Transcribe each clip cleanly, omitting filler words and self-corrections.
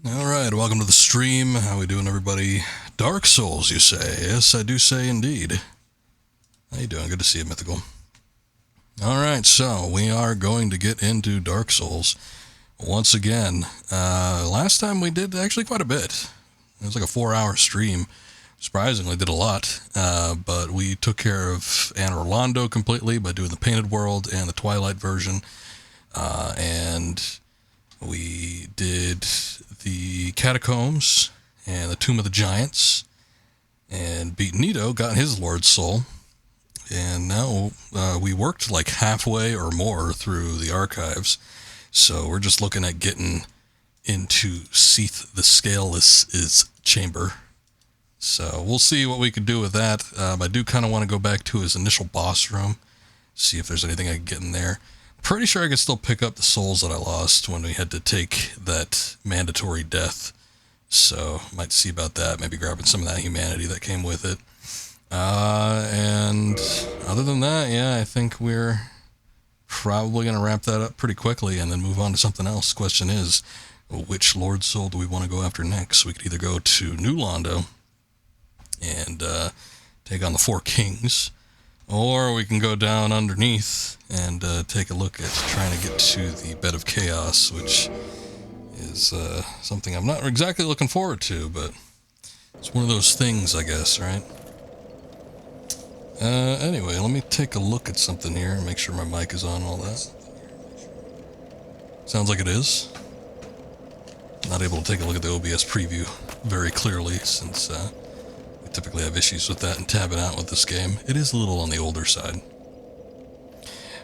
Alright, welcome to the stream. How we doing, everybody? Dark Souls, you say? Yes, I do say indeed. How you doing? Good to see you, Mythical. Alright, so we are going to get into Dark Souls once again. Last time we did actually quite a bit. It was like a 4-hour stream. Surprisingly, did a lot. But we took care of Anor Londo completely by doing the Painted World and the Twilight version. And we did the Catacombs and the Tomb of the Giants, and beat Nito, got his Lord's Soul, and now we worked like halfway or more through the archives, so we're just looking at getting into Seath the Scaleless' chamber. So we'll see what we can do with that. I do kind of want to go back to his initial boss room, see if there's anything I can get in there. Pretty sure I could still pick up the souls that I lost when we had to take that mandatory death. So, might see about that. Maybe grabbing some of that humanity that came with it. And other than that, yeah, I think we're probably going to wrap that up pretty quickly and then move on to something else. The question is, which Lord Soul do we want to go after next? We could either go to New Londo and take on the Four Kings, or we can go down underneath and take a look at trying to get to the Bed of Chaos, which is something I'm not exactly looking forward to, but it's one of those things, I guess, right? Anyway, let me take a look at something here and make sure my mic is on and all that. Sounds like it is. Not able to take a look at the OBS preview very clearly, since we typically have issues with that and tabbing out with this game. It is a little on the older side.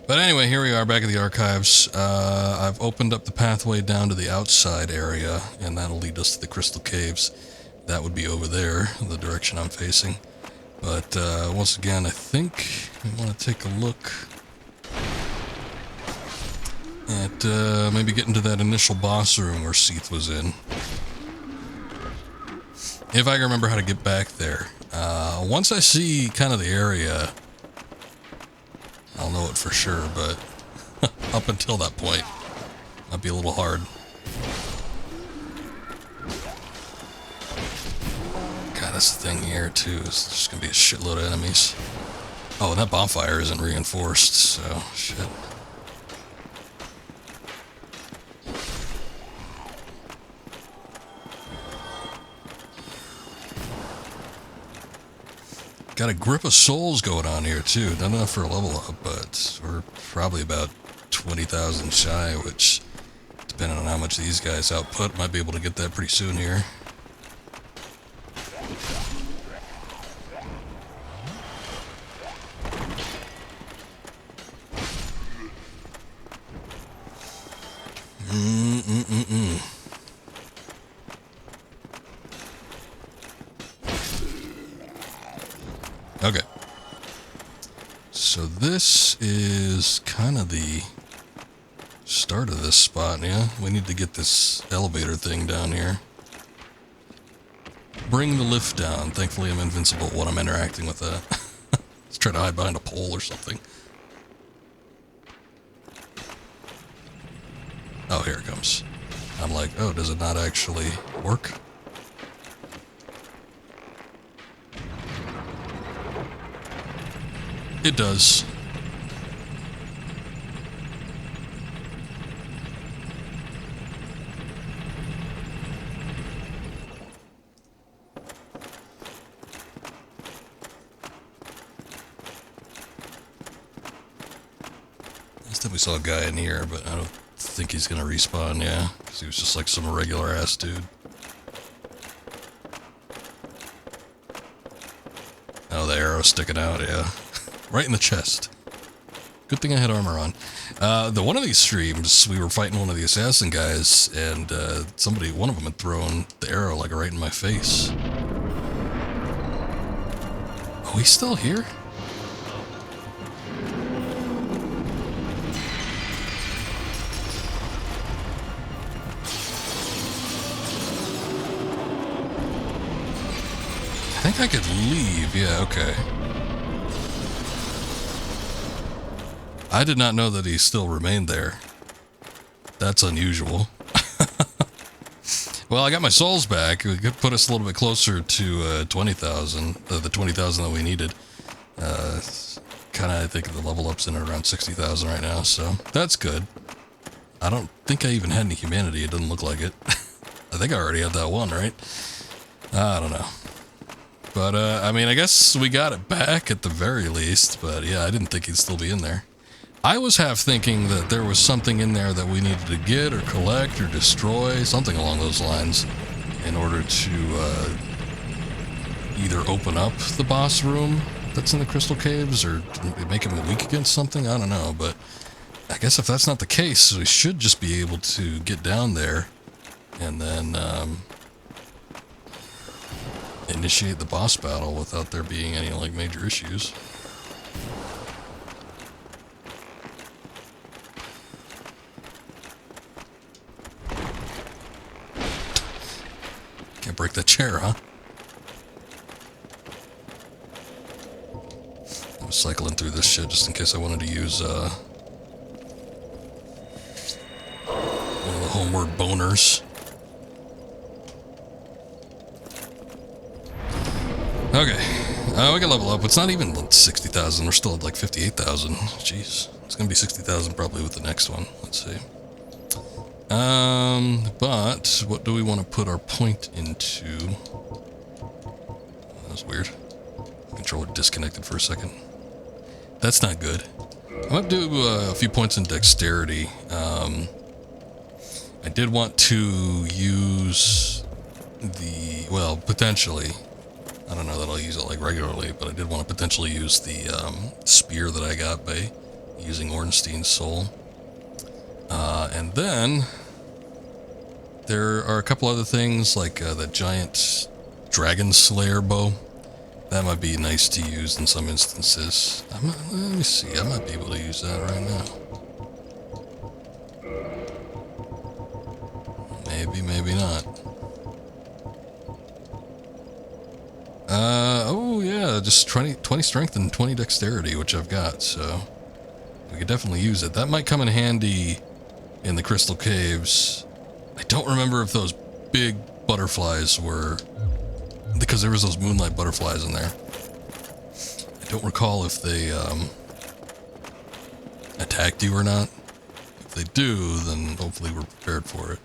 But anyway, here we are back at the archives. I've opened up the pathway down to the outside area, and that'll lead us to the Crystal Caves. That would be over there, the direction I'm facing. But once again, I think we want to take a look at maybe getting to that initial boss room where Seath was in. If I can remember how to get back there. Once I see kind of the area, I'll know it for sure, but up until that point, might be a little hard. God, that's the thing here, too. It's just going to be a shitload of enemies. Oh, and that bonfire isn't reinforced, so shit. Got a grip of souls going on here, too. Not enough for a level up, but we're probably about 20,000 shy, which, depending on how much these guys output, might be able to get that pretty soon here. Okay. So this is kind of the start of this spot, yeah? We need to get this elevator thing down here. Bring the lift down. Thankfully I'm invincible when I'm interacting with that. Let's try to hide behind a pole or something. Oh, here it comes. I'm like, oh, does it not actually work? It does. Last time we saw a guy in here, but I don't think he's gonna respawn, yeah? Because he was just like some regular ass dude. Oh, the arrow sticking out, yeah. Right in the chest. Good thing I had armor on. One of these streams, we were fighting one of the assassin guys, and one of them had thrown the arrow like right in my face. Oh, he's still here? I think I could leave, yeah, okay. I did not know that he still remained there. That's unusual. Well, I got my souls back. It could put us a little bit closer to 20,000, the 20,000 that we needed. Kind of, I think the level up's in around 60,000 right now, so that's good. I don't think I even had any humanity. It doesn't look like it. I think I already had that one, right? I don't know. But, I mean, I guess we got it back at the very least, but yeah, I didn't think he'd still be in there. I was half thinking that there was something in there that we needed to get or collect or destroy, something along those lines, in order to either open up the boss room that's in the crystal caves or make him weak against something. I don't know, but I guess if that's not the case, we should just be able to get down there and then initiate the boss battle without there being any like major issues. Can't break that chair, huh? I was cycling through this shit just in case I wanted to use one of the homeward boners. Okay, we can level up. It's not even 60,000. We're still at like 58,000. Jeez, it's gonna be 60,000 probably with the next one. Let's see. But what do we want to put our point into? That was weird. Controller disconnected for a second. That's not good. I'm gonna do a few points in dexterity. I did want to use the, well, potentially. I don't know that I'll use it like regularly, but I did want to potentially use the spear that I got by using Ornstein's soul. And then there are a couple other things like that giant dragon slayer bow. That might be nice to use in some instances. Let me see, I might be able to use that right now. Maybe, maybe not. Oh yeah, just 20 strength and 20 dexterity, which I've got, so we could definitely use it. That might come in handy in the crystal caves. I don't remember if those big butterflies were, because there was those moonlight butterflies in there. I don't recall if they attacked you or not. If they do, then hopefully we're prepared for it.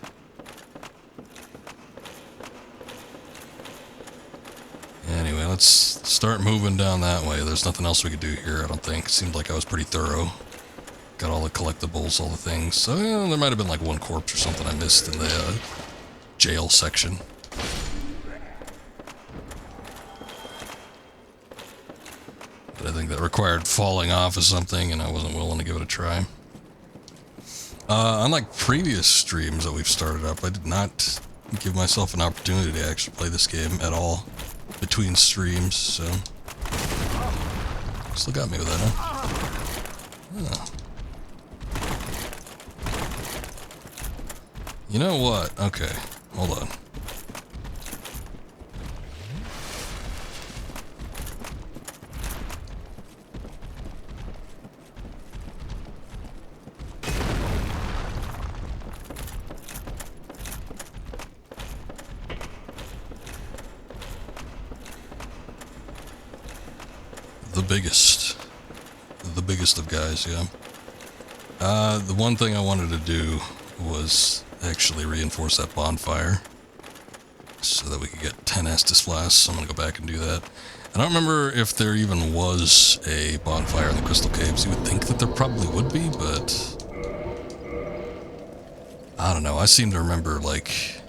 Anyway, let's start moving down that way. There's nothing else we could do here, I don't think. Seemed like I was pretty thorough. Got all the collectibles, all the things. So, yeah, there might have been like one corpse or something I missed in the jail section. But I think that required falling off of something, and I wasn't willing to give it a try. Unlike previous streams that we've started up, I did not give myself an opportunity to actually play this game at all between streams, so... Still got me with that, huh? Oh. You know what? Okay, hold on. The biggest of guys, yeah. The one thing I wanted to do was actually reinforce that bonfire so that we could get 10 Estus flasks, so I'm gonna go back and do that. I don't remember if there even was a bonfire in the Crystal Caves. You would think that there probably would be, but I don't know. I seem to remember, like,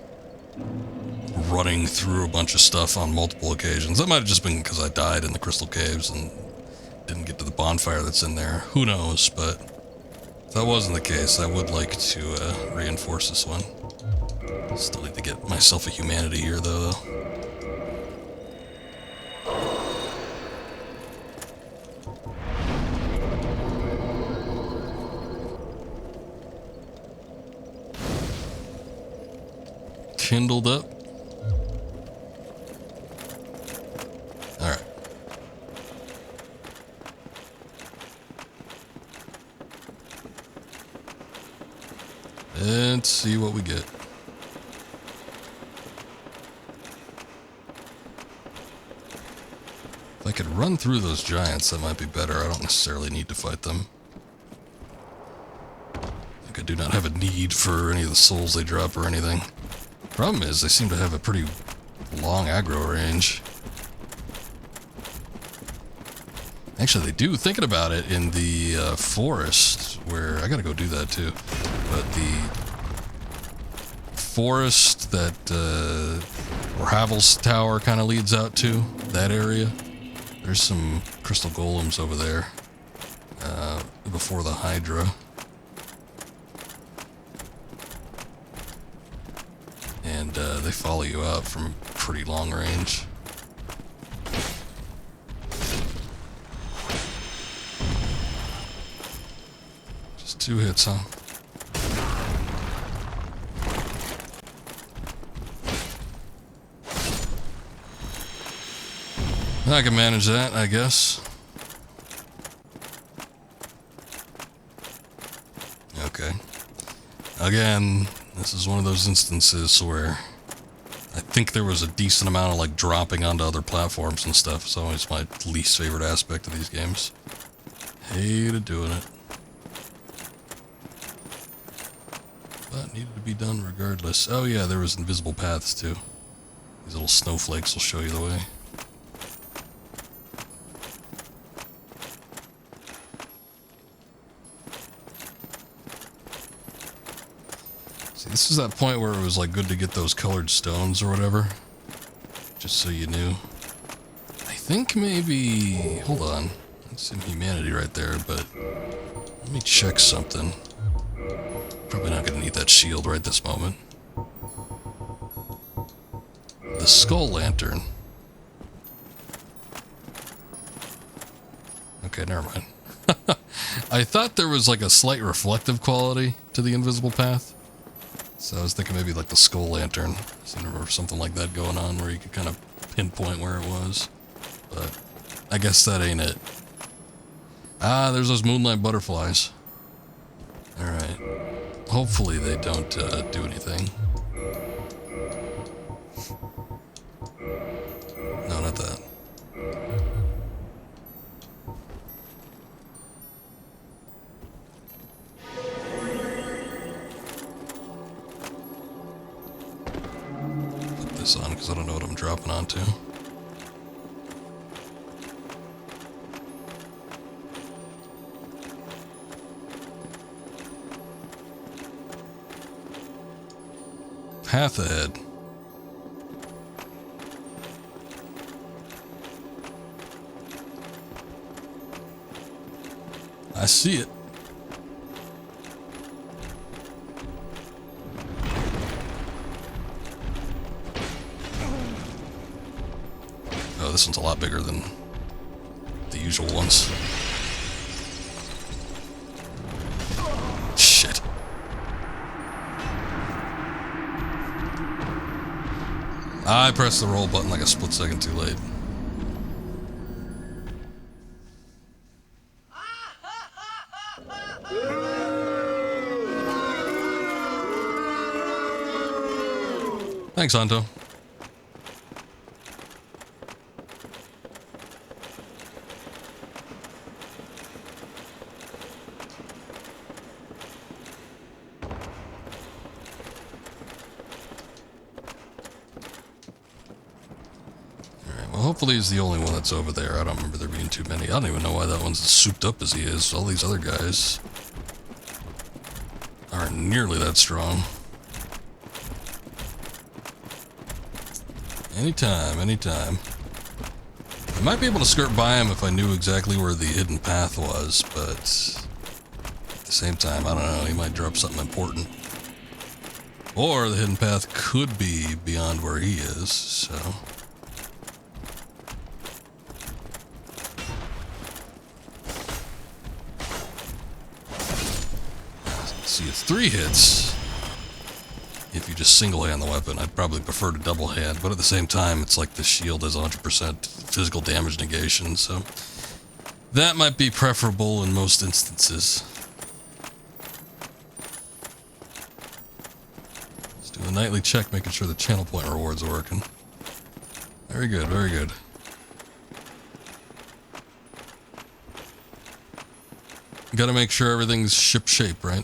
running through a bunch of stuff on multiple occasions. That might have just been because I died in the Crystal Caves and didn't get to the bonfire that's in there. Who knows, but if that wasn't the case, I would like to reinforce this one. Still need to get myself a humanity here, though. Kindled up. Alright. Let's see what we get. I could run through those giants, that might be better. I don't necessarily need to fight them. I do not have a need for any of the souls they drop or anything. Problem is, they seem to have a pretty long aggro range. Actually, they do, thinking about it, in the forest, where... I gotta go do that, too. But the forest that where Havel's tower kind of leads out to, that area, there's some crystal golems over there before the Hydra. And they follow you out from pretty long range. Just 2 hits, huh? I can manage that, I guess. Okay. Again, this is one of those instances where I think there was a decent amount of like dropping onto other platforms and stuff. It's always my least favorite aspect of these games. Hated doing it. But needed to be done regardless. Oh yeah, there was invisible paths too. These little snowflakes will show you the way. See, this is that point where it was like good to get those colored stones or whatever. Just so you knew. I think maybe... Hold on. That's some humanity right there, but... Let me check something. Probably not going to need that shield right this moment. The skull lantern. Okay, never mind. I thought there was like a slight reflective quality to the invisible path. So I was thinking maybe like the skull lantern. Or something like that going on where you could kind of pinpoint where it was. But I guess that ain't it. Ah, there's those moonlight butterflies. Alright. Hopefully they don't do anything. No, not that. Put this on because I don't know what I'm dropping onto. Path ahead. I see it. Oh, this one's a lot bigger than the usual ones. Shit. I pressed the roll button like a split second too late. Thanks, Anto. Hopefully he's the only one that's over there. I don't remember there being too many. I don't even know why that one's as souped up as he is. All these other guys aren't nearly that strong. Anytime, anytime. I might be able to skirt by him if I knew exactly where the hidden path was, but at the same time, I don't know. He might drop something important. Or the hidden path could be beyond where he is, so... See, it's 3 hits. If you just single hand the weapon, I'd probably prefer to double hand, but at the same time, it's like the shield has 100% physical damage negation, so that might be preferable in most instances. Let's do a nightly check, making sure the channel point rewards are working. Very good, very good. Gotta make sure everything's ship shape, right?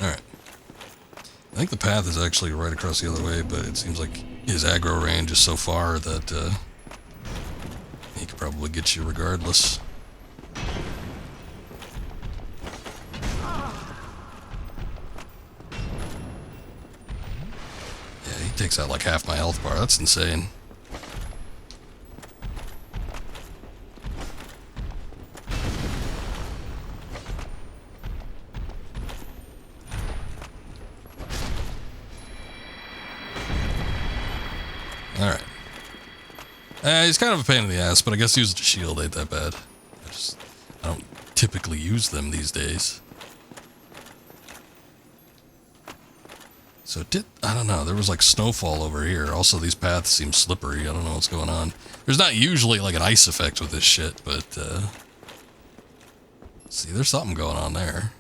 Alright. I think the path is actually right across the other way, but it seems like his aggro range is so far that he could probably get you regardless. Yeah, he takes out like half my health bar. That's insane. Alright. He's kind of a pain in the ass, but I guess using a shield ain't that bad. I don't typically use them these days. So I don't know, there was like snowfall over here. Also, these paths seem slippery. I don't know what's going on. There's not usually like an ice effect with this shit, but, see, there's something going on there.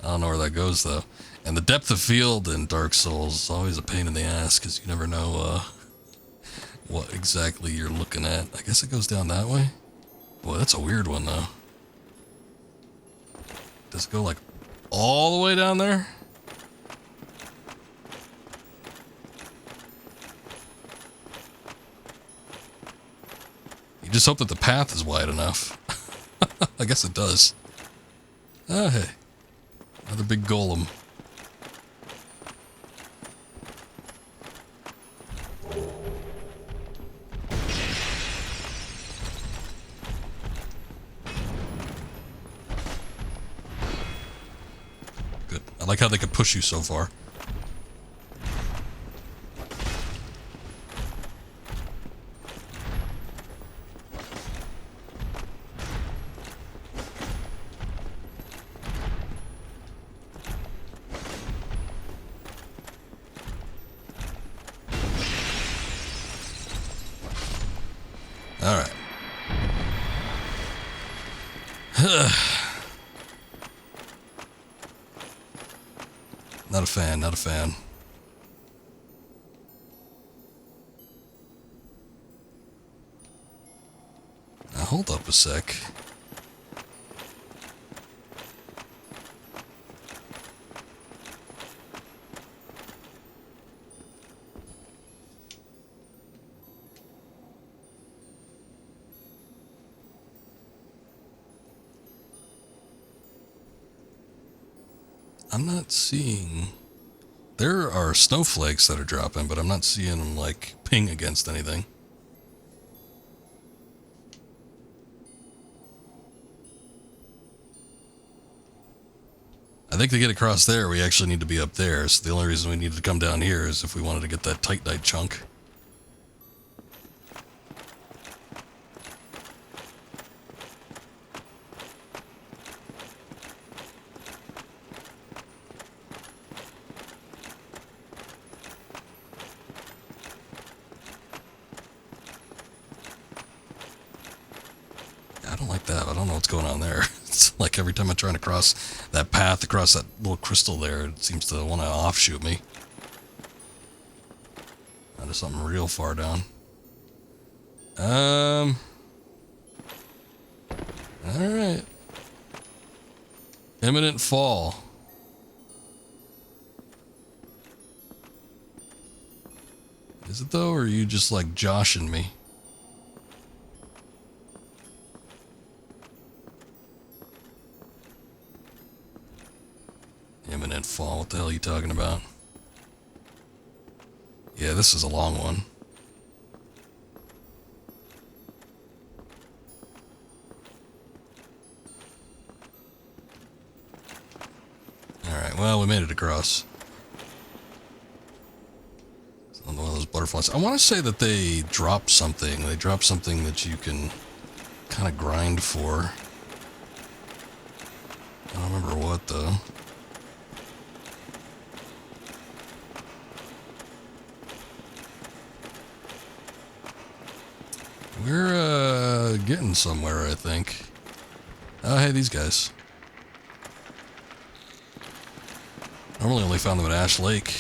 I don't know where that goes, though. And the depth of field in Dark Souls is always a pain in the ass, because you never know, what exactly you're looking at. I guess it goes down that way? Boy, that's a weird one, though. Does it go, like, all the way down there? You just hope that the path is wide enough. I guess it does. Oh, hey. Another big golem. Good. I like how they could push you so far. Alright. Not a fan, not a fan. Now hold up a sec. I'm not seeing... There are snowflakes that are dropping, but I'm not seeing them, like, ping against anything. I think to get across there, we actually need to be up there, so the only reason we need to come down here is if we wanted to get that Titanite chunk. I don't like that. I don't know what's going on there. It's like every time I'm trying to cross that path across that little crystal there, it seems to want to offshoot me. That is something real far down. Alright. Imminent fall. Is it though, or are you just like joshing me? Imminent fall, what the hell are you talking about? Yeah, this is a long one. Alright, well, we made it across. It's one of those butterflies. I want to say that they drop something. They drop something that you can kind of grind for. I don't remember what, though. We're, getting somewhere, I think. Oh, hey, these guys. Normally only found them at Ash Lake.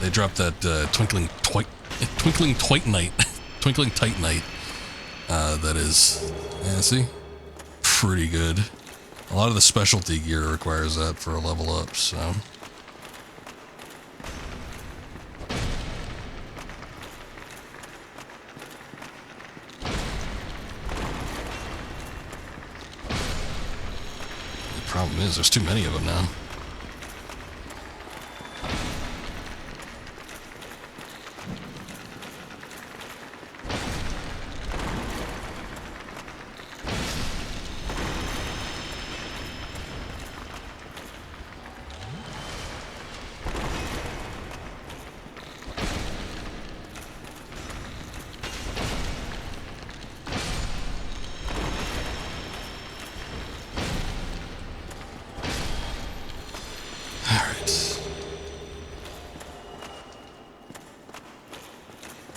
They dropped that Twinkling Titanite. Twinkling Titanite. That is, yeah, see? Pretty good. A lot of the specialty gear requires that for a level up, so... The problem is, there's too many of them now.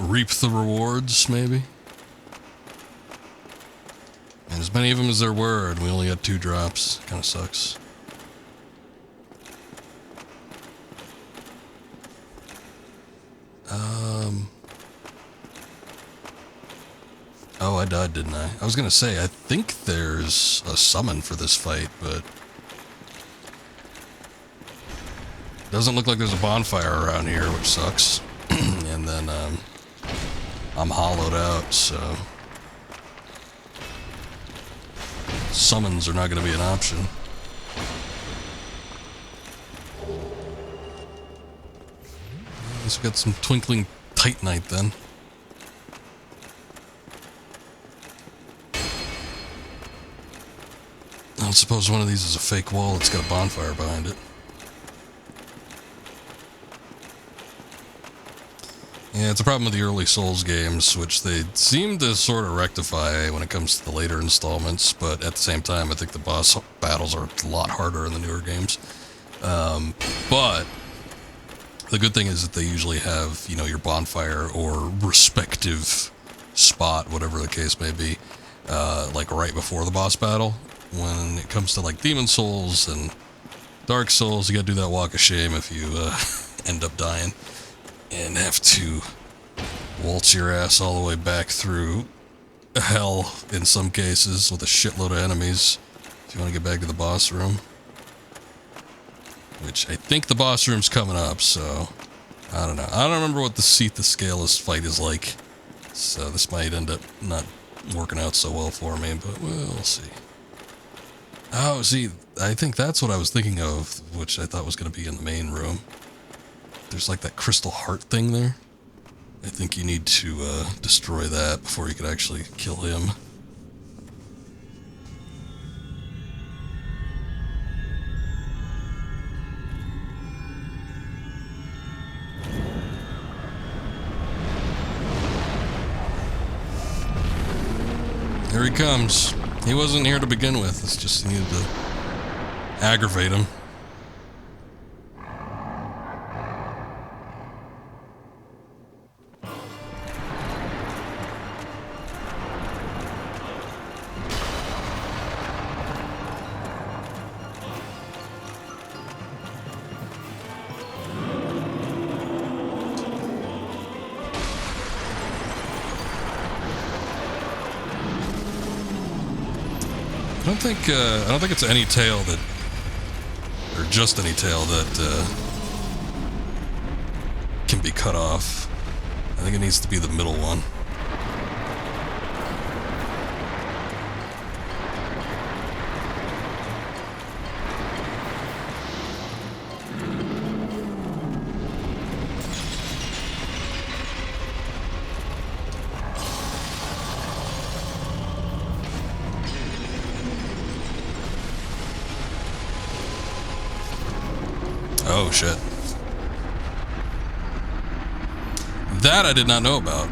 Reap the rewards, maybe? And as many of them as there were, and we only got 2 drops. Kind of sucks. Oh, I died, didn't I? I was gonna say, I think there's a summon for this fight, but... Doesn't look like there's a bonfire around here, which sucks. And then, I'm hollowed out, so... Summons are not going to be an option. I guess we got some Twinkling Titanite then. I don't suppose one of these is a fake wall that's got a bonfire behind it. Yeah, it's a problem with the early Souls games, which they seem to sort of rectify when it comes to the later installments, but at the same time, I think the boss battles are a lot harder in the newer games. But the good thing is that they usually have, you know, your bonfire or respective spot, whatever the case may be, like right before the boss battle. When it comes to like Demon Souls and Dark Souls, you gotta do that walk of shame if you end up dying. And have to waltz your ass all the way back through hell in some cases with a shitload of enemies if you want to get back to the boss room. Which I think the boss room's coming up, so I don't know. I don't remember what the Seat the Scaleless fight is like, so this might end up not working out so well for me, but we'll see. Oh, see, I think that's what I was thinking of, which I thought was going to be in the main room. There's like that crystal heart thing there. I think you need to destroy that before you can actually kill him. Here he comes. He wasn't here to begin with. It's just needed to aggravate him. I don't think it's any tail that, or just any tail that can be cut off. I think it needs to be the middle one. Oh, shit. That I did not know about.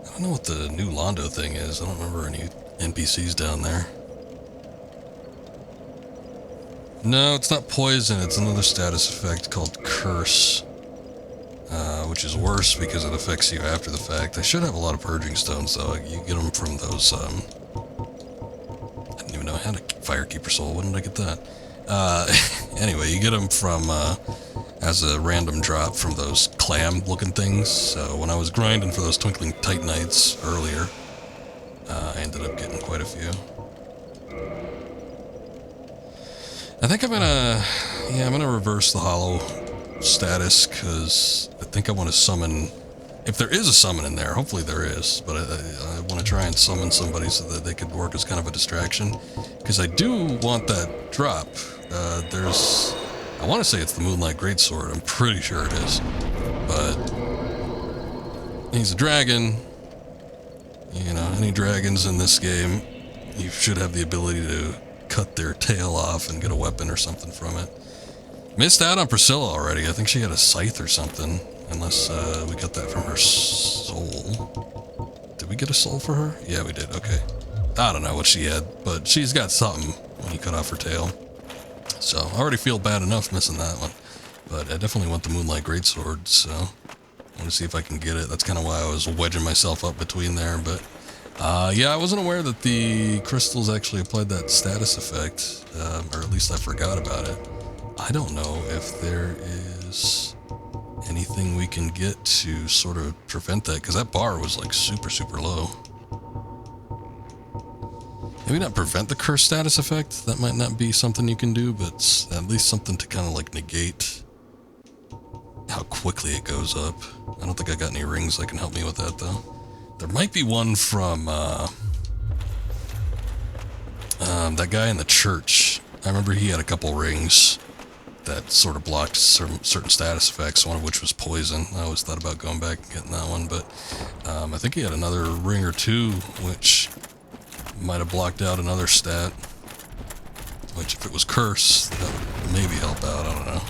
I don't know what the new Londo thing is. I don't remember any NPCs down there. No, it's not poison. It's another status effect called Curse. Which is worse because it affects you after the fact. I should have a lot of purging stones, though. You get them from those, I didn't even know I had a Firekeeper soul. When did I get that? Anyway, you get them from, as a random drop from those clam-looking things. So when I was grinding for those Twinkling Titanites earlier, I ended up getting quite a few. I think I'm gonna reverse the hollow status, because I think I want to summon, if there is a summon in there, hopefully there is, but I want to try and summon somebody so that they could work as kind of a distraction, because I do want that drop. I want to say it's the Moonlight Greatsword, I'm pretty sure it is, but he's a dragon. You know, any dragons in this game, you should have the ability to cut their tail off and get a weapon or something from it. Missed out on Priscilla already. I think she had a scythe or something. Unless we got that from her soul. Did we get a soul for her? Yeah, we did. Okay. I don't know what she had, but she's got something when you cut off her tail. So I already feel bad enough missing that one. But I definitely want the Moonlight Greatsword, so I want to see if I can get it. That's kind of why I was wedging myself up between there. But yeah, I wasn't aware that the crystals actually applied that status effect, or at least I forgot about it. I don't know if there is anything we can get to sort of prevent that, because that bar was like super, super low. Maybe not prevent the curse status effect. That might not be something you can do, but at least something to kind of like negate how quickly it goes up. I don't think I got any rings that can help me with that, though. There might be one from that guy in the church. I remember he had a couple rings that sort of blocked certain status effects, one of which was poison. I always thought about going back and getting that one, but I think he had another ring or two, which might have blocked out another stat, which if it was curse, that would maybe help out, I don't know.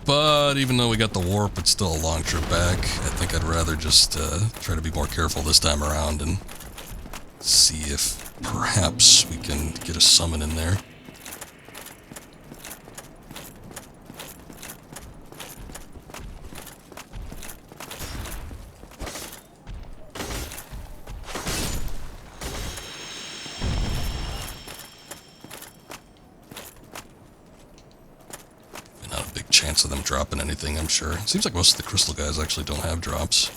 But even though we got the warp, it's still a long trip back. I think I'd rather just try to be more careful this time around and see if perhaps we can get a summon in there. Chance of them dropping anything, I'm sure. It seems like most of the crystal guys actually don't have drops.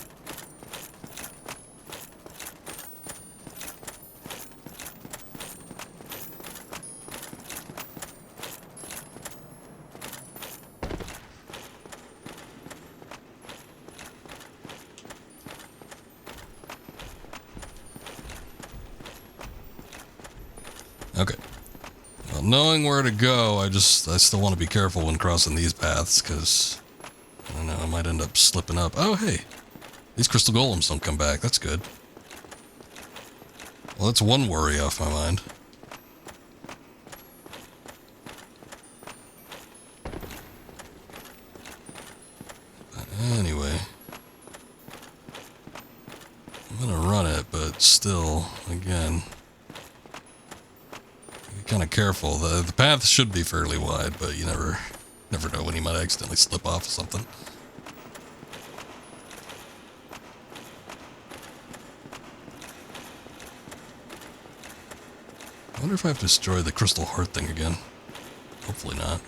Okay. Well, knowing where to go, I still want to be careful when crossing these paths, because, I don't know, I might end up slipping up. Oh, hey! These crystal golems don't come back. That's good. Well, that's one worry off my mind. But anyway. I'm gonna run it, but still, again, kind of careful. The path should be fairly wide, but you never know when you might accidentally slip off of something. I wonder if I have to destroy the crystal heart thing again. Hopefully not.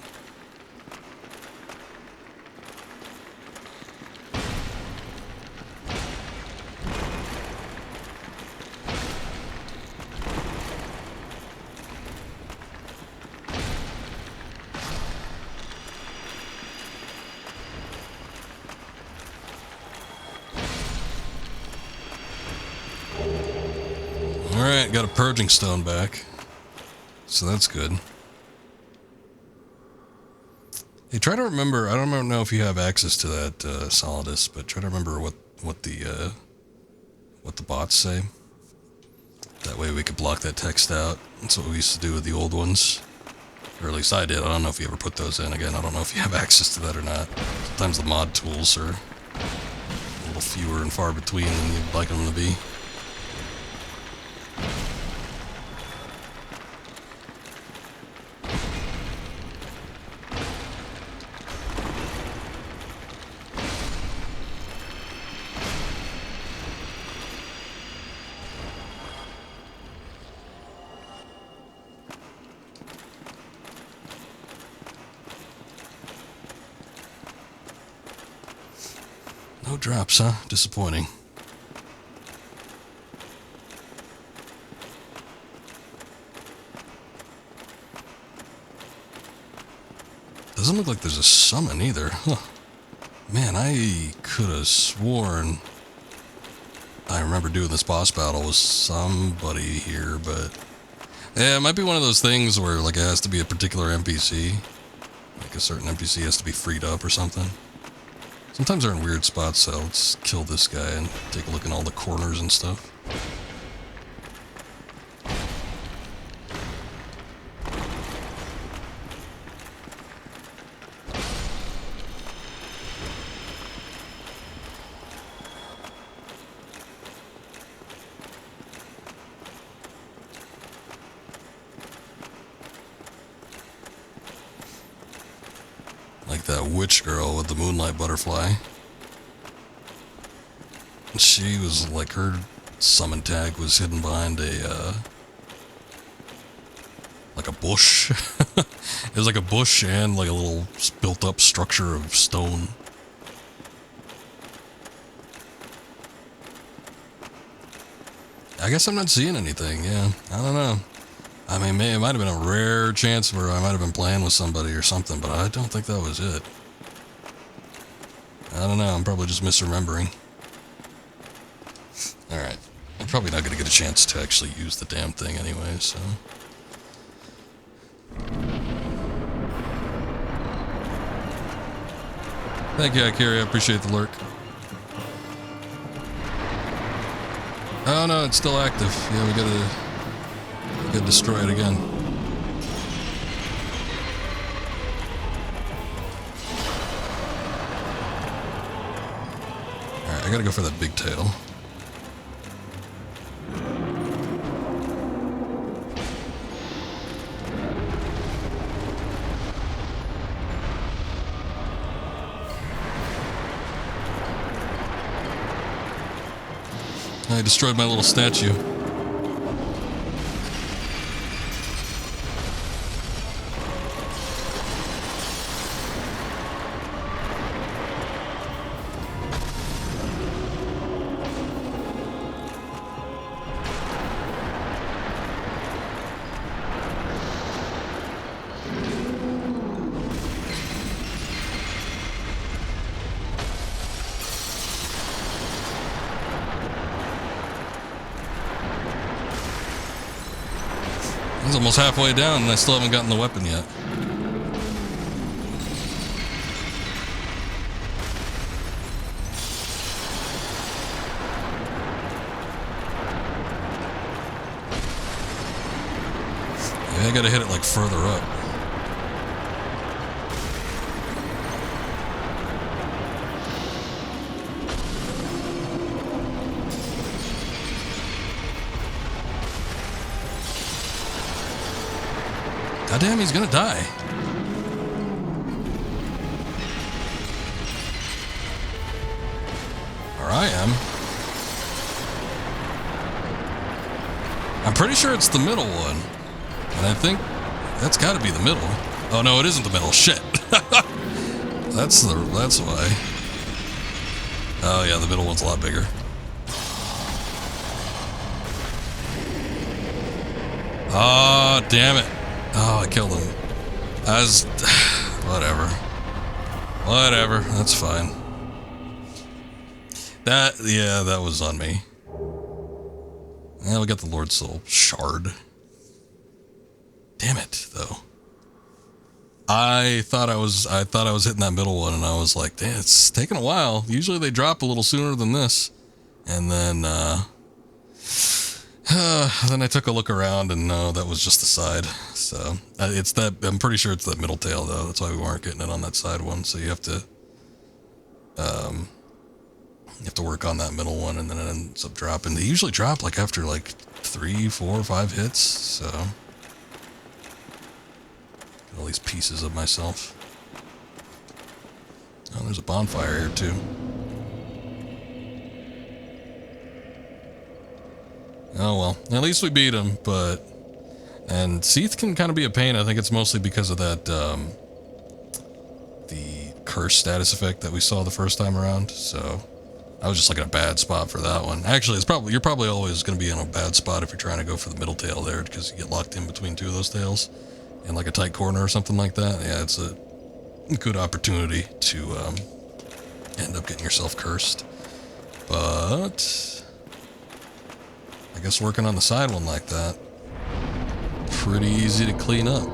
Alright, got a purging stone back. So that's good. Hey, try to remember, I don't know if you have access to that Solidus, but try to remember what the bots say. That way we could block that text out. That's what we used to do with the old ones. Or at least I did. I don't know if you ever put those in. Again, I don't know if you have access to that or not. Sometimes the mod tools are a little fewer and far between than you'd like them to be. No drops, huh? Disappointing. Doesn't look like there's a summon either. Huh. Man, I could have sworn I remember doing this boss battle with somebody here, but yeah, it might be one of those things where like it has to be a particular NPC. Like a certain NPC has to be freed up or something. Sometimes they're in weird spots, so let's kill this guy and take a look in all the corners and stuff. Like that witch girl with the moonlight butterfly. She was like, her summon tag was hidden behind a, like a bush. It was like a bush and like a little built up structure of stone. I guess I'm not seeing anything, yeah. I don't know. I mean, it might have been a rare chance where I might have been playing with somebody or something, but I don't think that was it. I don't know, I'm probably just misremembering. Alright. I'm probably not going to get a chance to actually use the damn thing anyway, so... Thank you, Akiri. I appreciate the lurk. Oh no, it's still active. Yeah, we gotta destroy it again. Alright, I gotta go for that big tail. I destroyed my little statue. It's almost halfway down and I still haven't gotten the weapon yet. Yeah, I gotta hit it like further up. God damn, he's gonna die. Or I am. I'm pretty sure it's the middle one. And I think that's gotta be the middle. Oh no, it isn't the middle. Shit. That's why. Oh yeah, the middle one's a lot bigger. Oh, damn it. Oh, I killed him. Whatever. Whatever, that's fine. That was on me. Yeah, we got the Lord Soul Shard. Damn it, though. I thought I was hitting that middle one, and I was like, damn, it's taking a while. Usually they drop a little sooner than this. And then, then I took a look around, and no, that was just the side. So it's that. I'm pretty sure it's that middle tail, though. That's why we weren't getting it on that side one. So you have to work on that middle one, and then it ends up dropping. They usually drop like after like 3, 4, 5 hits. So get all these pieces of myself. Oh, there's a bonfire here too. Oh well, at least we beat him, but... And Seath can kind of be a pain. I think it's mostly because of that, the curse status effect that we saw the first time around, so... I was just like in a bad spot for that one. Actually, you're probably always going to be in a bad spot if you're trying to go for the middle tail there, because you get locked in between two of those tails in like a tight corner or something like that. Yeah, it's a good opportunity to end up getting yourself cursed. But I guess working on the side one like that, pretty easy to clean up.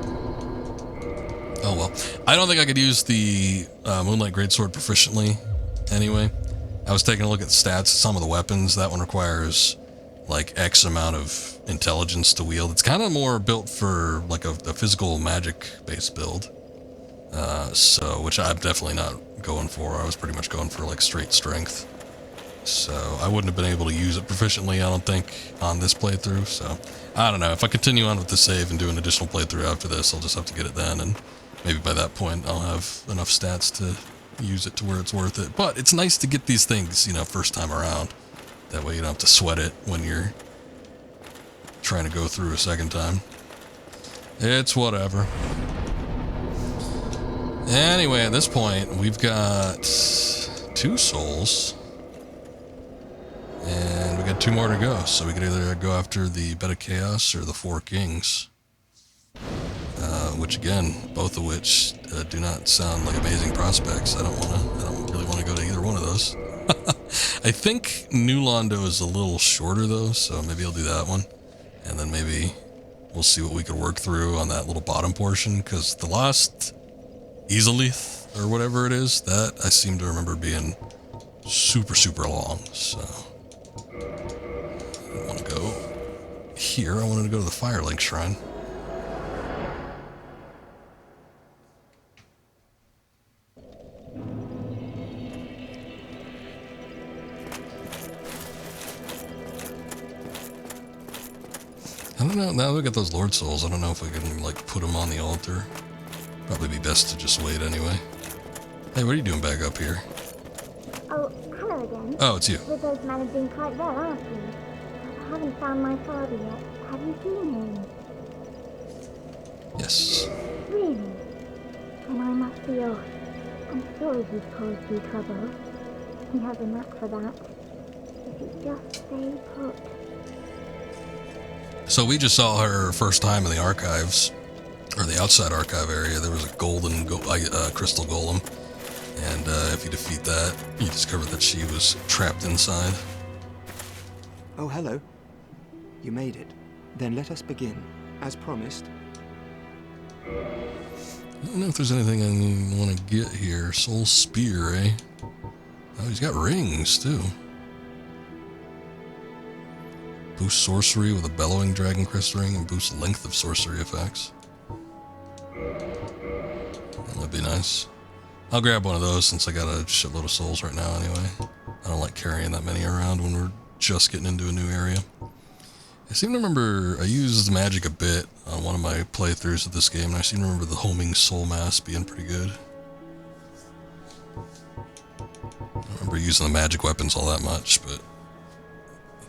Oh well, I don't think I could use the Moonlight Greatsword proficiently anyway. I was taking a look at stats of some of the weapons. That one requires like X amount of intelligence to wield. It's kind of more built for like a physical magic based build. Which I'm definitely not going for. I was pretty much going for like straight strength. So I wouldn't have been able to use it proficiently, I don't think, on this playthrough. So I don't know. If I continue on with the save and do an additional playthrough after this, I'll just have to get it then. And maybe by that point, I'll have enough stats to use it to where it's worth it. But it's nice to get these things, you know, first time around. That way you don't have to sweat it when you're trying to go through a second time. It's whatever. Anyway, at this point, we've got 2 souls. And we got 2 more to go. So we could either go after the Bed of Chaos or the 4 Kings. Which again, both of which do not sound like amazing prospects. I don't really want to go to either one of those. I think New Londo is a little shorter though, so maybe I'll do that one. And then maybe we'll see what we could work through on that little bottom portion, because the last Easelith, or whatever it is, that I seem to remember being super, super long, so I don't want to go here. I wanted to go to the Firelink Shrine. I don't know, now we got those Lord Souls, I don't know if we can, like, put them on the altar. Probably be best to just wait anyway. Hey, what are you doing back up here? Oh, hello again. Oh, it's you. Rizzo's managing quite well, aren't you? I haven't found my father yet. Have you seen him? Yes. Really? Then I must be off. I'm sorry he's caused you trouble. He has a knack for that. If you just stay put. So we just saw her first time in the archives, or the outside archive area. There was a golden crystal golem, and if you defeat that, you discover that she was trapped inside. Oh, hello. You made it. Then let us begin, as promised. I don't know if there's anything I want to get here. Soul Spear, eh? Oh, he's got rings, too. Boost sorcery with a bellowing dragon crystal ring and boost length of sorcery effects. That would be nice. I'll grab one of those since I got a shitload of souls right now anyway. I don't like carrying that many around when we're just getting into a new area. I seem to remember I used magic a bit on one of my playthroughs of this game, and I seem to remember the homing soul mass being pretty good. I don't remember using the magic weapons all that much, but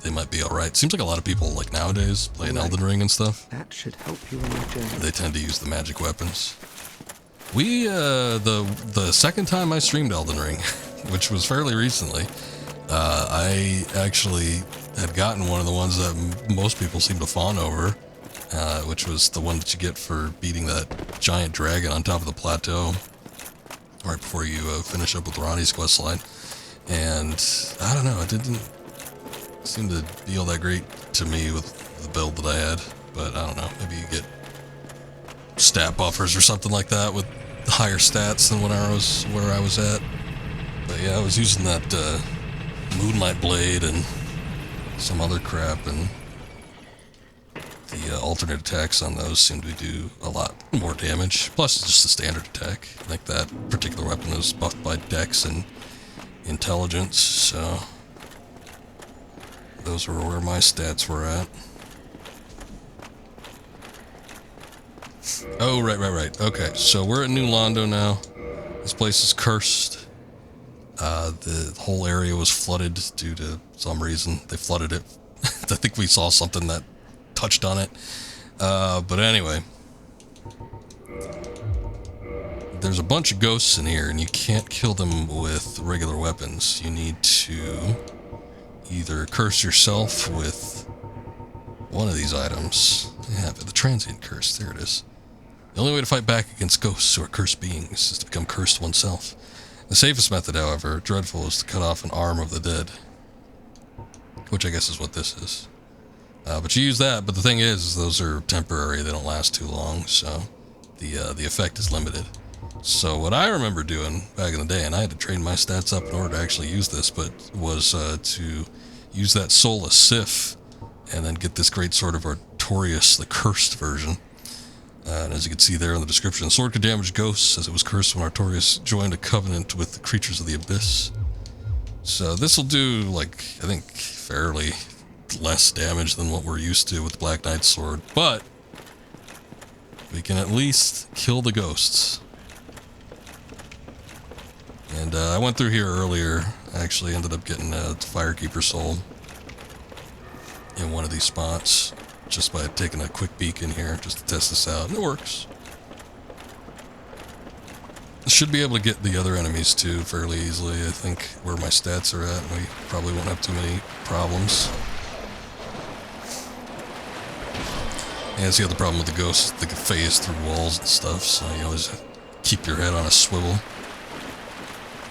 they might be alright. Seems like a lot of people, like nowadays, playing Elden Ring and stuff. That should help you on your journey. They tend to use the magic weapons. We, the second time I streamed Elden Ring, which was fairly recently, I actually had gotten one of the ones that most people seem to fawn over, which was the one that you get for beating that giant dragon on top of the plateau right before you finish up with Ronnie's questline. And I don't know, it didn't seem to be all that great to me with the build that I had, but I don't know, maybe you get stat buffers or something like that with higher stats than where I was at. But yeah, I was using that Moonlight Blade and some other crap, and the alternate attacks on those seem to do a lot more damage. Plus, it's just the standard attack. I think that particular weapon is buffed by Dex and Intelligence, so those were where my stats were at. Oh, right. Okay, so we're at New Londo now. This place is cursed. The whole area was flooded due to some reason. They flooded it. I think we saw something that touched on it. But anyway. there's a bunch of ghosts in here, and you can't kill them with regular weapons. You need to either curse yourself with one of these items. Yeah, the transient curse, there it is. The only way to fight back against ghosts or cursed beings is to become cursed oneself. The safest method, however, dreadful, is to cut off an arm of the dead. Which I guess is what this is. But you use that, but the thing is those are temporary, they don't last too long, so the effect is limited. So what I remember doing back in the day, and I had to train my stats up in order to actually use this, but was to use that Soulless Sif, and then get this great sword of Artorias, the cursed version. And as you can see there in the description, the sword could damage ghosts as it was cursed when Artorias joined a covenant with the creatures of the abyss. So this will do, like, I think, fairly less damage than what we're used to with the Black Knight's sword, but we can at least kill the ghosts. And I went through here earlier. I actually ended up getting a Firekeeper soul in one of these spots just by taking a quick peek in here just to test this out, and it works. Should be able to get the other enemies too fairly easily. I think where my stats are at, we probably won't have too many problems. Yeah, that's the other problem with the ghosts. They can phase through walls and stuff, so you always keep your head on a swivel.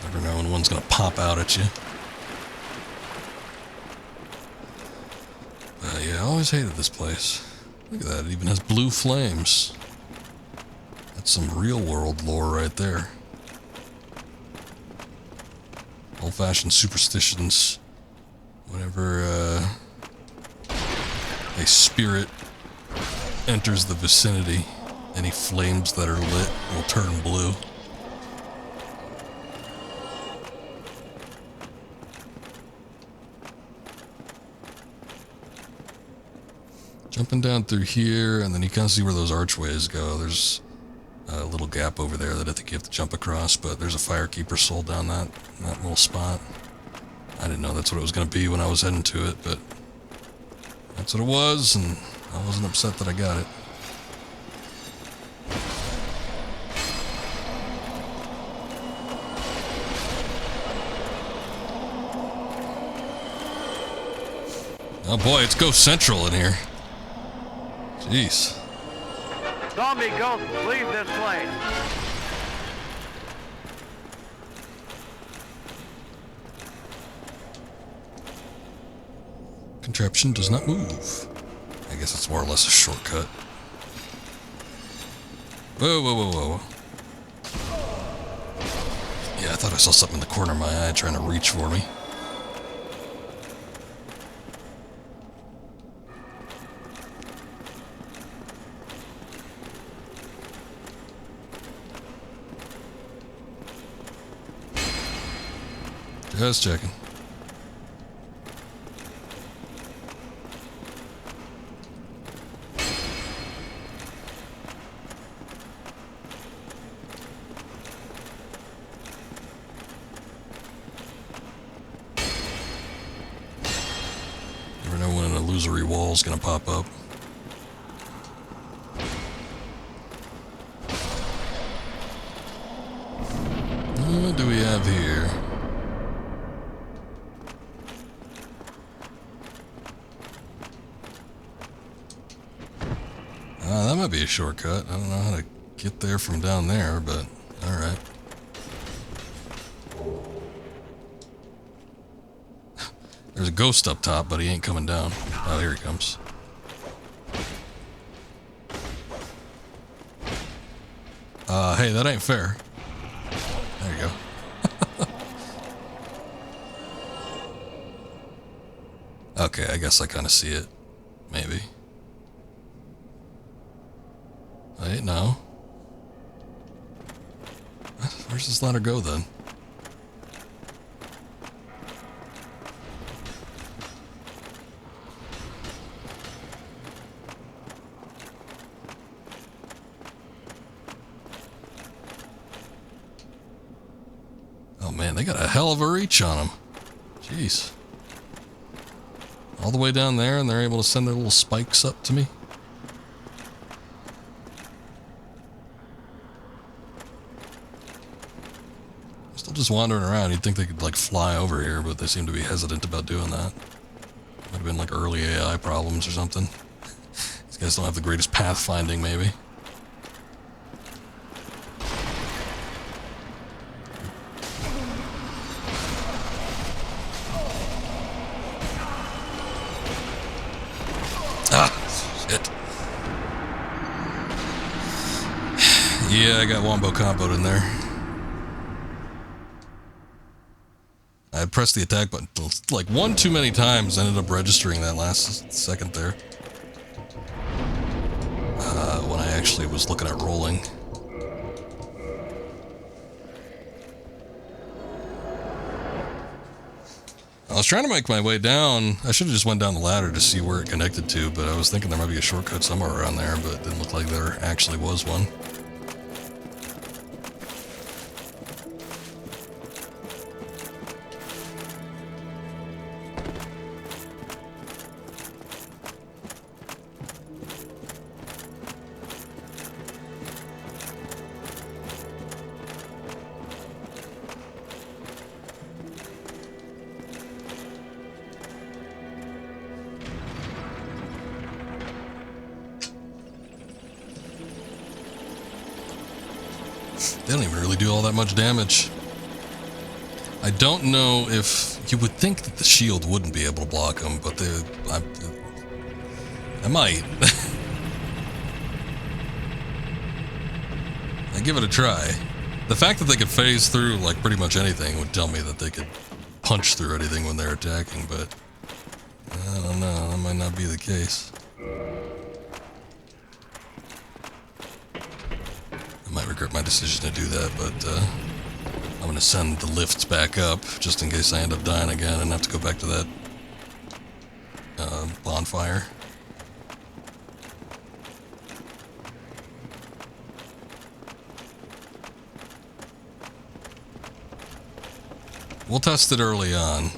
Never know when one's gonna pop out at you. Yeah, I always hated this place. Look at that, it even has blue flames. That's some real world lore right there. Old-fashioned superstitions. Whenever a spirit enters the vicinity, any flames that are lit will turn blue. Jumping down through here, and then you kind of see where those archways go. There's a little gap over there that I think you have to jump across, but there's a Firekeeper soul down that little spot. I didn't know that's what it was going to be when I was heading to it, but that's what it was, and I wasn't upset that I got it. Oh boy, it's Ghost Central in here. Jeez. Zombie ghosts, leave this place. Contraption does not move. I guess it's more or less a shortcut. Whoa, whoa, whoa, whoa. Yeah, I thought I saw something in the corner of my eye trying to reach for me. Just checking. Never know when an illusory wall is going to pop up. What do we have here? That might be a shortcut. I don't know how to get there from down there, but alright. There's a ghost up top, but he ain't coming down. Oh, here he comes. Hey, that ain't fair. There you go. Okay, I guess I kind of see it. Maybe. Wait, no. Where's this ladder go, then? Oh man, they got a hell of a reach on them. Jeez. All the way down there, and they're able to send their little spikes up to me. Still just wandering around. You'd think they could, like, fly over here, but they seem to be hesitant about doing that. Might have been, like, early AI problems or something. These guys don't have the greatest pathfinding, maybe. Shit. Yeah, I got wombo comboed in there. I pressed the attack button like one too many times. Ended up registering that last second there. When I actually was looking at rolling. I was trying to make my way down. I should have just went down the ladder to see where it connected to, but I was thinking there might be a shortcut somewhere around there, but it didn't look like there actually was one. They don't even really do all that much damage. I don't know if... You would think that the shield wouldn't be able to block them, but I might. I give it a try. The fact that they could phase through, like, pretty much anything would tell me that they could punch through anything when they're attacking, but... I don't know, that might not be the case. I might regret my decision to do that, but I'm going to send the lifts back up just in case I end up dying again and have to go back to that bonfire. We'll test it early on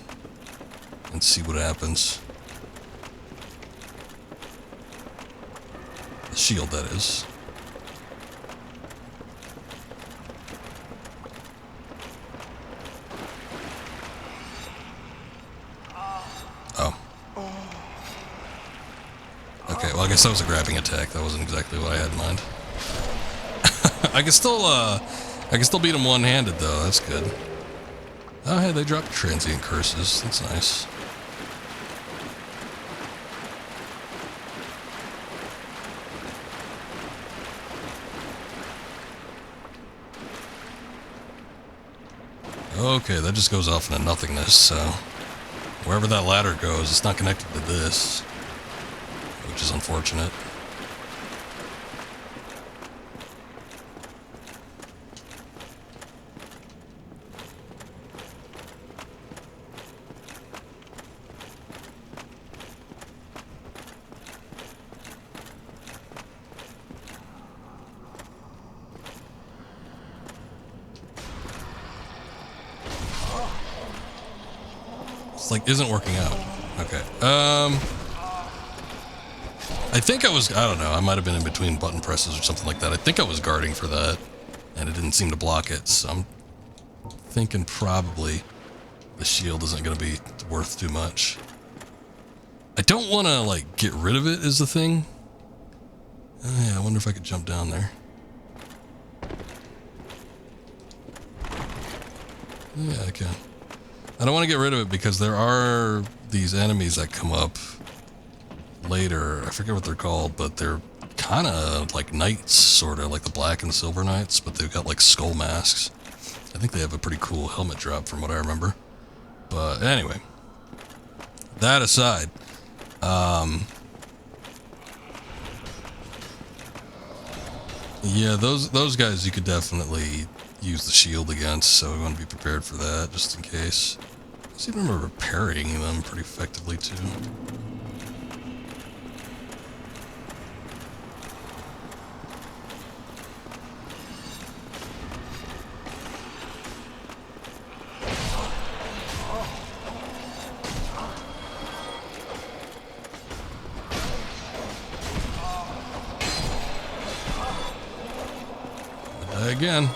and see what happens. The shield, that is. Okay, well, I guess that was a grabbing attack. That wasn't exactly what I had in mind. I can still beat him one-handed, though. That's good. Oh, hey, they dropped transient curses. That's nice. Okay, that just goes off into nothingness, so... Wherever that ladder goes, it's not connected to this. Which is unfortunate. It's like, isn't working out. Okay. I think I don't know, I might have been in between button presses or something like that. I think I was guarding for that, and it didn't seem to block it, so I'm thinking probably the shield isn't going to be worth too much. I don't want to, like, get rid of it is the thing. Oh, yeah, I wonder if I could jump down there. Yeah, I can. I don't want to get rid of it because there are these enemies that come up later. I forget what they're called, but they're kind of like knights, sort of like the black and silver knights, but they've got like skull masks. I think they have a pretty cool helmet drop from what I remember. But anyway, that aside, yeah, those guys you could definitely use the shield against, so we want to be prepared for that just in case. I seem to remember parrying them pretty effectively too. Again.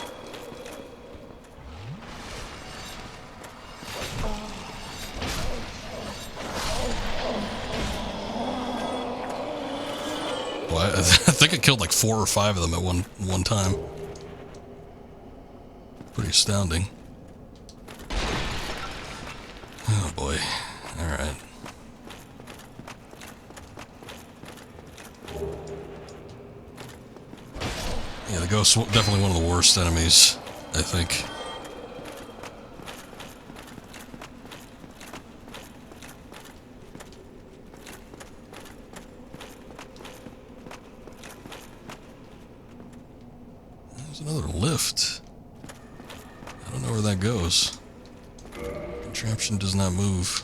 I think I killed like 4 or 5 of them at one time. Pretty astounding. Oh boy. Alright. Yeah, the ghost's definitely one of the worst enemies, I think. There's another lift. I don't know where that goes. Contraption does not move.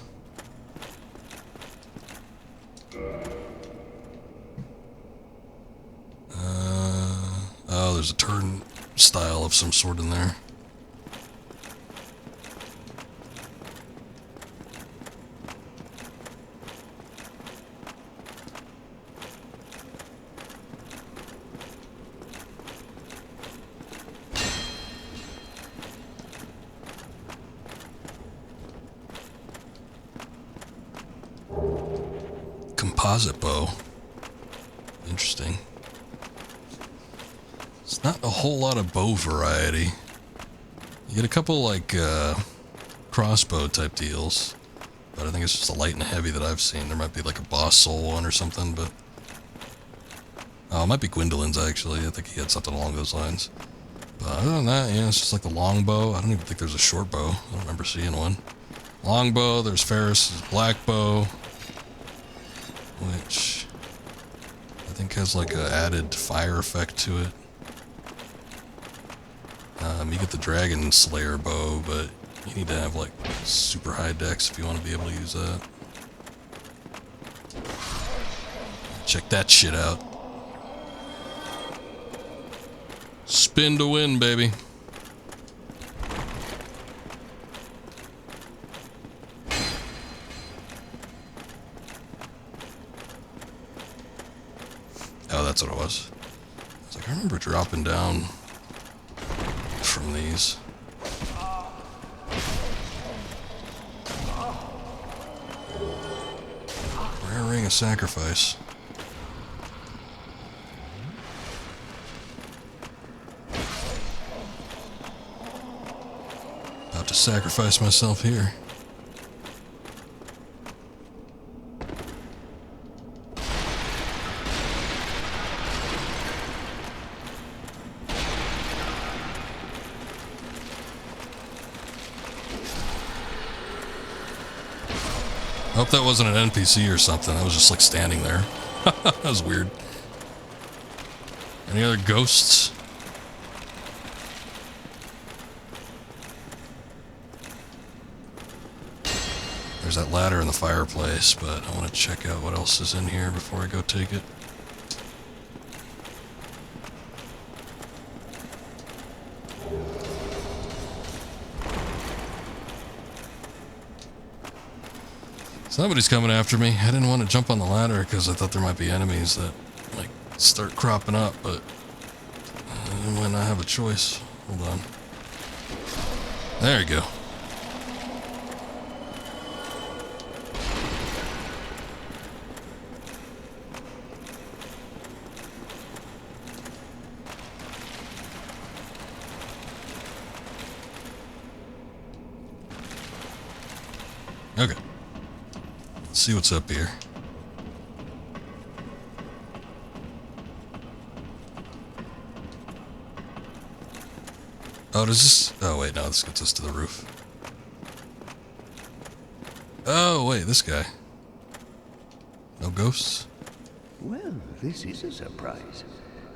Oh, there's a turnstile of some sort in there. Composite bow. Interesting. It's not a whole lot of bow variety. You get a couple like crossbow type deals, but I think it's just a light and a heavy that I've seen. There might be like a boss soul one or something, but oh, it might be Gwendolyn's actually. I think he had something along those lines. But other than that, yeah, it's just like the longbow. I don't even think there's a short bow. I don't remember seeing one. Longbow. There's Ferris's black bow, which I think has like a added fire effect to it. You get the Dragon Slayer bow, but you need to have like super high dex if you want to be able to use that. Check that shit out. Spin to win, baby. Oh, that's what it was. I was like, I remember dropping down from these. Rare ring of sacrifice. About to sacrifice myself here. I hope that wasn't an NPC or something. I was just like standing there. That was weird. Any other ghosts? There's that ladder in the fireplace, but I want to check out what else is in here before I go take it. Somebody's coming after me. I didn't want to jump on the ladder because I thought there might be enemies that like start cropping up, but I might not have a choice. Hold on. There you go. Okay. Let's see what's up here. Oh, does this... Oh, wait, no, this gets us to the roof. Oh, wait, this guy. No ghosts? Well, this is a surprise.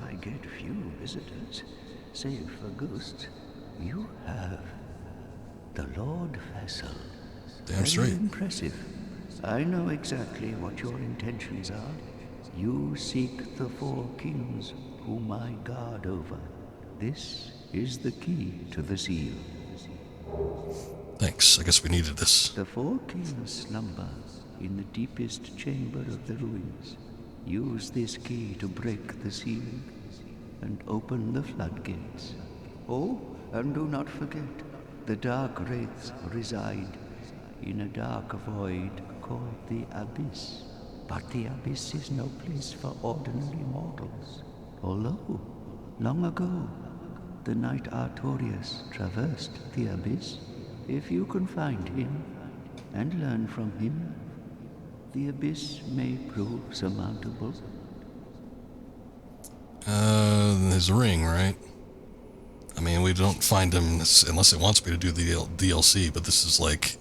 I get few visitors. Save for ghosts, you have the Lord Vessel. Damn straight. Very impressive. I know exactly what your intentions are. You seek the 4 kings whom I guard over. This is the key to the seal. Thanks, I guess we needed this. The 4 kings slumber in the deepest chamber of the ruins. Use this key to break the seal and open the floodgates. Oh, and do not forget, the dark wraiths reside in a dark void called the Abyss. but the Abyss is no place for ordinary mortals. Although, long ago, the knight Artorias traversed the Abyss. If you can find him and learn from him, the Abyss may prove surmountable. His ring, right? I mean, we don't find him unless it wants me to do the DLC, but this is like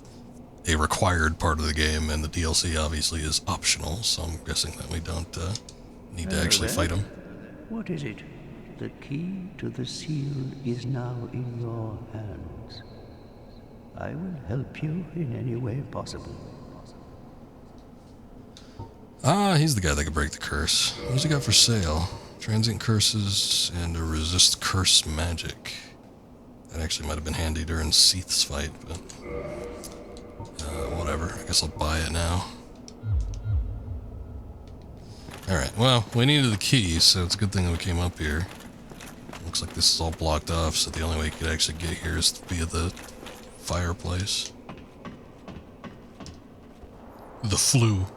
a required part of the game, and the DLC obviously is optional, so I'm guessing that we don't need to actually fight him. What is it? The key to the seal is now in your hands. I will help you in any way possible. Ah, he's the guy that can break the curse. What's he got for sale? Transient curses and a resist curse magic. That actually might have been handy during Seath's fight, but whatever. I guess I'll buy it now. Alright, well, we needed the key, so it's a good thing that we came up here. Looks like this is all blocked off, so the only way you could actually get here is via the fireplace. The flue.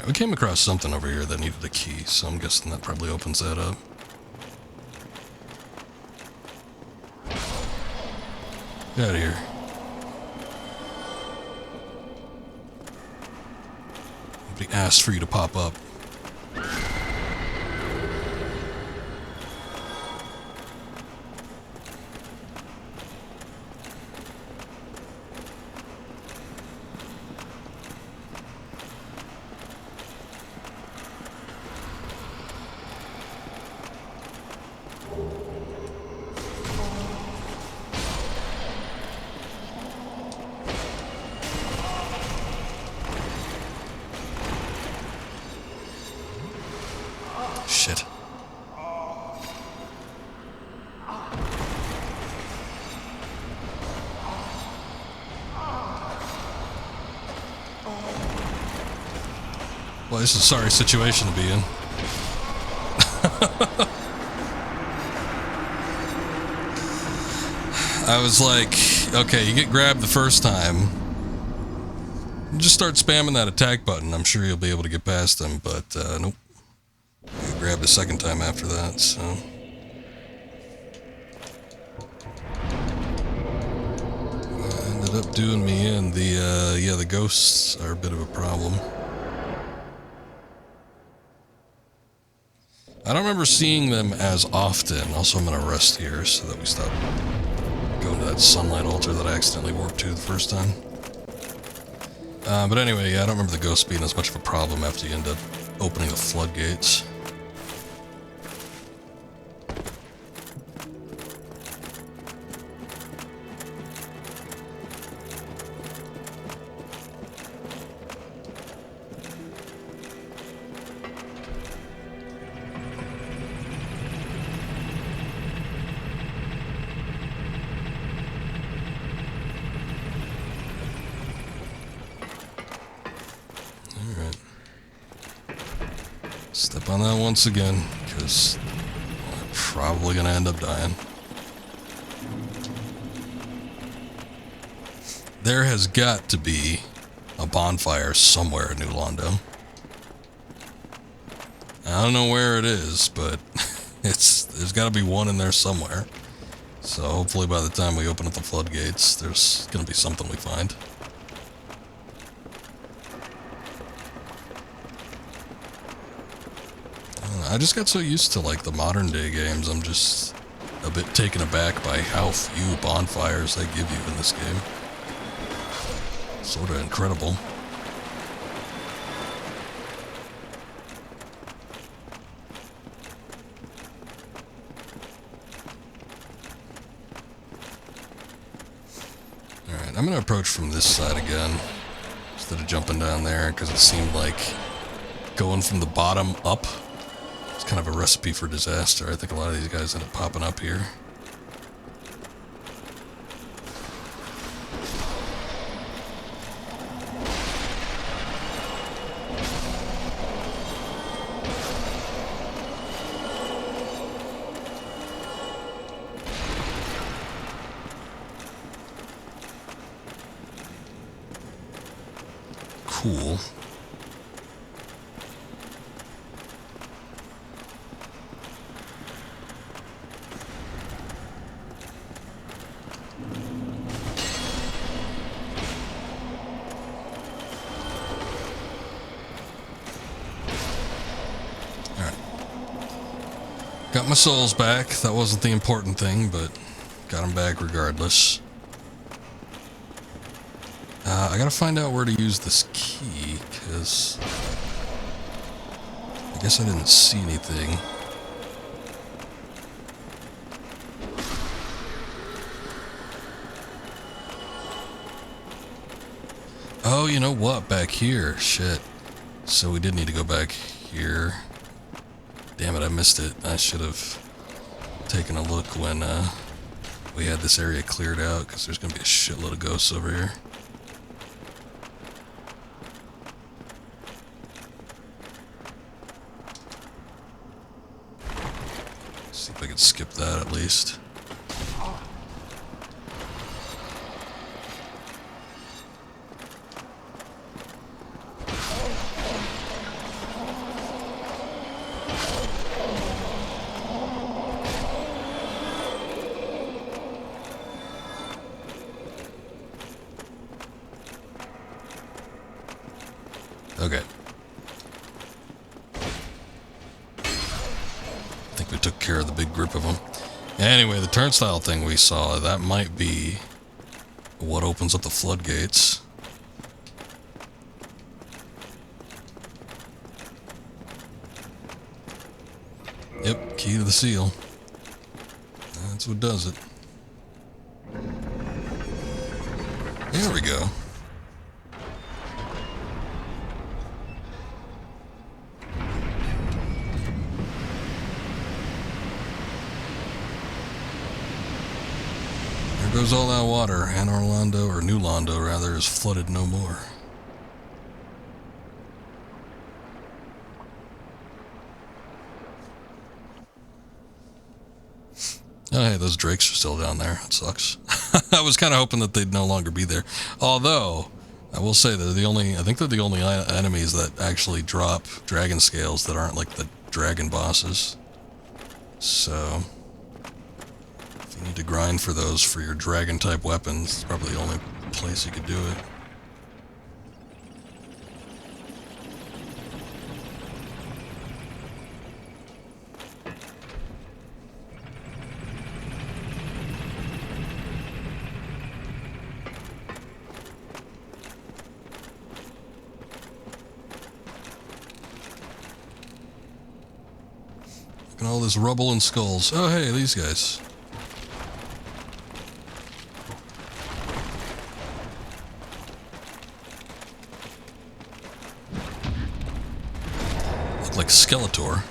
We came across something over here that needed a key, so I'm guessing that probably opens that up. Get out of here. Nobody asked for you to pop up. Shit. Well, this is a sorry situation to be in. I was like, okay, you get grabbed the first time. Just start spamming that attack button. I'm sure you'll be able to get past them, but nope. I grabbed the second time after that, so. Ended up doing me in. The ghosts are a bit of a problem. I don't remember seeing them as often. Also, I'm gonna rest here so that we stop going to that sunlight altar that I accidentally warped to the first time. But anyway, yeah, I don't remember the ghosts being as much of a problem after you end up opening the floodgates. Step on that once again, because I'm probably going to end up dying. There has got to be a bonfire somewhere in New Londo. I don't know where it is, but there's got to be one in there somewhere. So hopefully by the time we open up the floodgates, there's going to be something we find. I just got so used to like the modern day games, I'm just a bit taken aback by how few bonfires they give you in this game. Sort of incredible. Alright, I'm going to approach from this side again, instead of jumping down there, because it seemed like going from the bottom up It's kind of a recipe for disaster. I think a lot of these guys end up popping up here. Cool. Alright. Got my souls back. That wasn't the important thing, but got them back regardless. I gotta find out where to use this key, because I guess I didn't see anything. Oh, you know what? Back here. Shit. So we did need to go back here. Damn it, I missed it. I should have taken a look when we had this area cleared out, because there's gonna be a shitload of ghosts over here. See if I can skip that at least. Okay. I think we took care of the big group of them. Anyway, the turnstile thing we saw, that might be what opens up the floodgates. Yep, key to the seal. That's what does it. There we go. There goes all that water, and Orlando, or New Londo rather, is flooded no more. Oh, hey, those drakes are still down there. That sucks. I was kind of hoping that they'd no longer be there. Although, I will say they're the only, I think they're the only enemies that actually drop dragon scales that aren't like the dragon bosses. So, if you need to grind for those for your dragon type weapons, it's probably the only place you could do it. Look at all this rubble and skulls. Oh, hey, these guys. Look like Skeletor.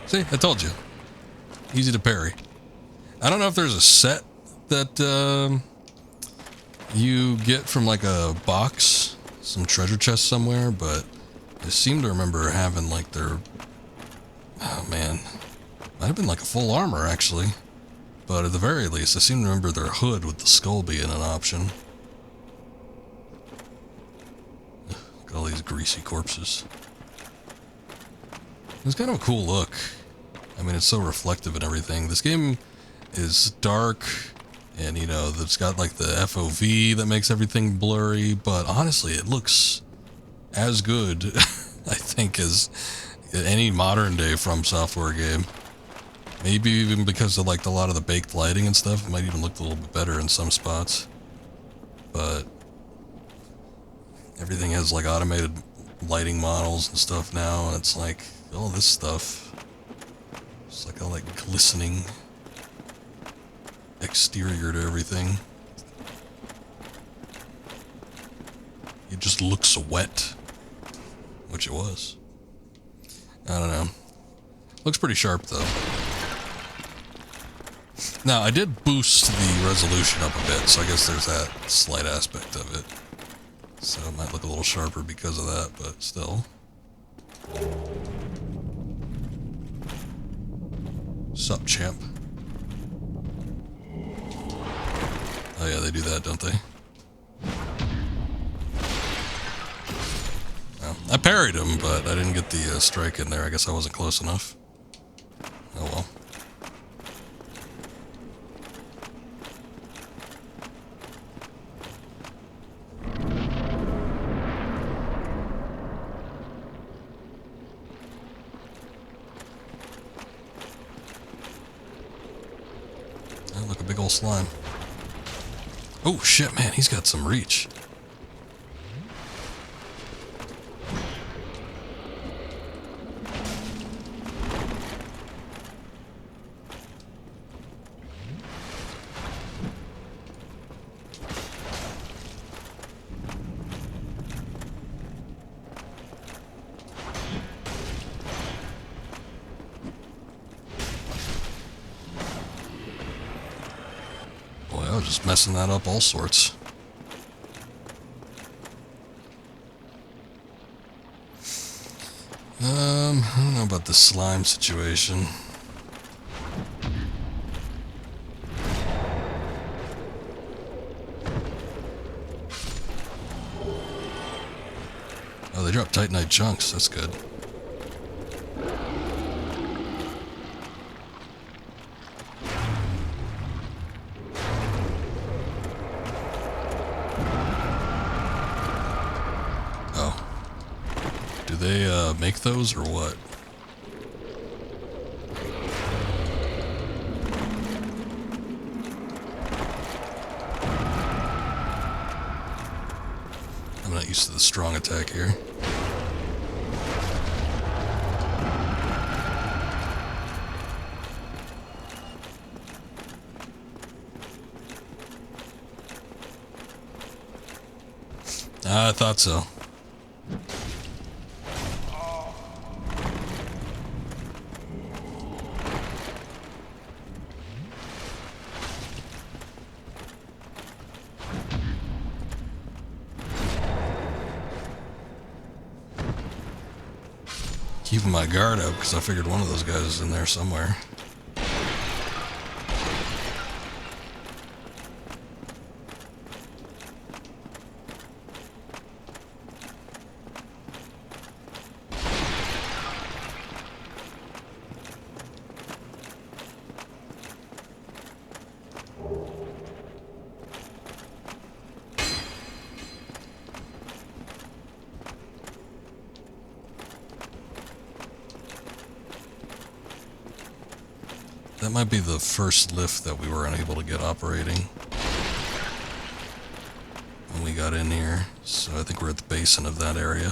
See, I told you. Easy to parry. I don't know if there's a set that you get from like a box, some treasure chest somewhere, but I seem to remember having like their, oh man, might have been like a full armor actually, but at the very least I seem to remember their hood with the skull being an option. Look at all these greasy corpses. It's kind of a cool look. I mean, it's so reflective and everything. This game is dark, and you know, it's got like the FOV that makes everything blurry, but honestly, it looks as good, I think, as any modern day From Software game. Maybe even because of like a lot of the baked lighting and stuff, it might even look a little bit better in some spots. But everything has like automated lighting models and stuff now, and it's like all this stuff. It's like all like glistening exterior to everything. It just looks wet. which it was. I don't know. Looks pretty sharp, though. Now, I did boost the resolution up a bit, so I guess there's that slight aspect of it. So it might look a little sharper because of that, but still. Sup, champ? Oh yeah, they do that, don't they? Well, I parried him, but I didn't get the strike in there. I guess I wasn't close enough. Oh well. Oh, look, a big old slime. Oh shit, man, he's got some reach. Boy, I was just messing that up all sorts. I don't know about the slime situation. Oh, they drop Titanite chunks. That's good. Oh. Do they make those or what? I'm not used to the strong attack here. I thought so. Keeping my guard up because I figured one of those guys is in there somewhere. That might be the first lift that we were unable to get operating when we got in here. So I think we're at the basin of that area.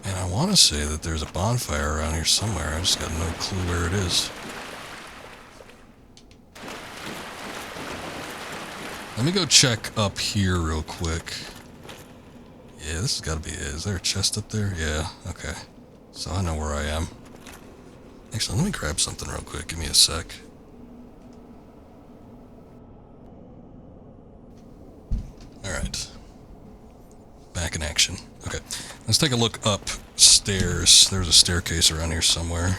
And I want to say that there's a bonfire around here somewhere. I just got no clue where it is. Let me go check up here real quick. Yeah, this has got to be it. Is there a chest up there? Yeah, okay. So I know where I am. Actually, let me grab something real quick. Give me a sec. Alright. Back in action. Okay. Let's take a look upstairs. There's a staircase around here somewhere.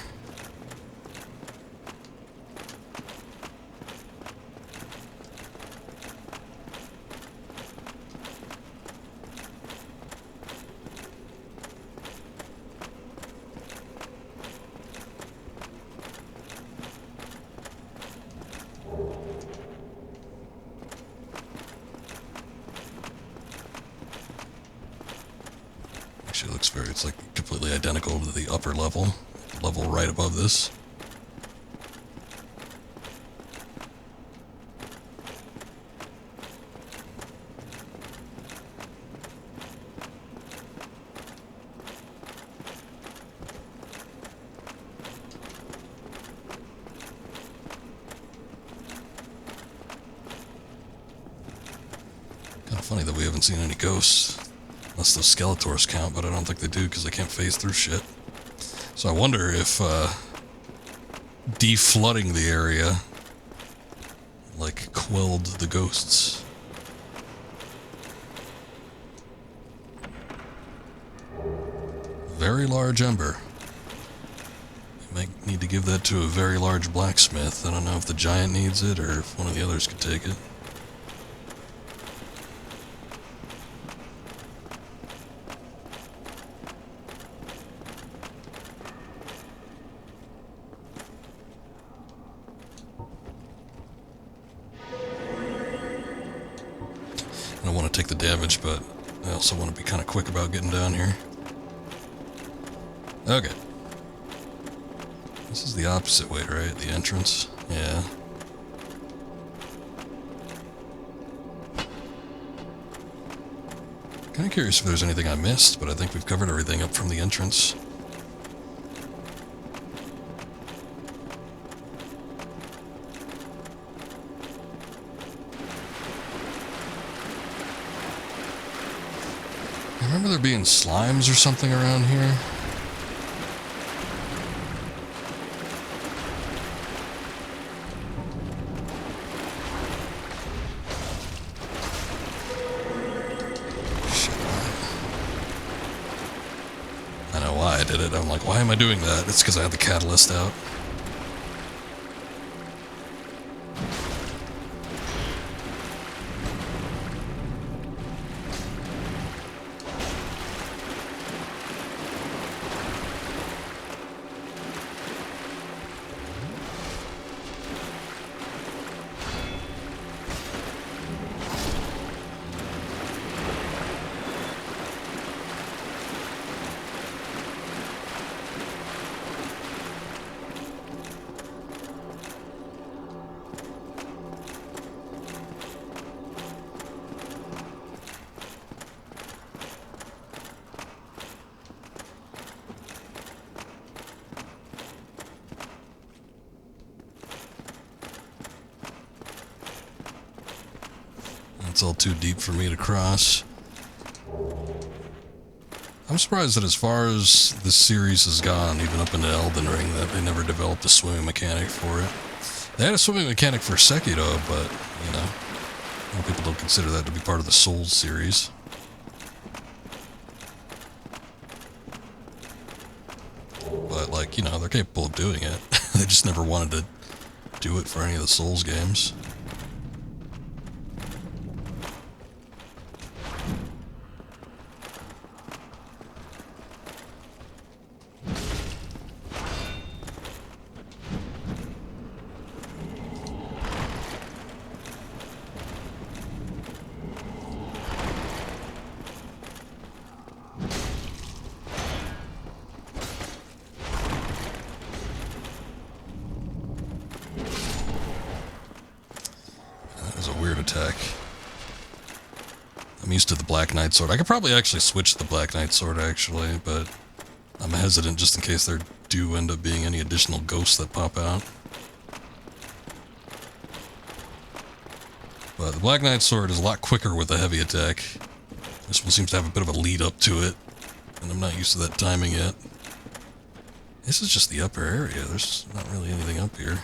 Actually, it looks very, it's like completely identical to the upper level right above this. Kind of funny that we haven't seen any ghosts. Unless the Skeletors count, but I don't think they do because they can't phase through shit. So I wonder if deflooding the area like quelled the ghosts. Very large ember. You might need to give that to a very large blacksmith. I don't know if the giant needs it or if one of the others could take it. I don't want to take the damage, but I also want to be kind of quick about getting down here. Okay. This is the opposite way, right? The entrance? Yeah. Kind of curious if there's anything I missed, but I think we've covered everything up from the entrance. I remember there being slimes or something around here. I know why I did it. I'm like, why am I doing that? It's because I had the catalyst out. It's all too deep for me to cross. I'm surprised that as far as this series has gone, even up into Elden Ring, that they never developed a swimming mechanic for it. They had a swimming mechanic for Sekiro, but, you know, a lot of people don't consider that to be part of the Souls series. But, like, you know, they're capable of doing it. They just never wanted to do it for any of the Souls games. Attack. I'm used to the Black Knight sword. I could probably actually switch to the Black Knight sword actually, but I'm hesitant just in case there do end up being any additional ghosts that pop out. But the Black Knight sword is a lot quicker with a heavy attack. This one seems to have a bit of a lead up to it, and I'm not used to that timing yet. This is just the upper area. There's not really anything up here.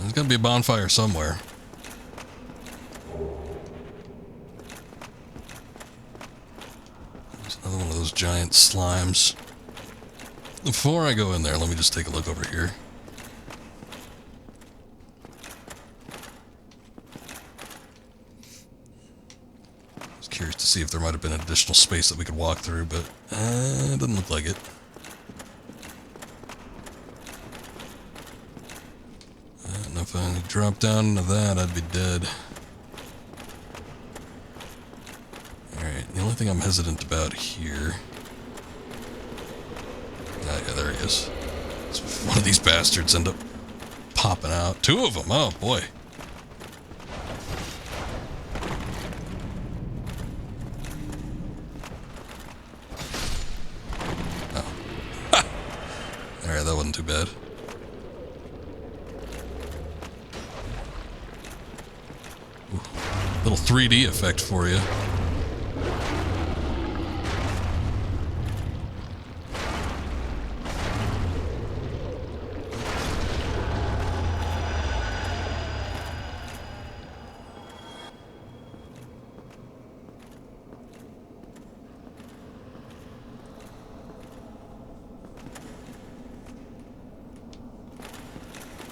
There's gotta be a bonfire somewhere. There's another one of those giant slimes. Before I go in there, let me just take a look over here. I was curious to see if there might have been an additional space that we could walk through, but it doesn't look like it. If I drop down into that, I'd be dead. Alright, the only thing I'm hesitant about here... Ah, yeah, there he is. So if one of these bastards end up popping out. 2 of them. Oh, boy. Oh. Alright, that wasn't too bad. Ooh, little 3D effect for you.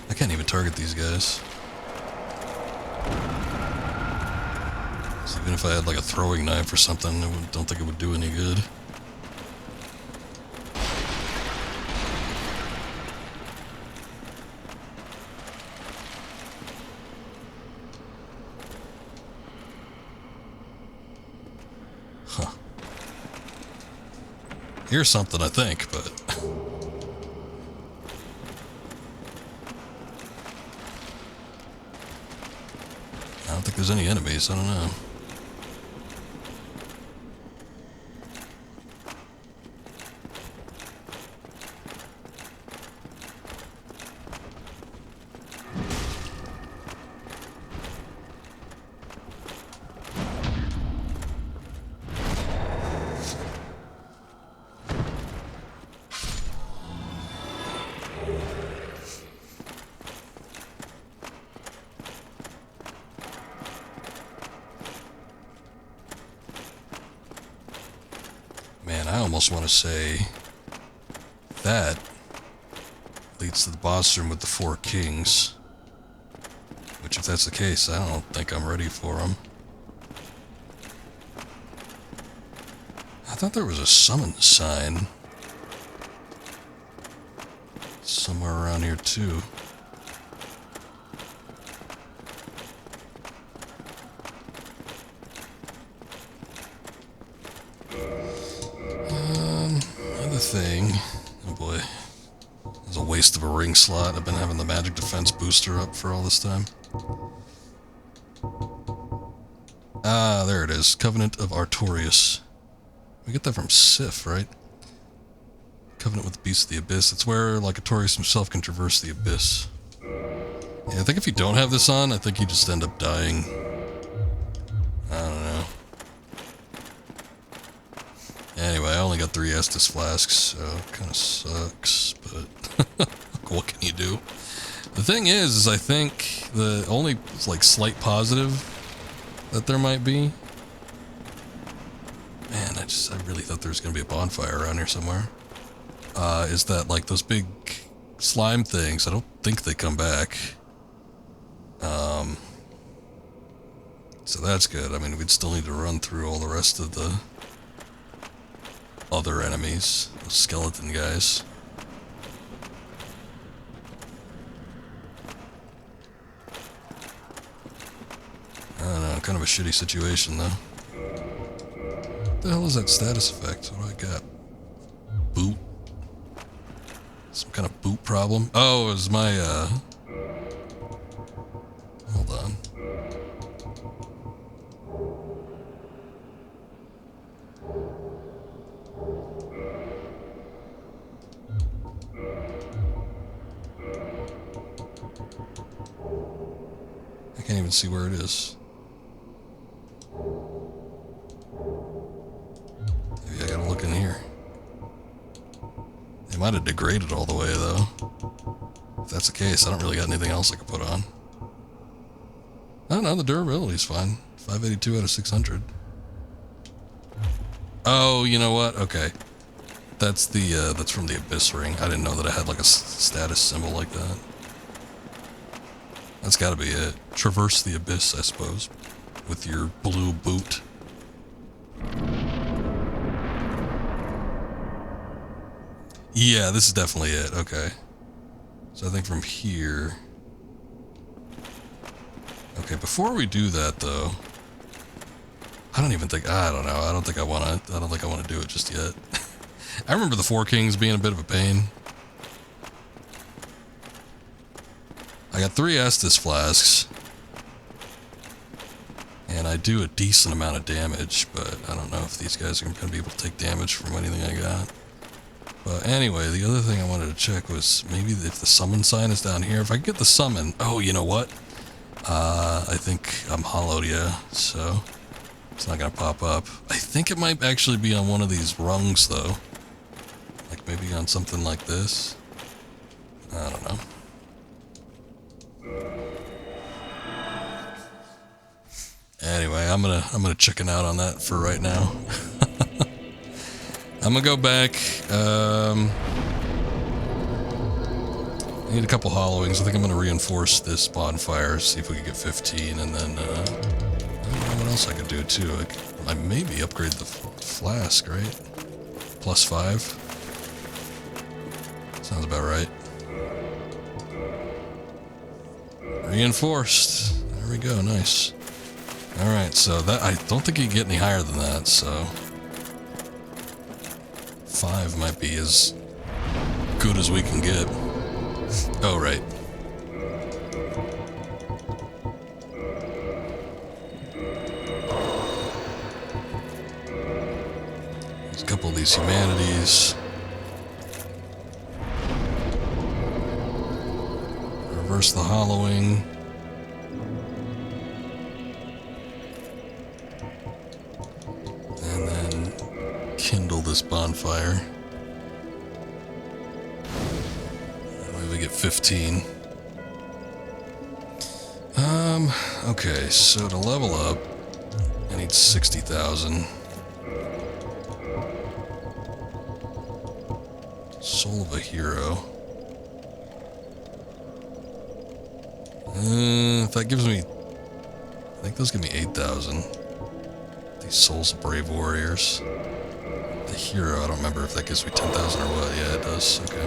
I can't even target these guys. So even if I had like a throwing knife or something, I don't think it would do any good. Huh. Here's something, I think, but... I don't think there's any enemies, I don't know. Man, I almost want to say that leads to the boss room with the 4 kings. Which, if that's the case, I don't think I'm ready for them. I thought there was a summon sign somewhere around here, too. Other thing. Oh boy. It was a waste of a ring slot. I've been having the magic defense booster up for all this time. Ah, there it is. Covenant of Artorias. We get that from Sif, right? Covenant with the Beast of the Abyss. It's where, like, Artorias himself can traverse the abyss. Yeah, I think if you don't have this on, I think you just end up dying. I don't know. Anyway, I only got 3 Estus flasks, so it kind of sucks, but what can you do? The thing is I think the only, like, slight positive that there might be... Man, I really thought there was going to be a bonfire around here somewhere. Is that, like, those big slime things, I don't think they come back. So that's good. I mean, we'd still need to run through all the rest of the other enemies, those skeleton guys. I don't know, kind of a shitty situation though. What the hell is that status effect? What do I got? Boot? Some kind of boot problem? Oh, it was my, hold on. I can't even see where it is. Maybe I gotta look in here. They might have degraded all the way, though. If that's the case, I don't really got anything else I could put on. I don't know, the durability's fine. 582 out of 600. Oh, you know what? Okay. That's the, that's from the Abyss Ring. I didn't know that it had, like, a status symbol like that. That's gotta be it. Traverse the Abyss, I suppose. With your blue boot. Yeah, this is definitely it. Okay. So I think from here... Okay, before we do that, though... I don't even think... I don't know. I don't think I want to do it just yet. I remember the 4 Kings being a bit of a pain. I got 3 Estus flasks. And I do a decent amount of damage, but I don't know if these guys are going to be able to take damage from anything I got. But anyway, the other thing I wanted to check was maybe if the summon sign is down here. If I could get the summon... Oh, you know what? I think I'm hollowed, yeah, so it's not going to pop up. I think it might actually be on one of these rungs, though. Like maybe on something like this. I don't know. Anyway, I'm gonna chicken out on that for right now. I'm gonna go back. I need a couple hollowings. I think I'm gonna reinforce this bonfire, see if we can get 15, and then I don't know what else I could do too. I maybe upgrade the flask, right? +5. Sounds about right. Reinforced. There we go. Nice. Alright, so that, I don't think you can get any higher than that, so 5 might be as good as we can get. Oh, right. There's a couple of these humanities. Reverse the hollowing. Kindle this bonfire. That way we get 15. Okay, so to level up, I need 60,000. Soul of a Hero. If that gives me... I think those give me 8,000. These Souls of Brave Warriors. The Hero, I don't remember if that gives me 10,000 or what. Yeah, it does. Okay.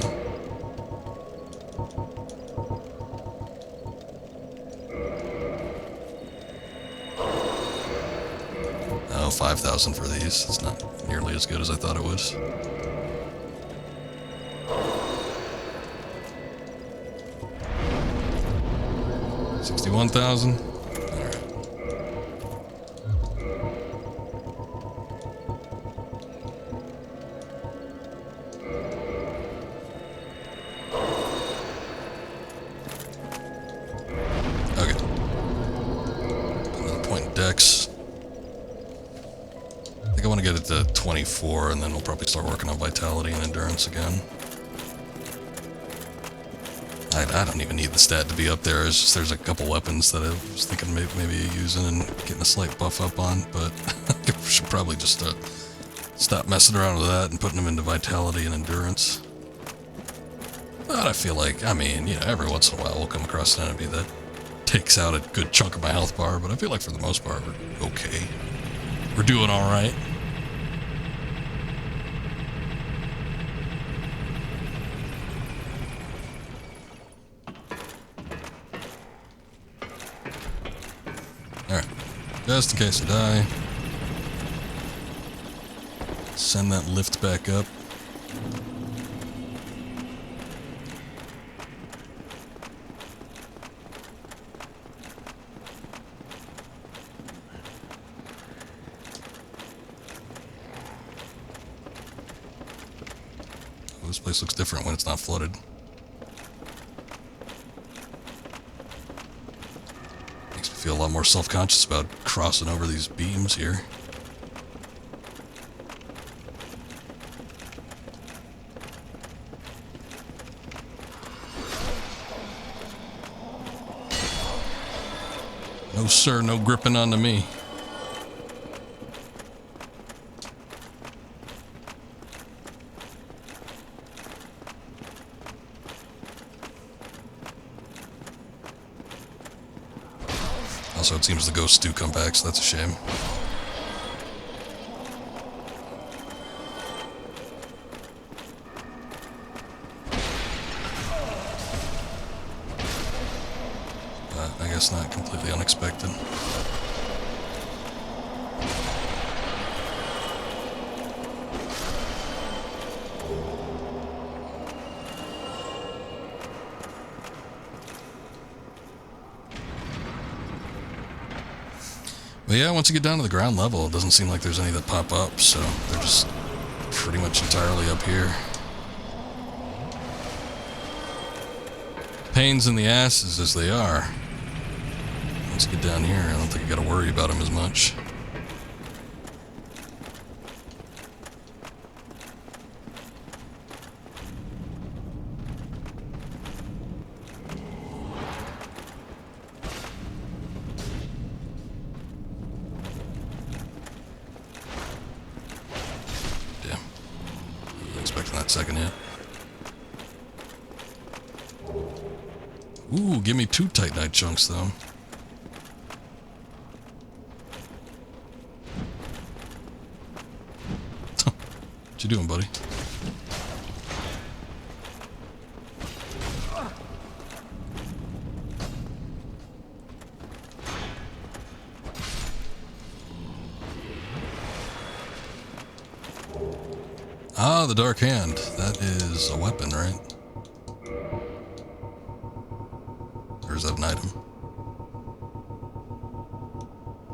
Oh, 5,000 for these. It's not nearly as good as I thought it was. $61,000. Dex. I think I want to get it to 24, and then we'll probably start working on vitality and endurance again. I don't even need the stat to be up there. It's just there's a couple weapons that I was thinking maybe using and getting a slight buff up on, but I should probably just stop messing around with that and putting them into vitality and endurance. But I feel like, I mean, you know, every once in a while we'll come across an enemy that takes out a good chunk of my health bar, but I feel like for the most part we're okay. We're doing all right. All right, just in case I die, send that lift back up. This place looks different when it's not flooded. Makes me feel a lot more self-conscious about crossing over these beams here. No sir, no gripping onto me. Also, it seems the ghosts do come back, so that's a shame. But I guess not completely unexpected. But yeah, once you get down to the ground level, it doesn't seem like there's any that pop up, so they're just pretty much entirely up here. Pains in the asses as they are. Once you get down here, I don't think you gotta worry about them as much. Second hit. Ooh, give me 2 Titanite chunks though. What you doing, buddy? Ah, the Dark Hand. That is a weapon, right? Or is that an item?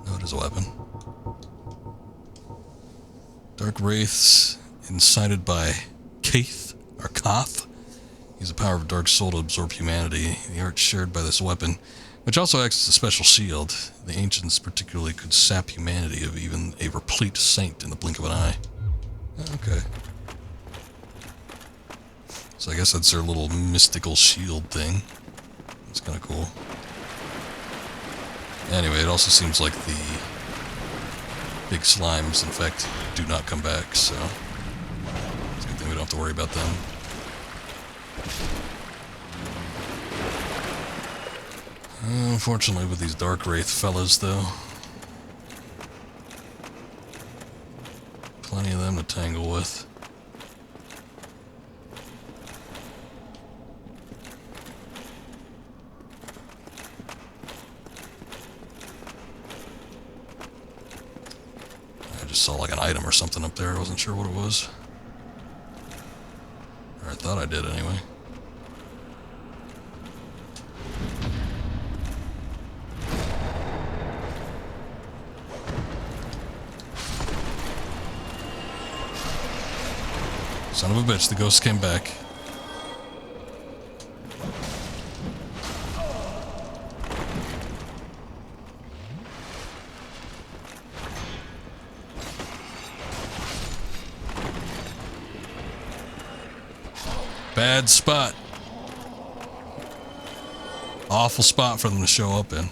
No, it is a weapon. Dark Wraiths, incited by Koth. Use the power of a dark soul to absorb humanity. The art shared by this weapon, which also acts as a special shield. The ancients particularly could sap humanity of even a replete saint in the blink of an eye. Okay. So I guess that's their little mystical shield thing. That's kind of cool. Anyway, it also seems like the big slimes, in fact, do not come back, so it's a good thing we don't have to worry about them. Unfortunately, with these Dark Wraith fellas, though, plenty of them to tangle with. Saw like an item or something up there. I wasn't sure what it was. Or I thought I did anyway. Son of a bitch, the ghost came back. Bad spot. Awful spot for them to show up in.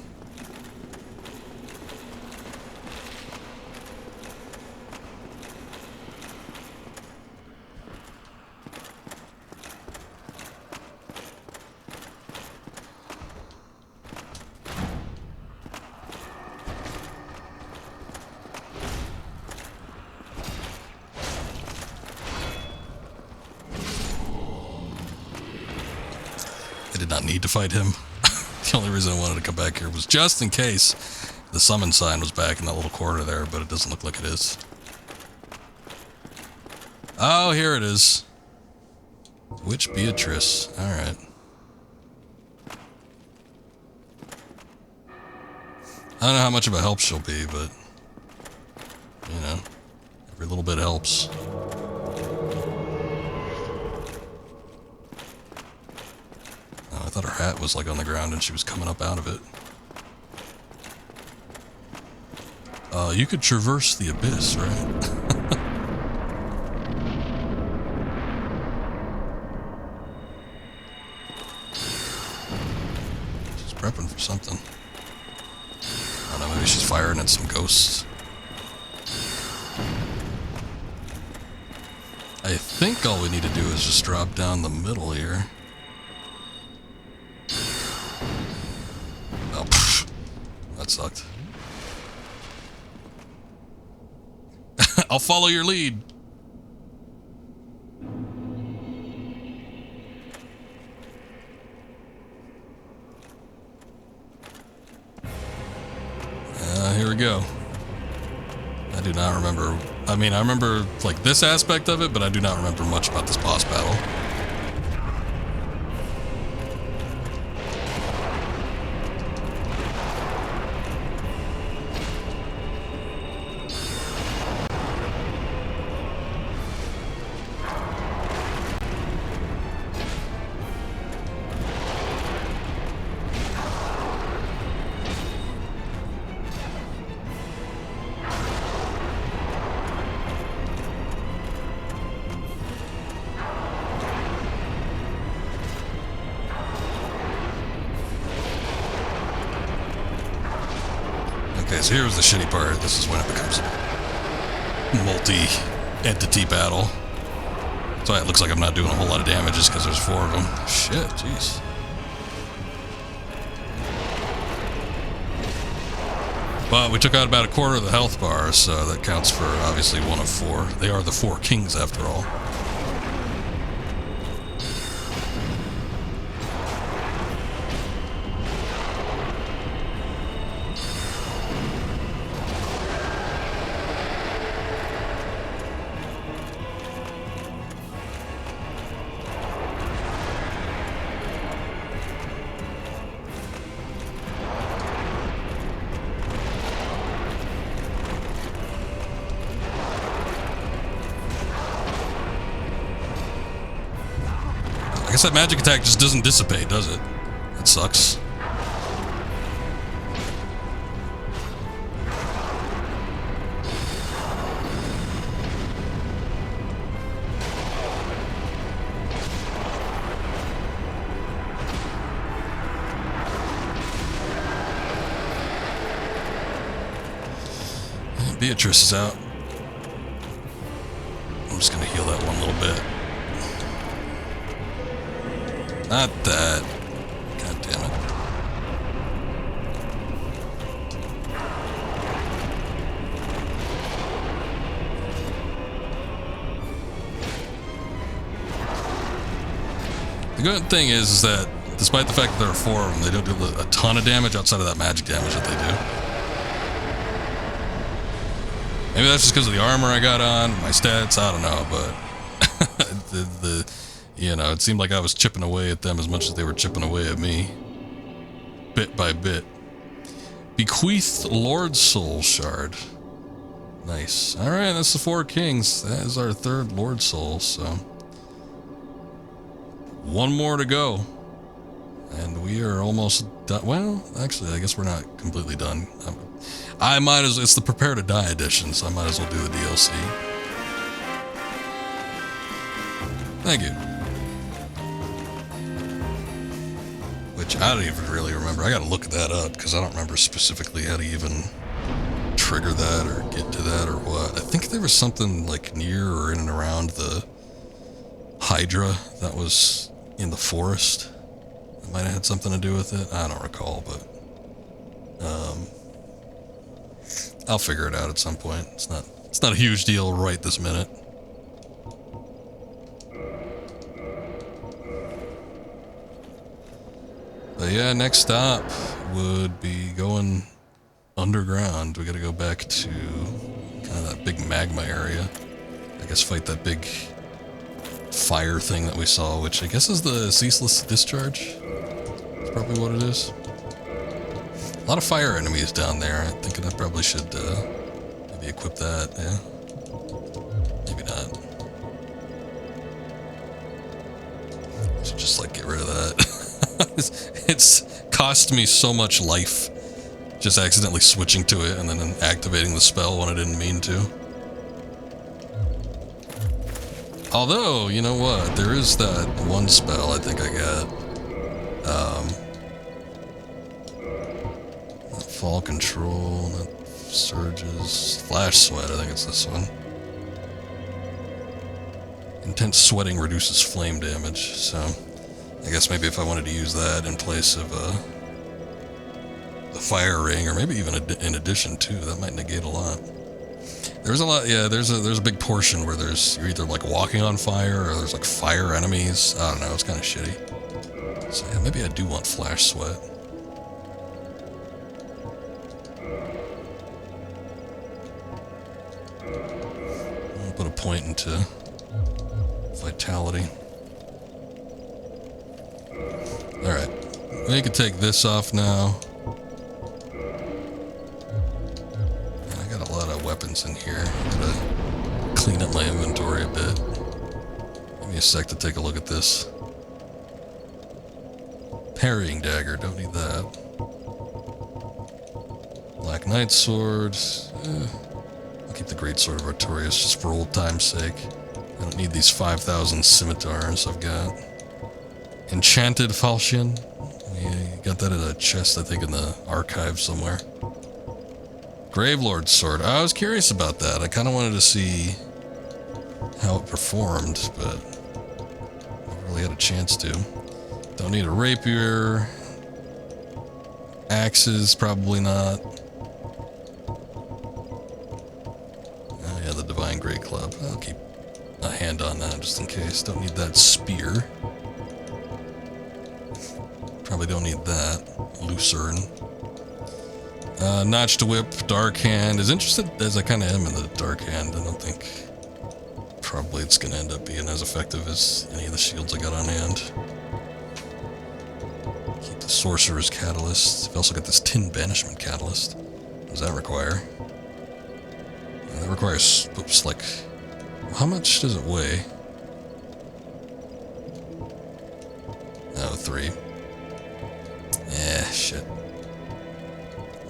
Did not need to fight him. The only reason I wanted to come back here was just in case the summon sign was back in that little corner there, but it doesn't look like it is. Oh, here it is. Witch Beatrice. Alright. I don't know how much of a help she'll be, but you know, every little bit helps. I thought her hat was like on the ground and she was coming up out of it. You could traverse the abyss, right? She's prepping for something. I don't know, maybe she's firing at some ghosts. I think all we need to do is just drop down the middle here. Oh, pfft. That sucked. I'll follow your lead. Here we go. I do not remember. I mean, I remember like this aspect of it, but I do not remember much about this boss battle. so here's the shitty part. This is when it becomes a multi-entity battle. So it looks like I'm not doing a whole lot of damage just because there's 4 of them. Shit, jeez. But we took out about a quarter of the health bar, so that counts for obviously 1 of 4. They are the 4 kings after all. I guess that magic attack just doesn't dissipate, does it? That sucks. Beatrice is out. I'm just gonna heal that one little bit. Not that. God damn it. The good thing is that despite the fact that there are 4 of them, they don't do a ton of damage outside of that magic damage that they do. Maybe that's just because of the armor I got on, my stats, I don't know, but you know, it seemed like I was chipping away at them as much as they were chipping away at me. Bit by bit. Bequeathed Lord Soul Shard. Nice. Alright, that's the 4 kings. That is our 3rd Lord Soul, so... 1 more to go. And we are almost done. Well, actually, I guess we're not completely done. I might as... It's the Prepare to Die edition, so I might as well do the DLC. Thank you. Which I don't even really remember. I gotta look that up, because I don't remember specifically how to even trigger that or get to that or what. I think there was something like near or in and around the Hydra that was in the forest. That might have had something to do with it. I don't recall, but I'll figure it out at some point. It's not a huge deal right this minute. But yeah, next stop would be going underground. We gotta go back to kind of that big magma area. I guess fight that big fire thing that we saw, which I guess is the ceaseless discharge. That's probably what it is. A lot of fire enemies down there. I'm thinking I probably should maybe equip that, yeah. Maybe not. I should just like get rid of that. It's cost me so much life just accidentally switching to it and then activating the spell when I didn't mean to. Although, you know what? There is that one spell I think I got. Not fall control, not surges, flash sweat, I think it's this one. Intense sweating reduces flame damage, so I guess maybe if I wanted to use that in place of the fire ring, or maybe even in addition to, that might negate a lot. There's a lot, yeah, there's a big portion where you're either like walking on fire or there's like fire enemies. I don't know, it's kind of shitty. So yeah, maybe I do want flash sweat. I'll put a point into vitality. Alright, we can take this off now. I got a lot of weapons in here. I'm gonna clean up my inventory a bit. Give me a sec to take a look at this. Parrying dagger, don't need that. Black Knight sword. I'll keep the Great Sword of Artorias just for old time's sake. I don't need these 5,000 scimitars I've got. Enchanted Falchion. Yeah, you got that in a chest, I think, in the archive somewhere. Gravelord's sword. I was curious about that. I kind of wanted to see how it performed, but never really had a chance to. Don't need a rapier. Axes, probably not. Oh yeah, the Divine Great Club. I'll keep a hand on that just in case. Don't need that spear. Probably don't need that. Lucerne. Notched whip, dark hand. As interested as I kind of am in the dark hand, I don't think probably it's going to end up being as effective as any of the shields I got on hand. Keep the Sorcerer's Catalyst. I've also got this Tin Banishment Catalyst. What does that require? That requires, oops, like, how much does it weigh? Oh, 3. Shit.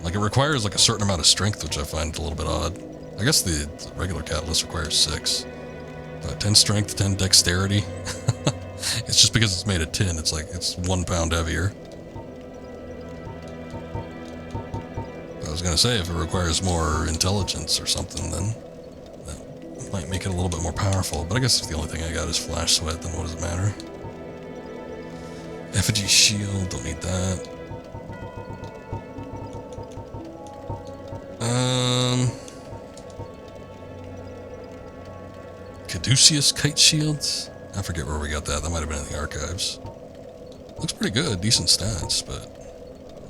Like, it requires, like, a certain amount of strength, which I find a little bit odd. I guess the regular catalyst requires 6. 10 strength, 10 dexterity. It's just because it's made of tin, it's like, it's 1 pound heavier. I was gonna say, if it requires more intelligence or something, then that might make it a little bit more powerful. But I guess if the only thing I got is Flash Sweat, then what does it matter? Effigy Shield, don't need that. Caduceus Kite Shields? I forget where we got that. That might have been in the archives. Looks pretty good, decent stats, but,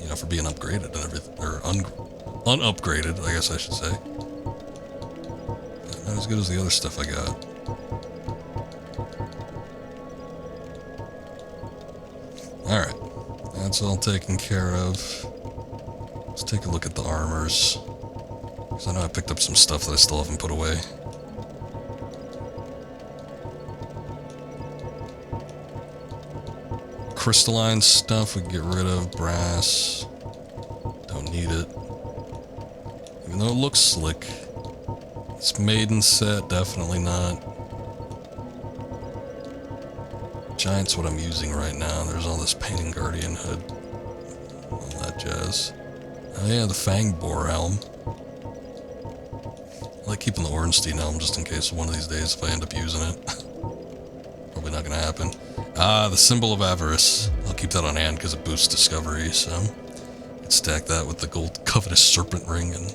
you know, for being upgraded and everything, or unupgraded, I guess I should say. Not as good as the other stuff I got. Alright, that's all taken care of. Let's take a look at the armors. Because I know I picked up some stuff that I still haven't put away. Crystalline stuff we can get rid of. Brass. Don't need it. Even though it looks slick. It's maiden set, definitely not. Giant's what I'm using right now. There's all this Painting Guardian hood. All that jazz. Oh yeah, the Fang Boar Helm. I like keeping the Ornstein Helm just in case one of these days if I end up using it. Probably not gonna happen. The Symbol of Avarice. I'll keep that on hand because it boosts discovery, so let's stack that with the gold Covetous Serpent Ring and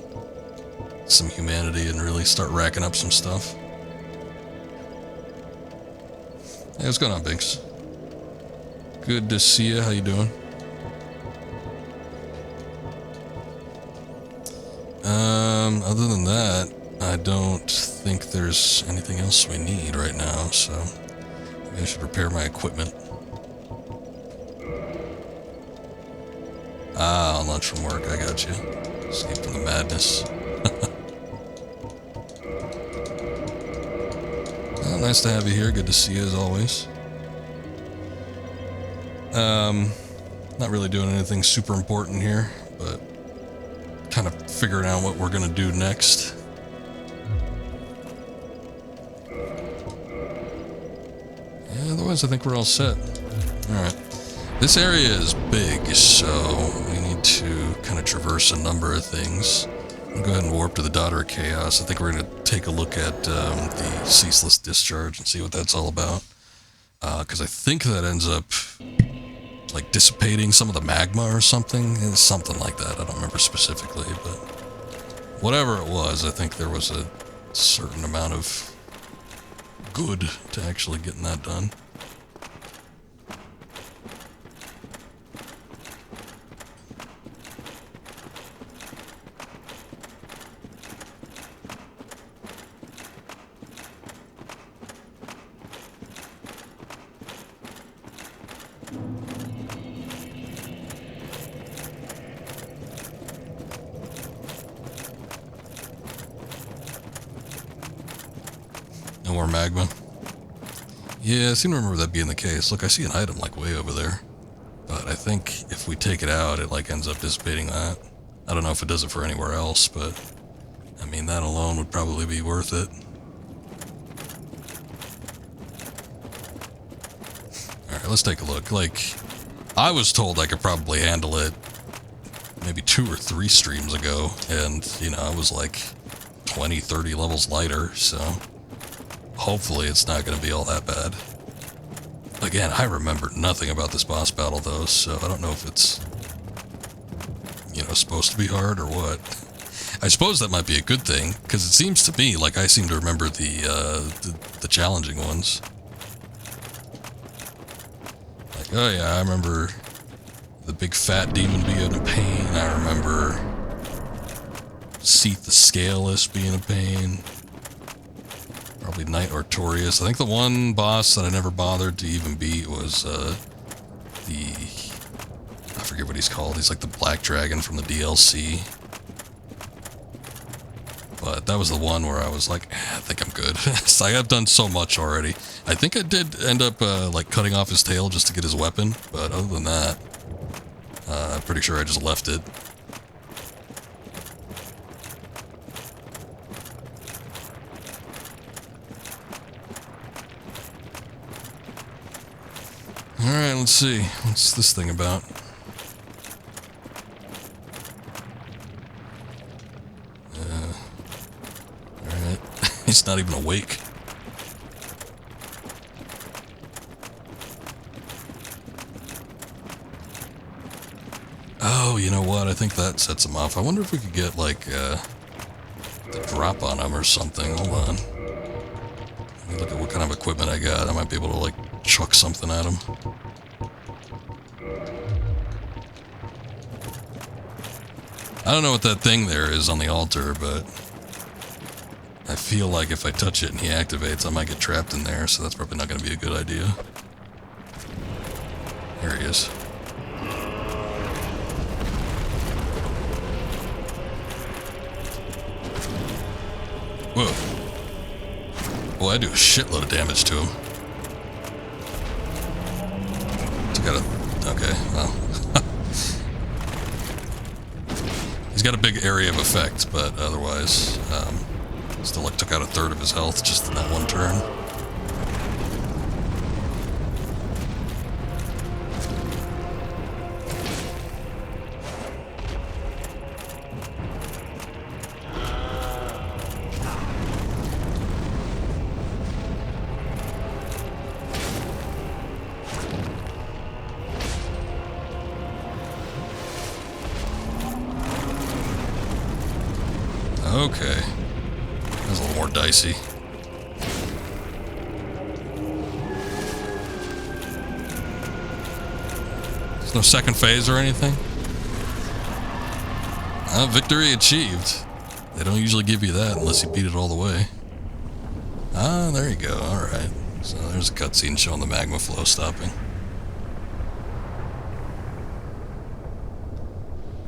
some humanity and really start racking up some stuff. Hey, what's going on, Binks? Good to see you. How you doing? Other than that, I don't think there's anything else we need right now, so maybe I should repair my equipment. Ah, lunch from work, I got you. Escape from the madness. Well, nice to have you here, good to see you as always. Not really doing anything super important here, but kind of figuring out what we're gonna do next. Yeah, otherwise I think we're all set. Alright. This area is big, so we need to kind of traverse a number of things. I'll go ahead and warp to the Daughter of Chaos. I think we're going to take a look at the Ceaseless Discharge and see what that's all about. Because I think that ends up like dissipating some of the magma or something. It's something like that. I don't remember specifically, but whatever it was, I think there was a certain amount of good to actually getting that done. No more magma. Yeah, I seem to remember that being the case. Look, I see an item like way over there. But I think if we take it out, it like ends up dissipating that. I don't know if it does it for anywhere else, but I mean, that alone would probably be worth it. Alright, let's take a look. Like, I was told I could probably handle it maybe 2 or 3 streams ago, and, you know, I was like 20, 30 levels lighter, so hopefully it's not going to be all that bad. Again, I remember nothing about this boss battle, though, so I don't know if it's, you know, supposed to be hard or what. I suppose that might be a good thing, because it seems to me like I seem to remember the challenging ones. Like, oh yeah, I remember the big fat demon being a pain. I remember Seath the Scaleless being a pain. Probably Knight Artorias. I think the one boss that I never bothered to even beat was I forget what he's called. He's like the Black Dragon from the DLC. But that was the one where I was like, I think I'm good. So I've done so much already. I think I did end up like cutting off his tail just to get his weapon, but other than that, I'm pretty sure I just left it. Alright, let's see. What's this thing about? Alright. He's not even awake. Oh, you know what? I think that sets him off. I wonder if we could get, like, the drop on him or something. Hold on. Let me look at what kind of equipment I got. I might be able to, like, chuck something at him. I don't know what that thing there is on the altar, but I feel like if I touch it and he activates, I might get trapped in there, so that's probably not going to be a good idea. There he is. Whoa. Boy, I do a shitload of damage to him. Okay, well. He's got a big area of effect, but otherwise, still like took out 1/3 of his health just in that one turn. Okay. That's a little more dicey. There's no second phase or anything? Victory achieved. They don't usually give you that unless you beat it all the way. Ah, there you go. Alright. So there's a cutscene showing the magma flow stopping.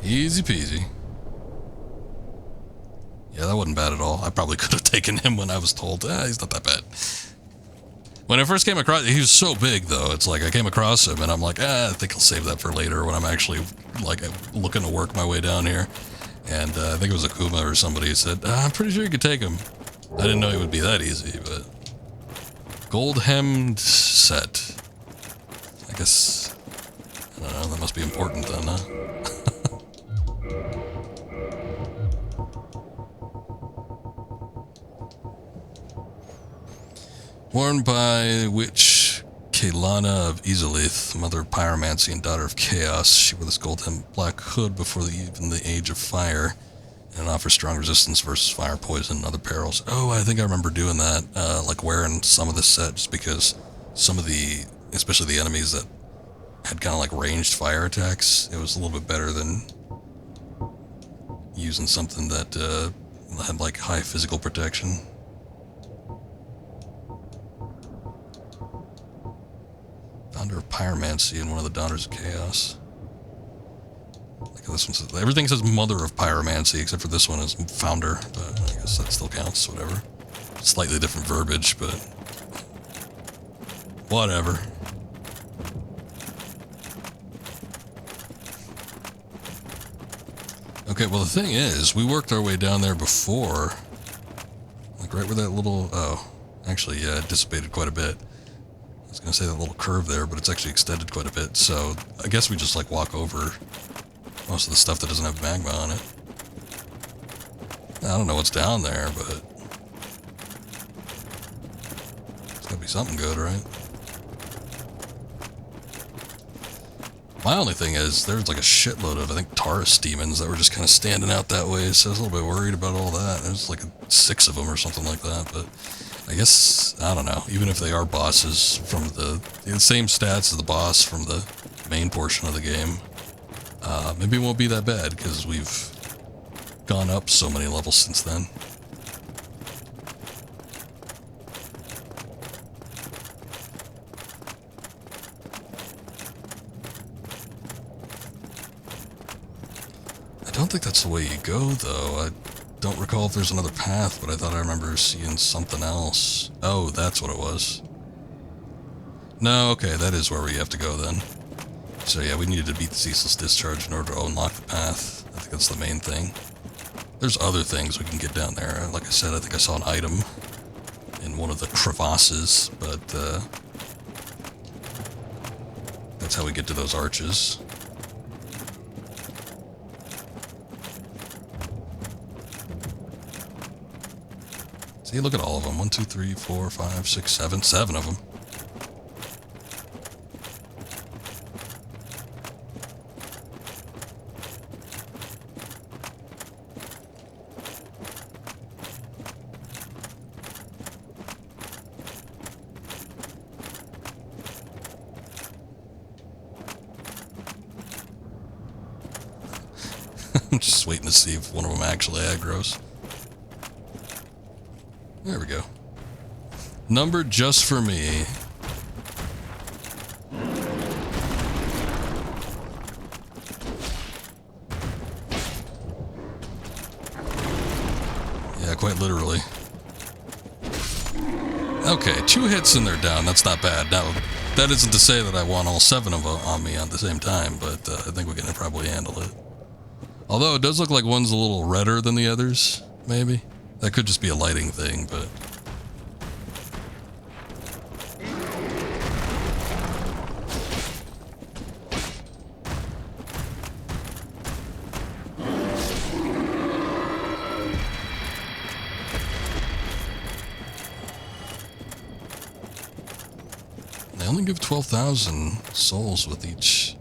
Easy peasy. Yeah, that wasn't bad at all. I probably could have taken him when I was told, he's not that bad. When I first came across, he was so big though. It's like I came across him and I'm like, I think I'll save that for later when I'm actually like looking to work my way down here. And I think it was Akuma or somebody who said, I'm pretty sure you could take him. I didn't know it would be that easy, but gold hemmed set. I guess, I don't know, that must be important then, huh? Worn by which Kaelana of Izalith, mother of pyromancy and daughter of chaos, she wore this gold-hemmed black hood before even the age of fire, and offers strong resistance versus fire, poison, and other perils. Oh, I think I remember doing that, like wearing some of this set, just because some of the, especially the enemies that had kind of like ranged fire attacks, it was a little bit better than using something that had like high physical protection. Daughter of pyromancy and one of the daughters of chaos. Like this one says, everything says mother of pyromancy except for this one is founder, but I guess that still counts, whatever. Slightly different verbiage, but whatever. Okay, well the thing is, we worked our way down there before. Like right where that little, oh, actually, yeah, it dissipated quite a bit. I was going to say that little curve there, but it's actually extended quite a bit, so I guess we just, like, walk over Most of the stuff that doesn't have magma on it. I don't know what's down there, but it's gotta be something good, right? My only thing is, there's like a shitload of, I think, Taurus demons that were just kind of standing out that way, so I was a little bit worried about all that. There's like 6 of them or something like that, but I guess, I don't know, even if they are bosses from the same stats as the boss from the main portion of the game, maybe it won't be that bad, because we've gone up so many levels since then. I don't think that's the way you go, though. I don't recall if there's another path, but I thought I remember seeing something else. Oh, that's what it was. No, okay, that is where we have to go then. So yeah, we needed to beat the Ceaseless Discharge in order to unlock the path. I think that's the main thing. There's other things we can get down there. Like I said, I think I saw an item in one of the crevasses, but that's how we get to those arches. See, look at all of them. 1, 2, 3, 4, 5, 6, 7. 7 of them. I'm just waiting to see if one of them actually aggroes. There we go. Numbered just for me. Yeah, quite literally. Okay, 2 hits and they're down. That's not bad. Now, that isn't to say that I want all 7 of them on me at the same time, but I think we can probably handle it. Although it does look like one's a little redder than the others, maybe. That could just be a lighting thing, but... They only give 12,000 souls with each.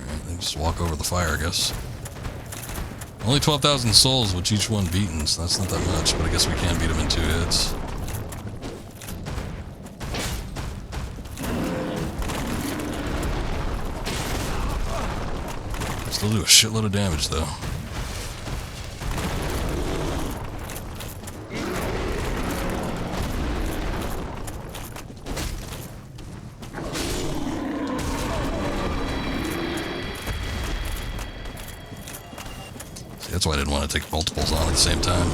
Alright, they just walk over the fire, I guess. Only 12,000 souls with each one beaten, so that's not that much, but I guess we can beat them in 2 hits. Still do a shitload of damage, though. That's why I didn't want to take multiples on at the same time.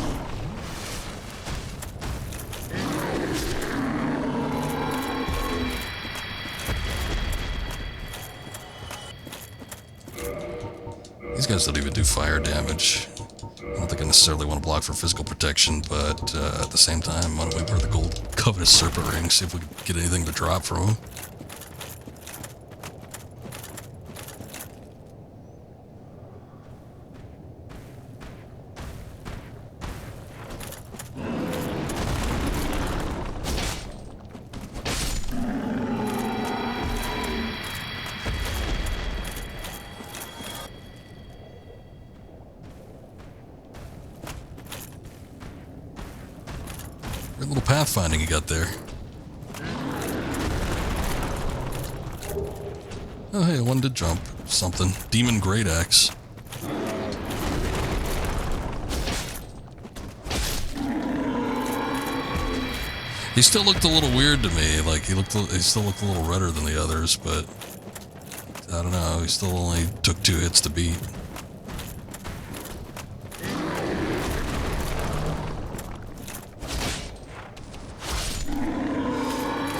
These guys don't even do fire damage. I don't think I necessarily want to block for physical protection, but at the same time, why don't we wear the gold Covetous Serpent Ring, see if we can get anything to drop from them. Great little pathfinding you got there. Oh hey, one did jump. Something. Demon Great Axe. He still looked a little weird to me. Like he still looked a little redder than the others, but I don't know. He still only took 2 hits to beat.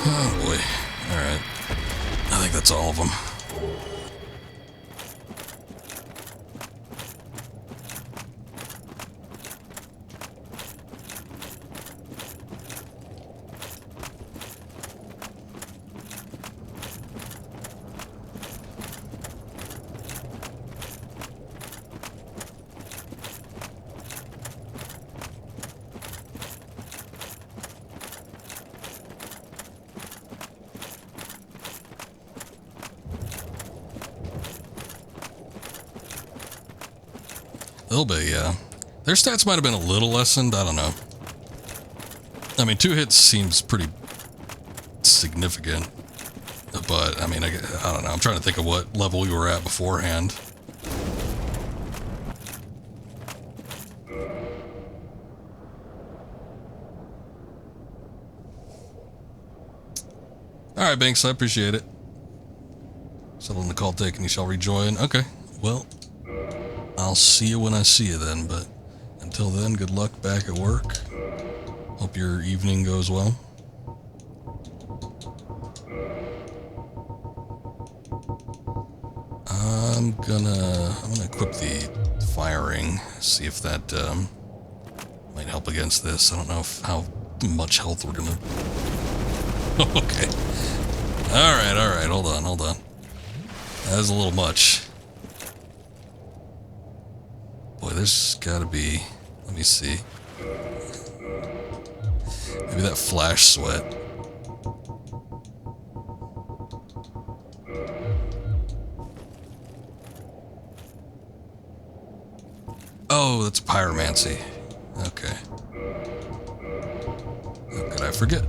Oh boy. Alright. I think that's all of them. little bit, yeah. Their stats might have been a little lessened, I don't know. I mean, 2 hits seems pretty significant. But, I mean, I don't know. I'm trying to think of what level we were at beforehand. Alright, Banks, I appreciate it. Settling the call taken, you shall rejoin. Okay, well, I'll see you when I see you then, but until then, good luck back at work. Hope your evening goes well. I'm gonna equip the firing, see if that might help against this. I don't know how much health we're gonna... Okay. Alright, hold on. That is a little much. Boy, there's gotta be... Let me see. Maybe that flash sweat. Oh, that's pyromancy. Okay. How could I forget?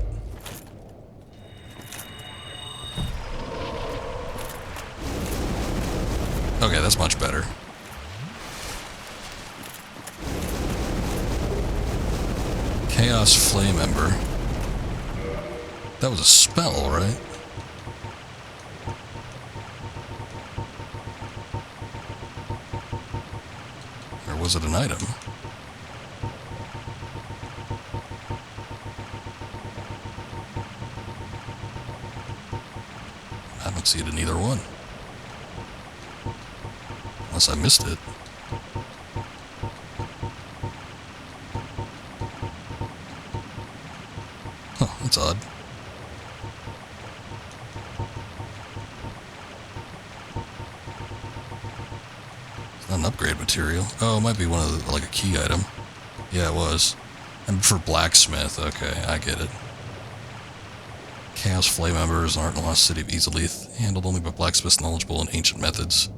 Okay, that's much better. Chaos Flame Ember. That was a spell, right? Or was it an item? I don't see it in either one. Unless I missed it. Huh, that's odd. It's not an upgrade material. Oh, it might be one of the, like a key item. Yeah, it was. And for blacksmith, okay, I get it. Chaos Flame Ember is an art in the lost city of Easelith, handled only by blacksmiths knowledgeable in ancient methods.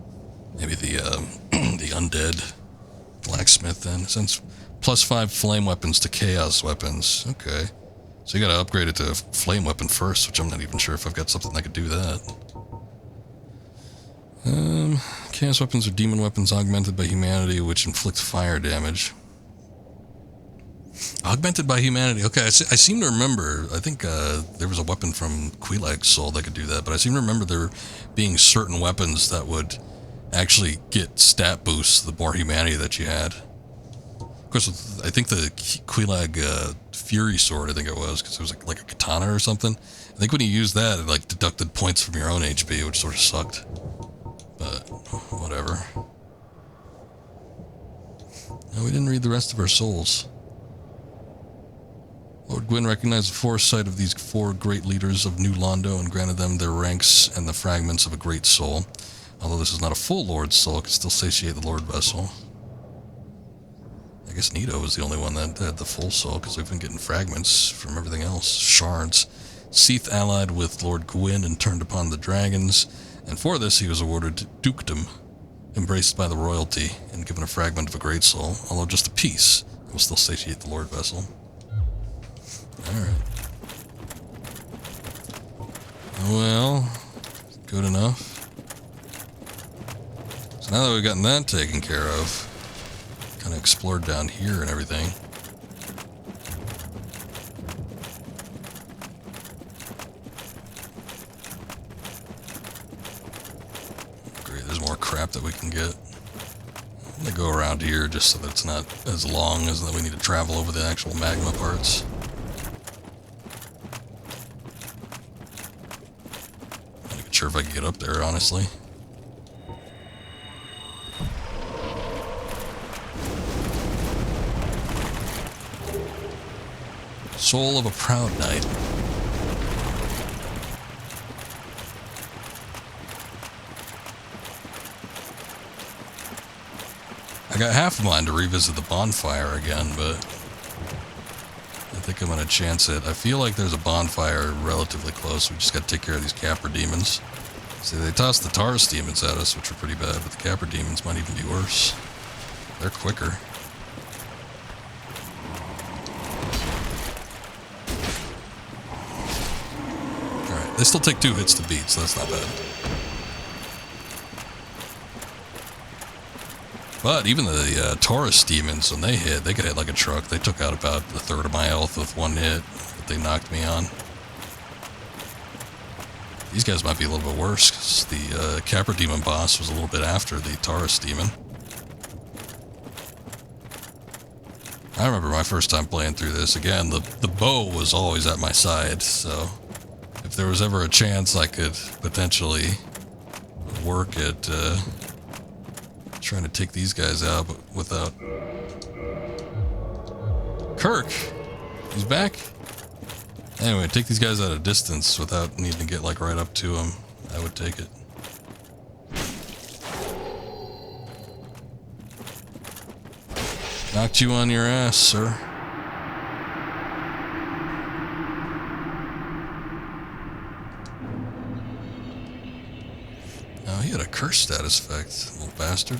Maybe the the undead blacksmith then. Since +5 flame weapons to chaos weapons. Okay. So you gotta upgrade it to a flame weapon first, which I'm not even sure if I've got something that could do that. Chaos weapons are demon weapons augmented by humanity, which inflict fire damage. Augmented by humanity. Okay, I seem to remember, I think there was a weapon from Quilag's Soul that could do that, but I seem to remember there being certain weapons that would actually get stat boosts the more humanity that you had. Of course, I think the Quilag Fury Sword, I think it was, because it was like a katana or something. I think when you used that, it like deducted points from your own HP, which sort of sucked. But, whatever. No, we didn't read the rest of our souls. Lord Gwyn recognized the foresight of these 4 great leaders of New Londo and granted them their ranks and the fragments of a great soul. Although this is not a full Lord's soul, it can still satiate the Lord Vessel. I guess Nito was the only one that had the full soul, because we've been getting fragments from everything else. Shards. Seath allied with Lord Gwyn and turned upon the dragons, and for this he was awarded dukedom, embraced by the royalty, and given a fragment of a great soul, although just a piece. It will still satiate the Lord Vessel. Alright. Well, good enough. So now that we've gotten that taken care of, kind of explored down here and everything. Great, there's more crap that we can get. I'm gonna go around here just so that it's not as long as that we need to travel over the actual magma parts. I'm not sure if I can get up there, honestly. Soul of a proud knight. I got half of mine to revisit the bonfire again, but I think I'm gonna chance it. I feel like there's a bonfire relatively close. We just gotta take care of these Capra demons. See, they tossed the Taurus demons at us, which were pretty bad, but the Capra demons might even be worse. They're quicker. Alright, they still take 2 hits to beat, so that's not bad. But even the Taurus demons, when they hit, they could hit like a truck. They took out about a third of my health with 1 hit that they knocked me on. These guys might be a little bit worse, because the Capra demon boss was a little bit after the Taurus demon. I remember my first time playing through this. Again, the bow was always at my side, so if there was ever a chance I could potentially work at trying to take these guys out but without... Kirk! He's back? Anyway, take these guys at a distance without needing to get like right up to them. I would take it. Knocked you on your ass, sir. Oh, he had a curse status effect, little bastard.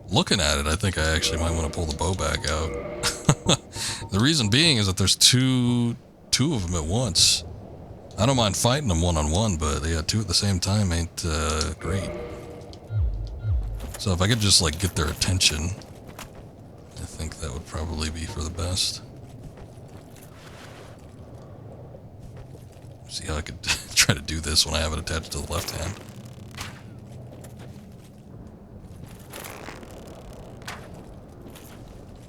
Looking at it, I think I actually might want to pull the bow back out. The reason being is that there's two of them at once. I don't mind fighting them one-on-one, but yeah, 2 at the same time ain't great. So if I could just like get their attention, I think that would probably be for the best. See how I could try to do this when I have it attached to the left hand.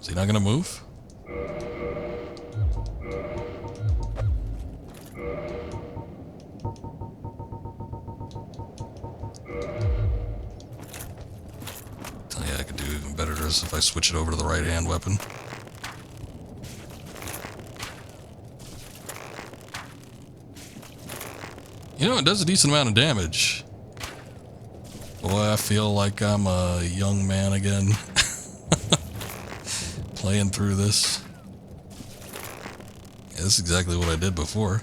Is he not gonna move? Tell you I could do even better this if I switch it over to the right hand weapon. You know, it does a decent amount of damage. Boy, I feel like I'm a young man again. Playing through this. Yeah, this is exactly what I did before.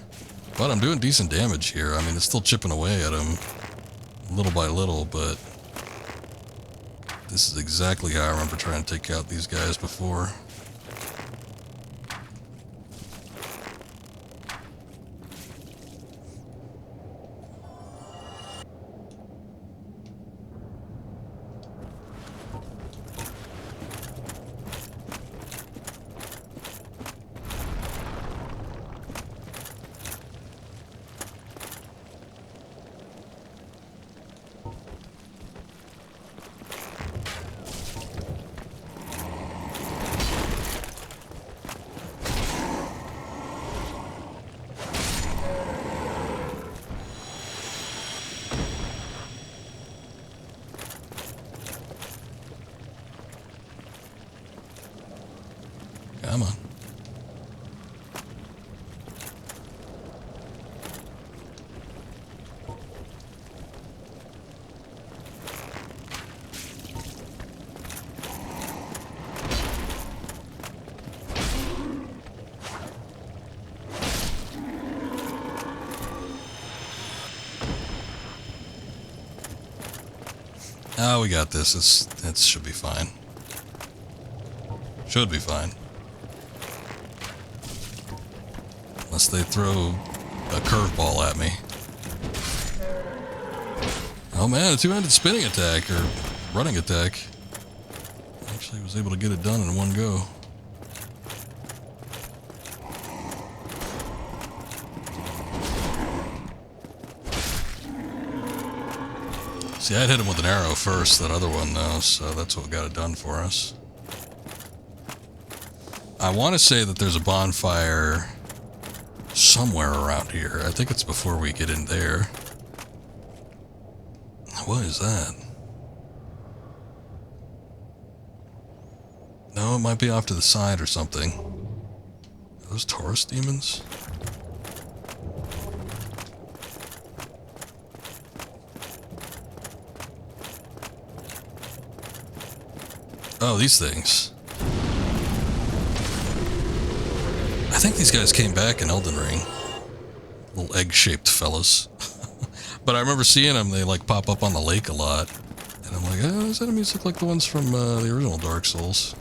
But I'm doing decent damage here. I mean, it's still chipping away at him little by little, but this is exactly how I remember trying to take out these guys before. Come on. Oh, we got this. It should be fine. Should be fine. Unless they throw a curveball at me. Oh man, a 2-handed spinning attack, or running attack. Actually was able to get it done in one go. See, I'd hit him with an arrow first, that other one though, so that's what got it done for us. I want to say that there's a bonfire somewhere around here. I think it's before we get in there. What is that? No, it might be off to the side or something. Are those Taurus demons? Oh, these things. I think these guys came back in Elden Ring. Little egg-shaped fellas. But I remember seeing them, they like pop up on the lake a lot. And I'm like, oh, those enemies look like the ones from the original Dark Souls.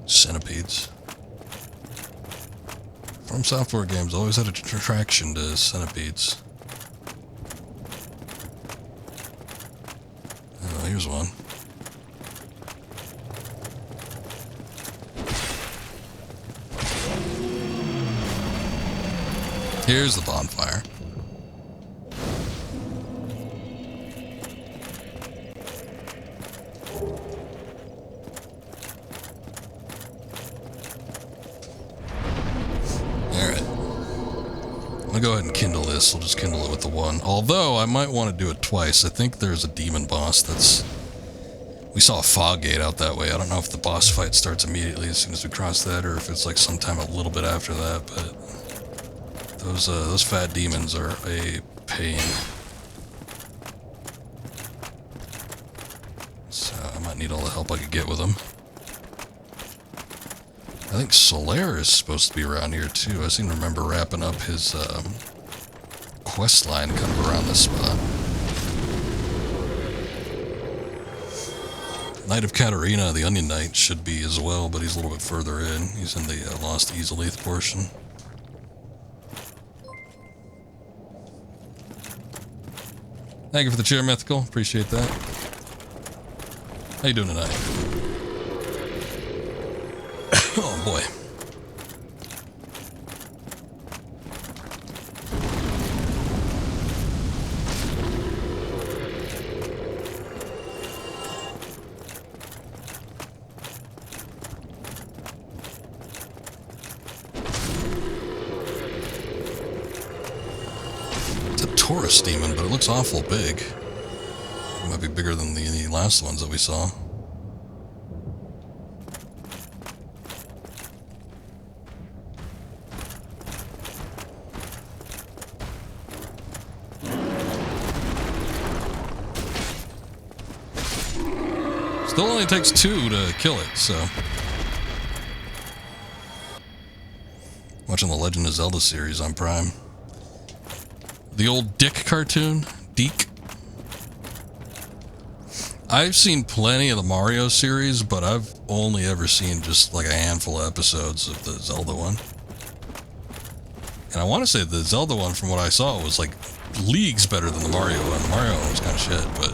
Centipedes. From Software games always had a attraction to centipedes. Oh, here's one. Here's the bonfire. Alright. I'm gonna go ahead and kindle this. I'll just kindle it with the one. Although, I might want to do it twice. I think there's a demon boss that's... We saw a fog gate out that way. I don't know if the boss fight starts immediately as soon as we cross that, or if it's like sometime a little bit after that, but... Those fat demons are a pain. So I might need all the help I could get with them. I think Solaire is supposed to be around here too. I seem to remember wrapping up his quest line kind of around this spot. Knight of Katarina, the Onion Knight, should be as well, but he's a little bit further in. He's in the Lost Easelith portion. Thank you for the cheer, Mythical. Appreciate that. How you doing tonight? Oh boy. Taurus demon, but it looks awful big. It might be bigger than the last ones that we saw. Still only takes 2 to kill it, so... Watching the Legend of Zelda series on Prime. The old Dick cartoon, Deke. I've seen plenty of the Mario series, but I've only ever seen just like a handful of episodes of the Zelda one. And I want to say the Zelda one, from what I saw, was like leagues better than the Mario one. The Mario one was kind of shit, but...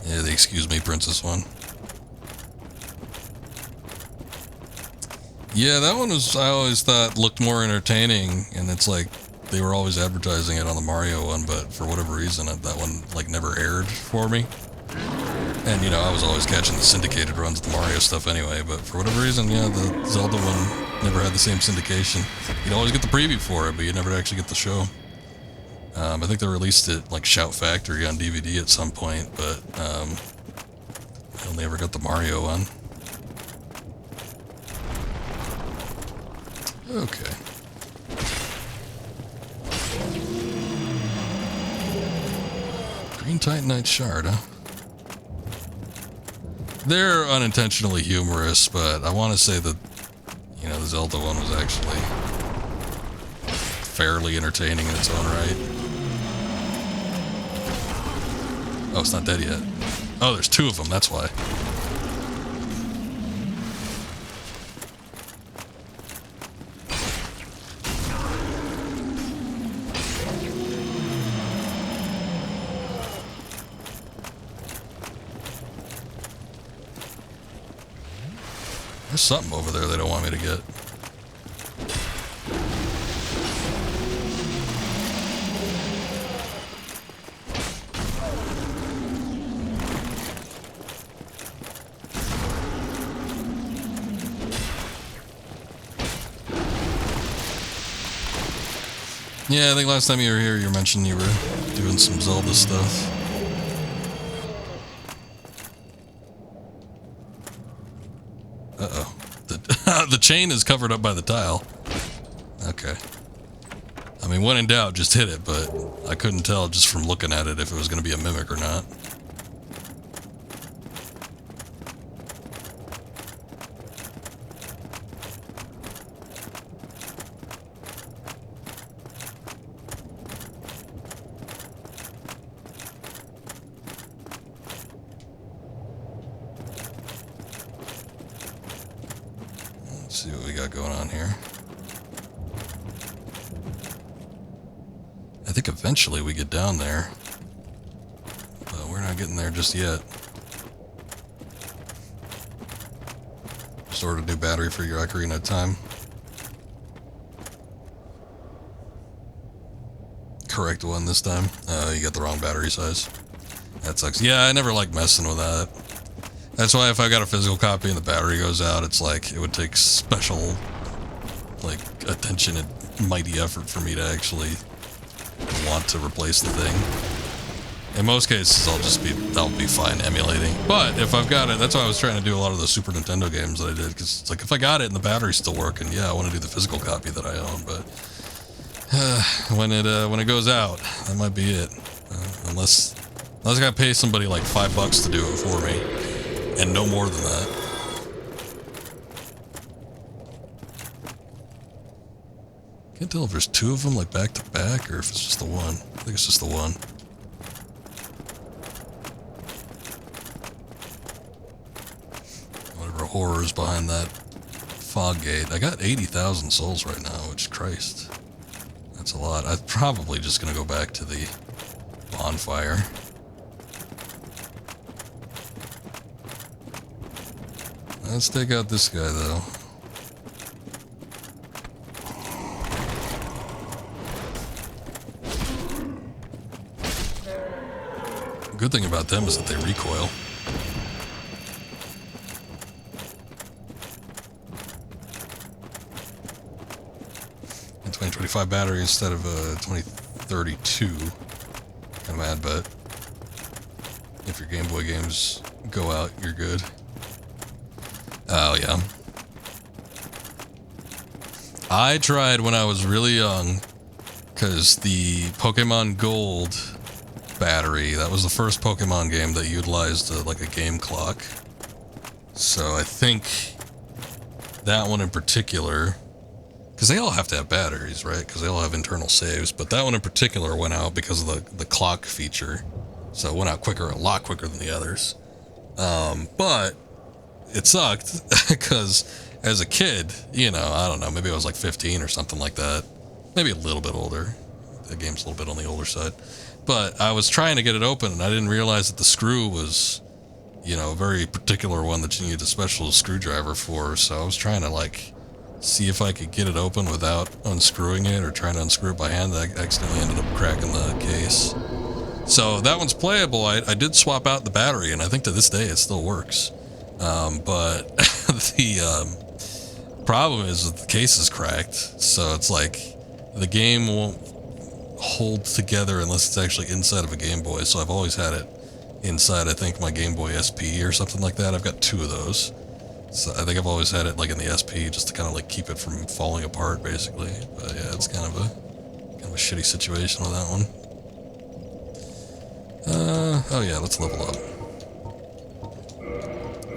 yeah, the Excuse Me Princess one. Yeah, that one was, I always thought, looked more entertaining, and it's like, they were always advertising it on the Mario one, but for whatever reason, that one, like, never aired for me. And, you know, I was always catching the syndicated runs of the Mario stuff anyway, but for whatever reason, yeah, the Zelda one never had the same syndication. You'd always get the preview for it, but you'd never actually get the show. I think they released it, like, Shout Factory on DVD at some point, but, I only ever got the Mario one. Okay. Green Titanite Shard, huh? They're unintentionally humorous, but I want to say that, you know, the Zelda one was actually fairly entertaining in its own right. Oh, it's not dead yet. Oh, there's 2 of them, that's why. There's something over there they don't want me to get. Yeah, I think last time you were here, you mentioned you were doing some Zelda stuff. Uh-oh. The chain is covered up by the tile. Okay. I mean, when in doubt, just hit it, but I couldn't tell just from looking at it if it was going to be a mimic or not. Let's see what we got going on here. I think eventually we get down there, but we're not getting there just yet. Just ordered a new battery for your Ocarina of Time. Correct one this time. You got the wrong battery size. That sucks. Yeah, I never like messing with that. That's why if I got a physical copy and the battery goes out, it's like it would take special, like, attention and mighty effort for me to actually want to replace the thing. In most cases, I'll be fine emulating. But if I've got it, that's why I was trying to do a lot of the Super Nintendo games that I did, because it's like if I got it and the battery's still working, yeah, I want to do the physical copy that I own. But when it goes out, that might be it. Unless I gotta pay somebody like $5 to do it for me, and no more than that. Can't tell if there's two of them, like, back to back, or if it's just the one. I think it's just the one. Whatever horror is behind that fog gate. I got 80,000 souls right now, which, Christ. That's a lot. I'm probably just gonna go back to the bonfire. Let's take out this guy, though. Good thing about them is that they recoil. And 2025 battery instead of 2032. Kind of mad, but if your Game Boy games go out, you're good. Oh, yeah. I tried when I was really young, because the Pokemon Gold battery, that was the first Pokemon game that utilized like a game clock. So I think that one in particular, because they all have to have batteries, right? Because they all have internal saves, but that one in particular went out because of the clock feature. So it went out quicker, a lot quicker than the others. But it sucked because as a kid, you know, I don't know, maybe I was like 15 or something like that. Maybe a little bit older. The game's a little bit on the older side. But I was trying to get it open, and I didn't realize that the screw was, you know, a very particular one that you need a special screwdriver for. So I was trying to, like, see if I could get it open without unscrewing it, or trying to unscrew it by hand. I accidentally ended up cracking the case. So that one's playable. I did swap out the battery, and I think to this day it still works. But the problem is that the case is cracked, so it's like the game won't hold together unless it's actually inside of a Game Boy. So I've always had it inside, I think, my Game Boy SP or something like that. I've got two of those. So I think I've always had it like in the SP just to kind of like keep it from falling apart, basically. But yeah, it's kind of a shitty situation with that one. Oh yeah, let's level up.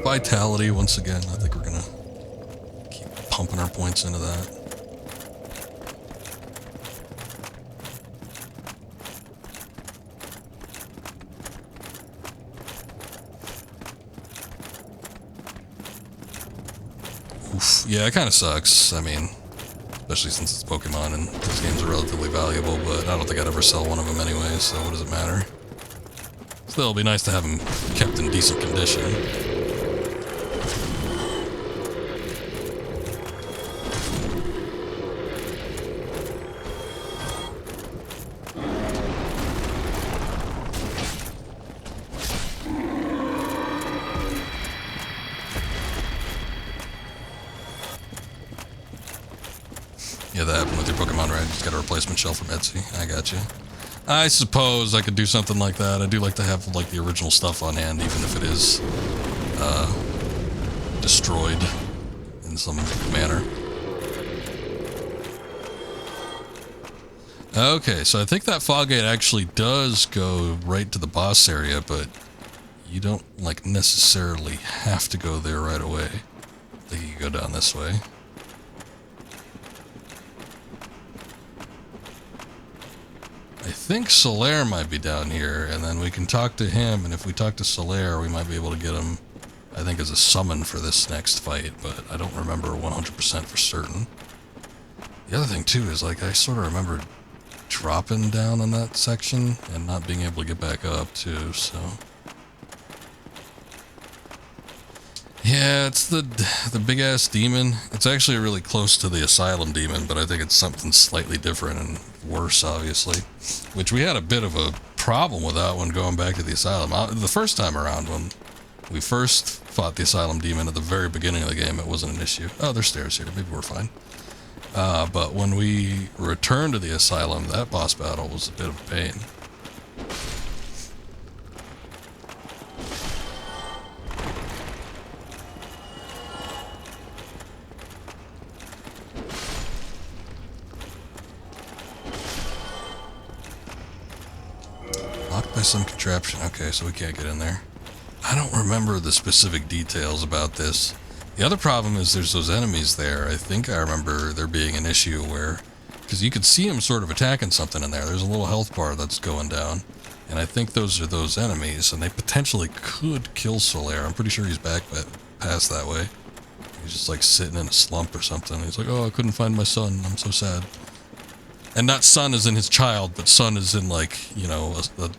Vitality, once again. I think we're gonna keep pumping our points into that. Oof. Yeah, it kind of sucks. I mean, especially since it's Pokemon and these games are relatively valuable, but I don't think I'd ever sell one of them anyway, so what does it matter? Still, it'll be nice to have them kept in decent condition. Yeah, that happened with your Pokemon, right? Just got a replacement shell from Etsy. I got you. I suppose I could do something like that. I do like to have like the original stuff on hand, even if it is destroyed in some manner. Okay, so I think that fog gate actually does go right to the boss area, but you don't, like, necessarily have to go there right away. I think you can go down this way. I think Solaire might be down here, and then we can talk to him, and if we talk to Solaire, we might be able to get him, I think, as a summon for this next fight, but I don't remember 100% for certain. The other thing, too, is, like, I sort of remember dropping down on that section and not being able to get back up, too, so... Yeah, it's the big-ass demon. It's actually really close to the Asylum demon, but I think it's something slightly different and worse, obviously. Which we had a bit of a problem with that one going back to the Asylum. The first time around, when we first fought the Asylum demon at the very beginning of the game, it wasn't an issue. Oh, there's stairs here. Maybe we're fine. But when we returned to the Asylum, that boss battle was a bit of a pain. Locked by some contraption. Okay, so we can't get in there. I don't remember the specific details about this. The other problem is there's those enemies there. I think I remember there being an issue where... Because you could see him sort of attacking something in there. There's a little health bar that's going down. And I think those are those enemies, and they potentially could kill Solaire. I'm pretty sure he's back past that way. He's just like sitting in a slump or something. He's like, oh, I couldn't find my son. I'm so sad. And not son as in his child, but son as in, like, you know,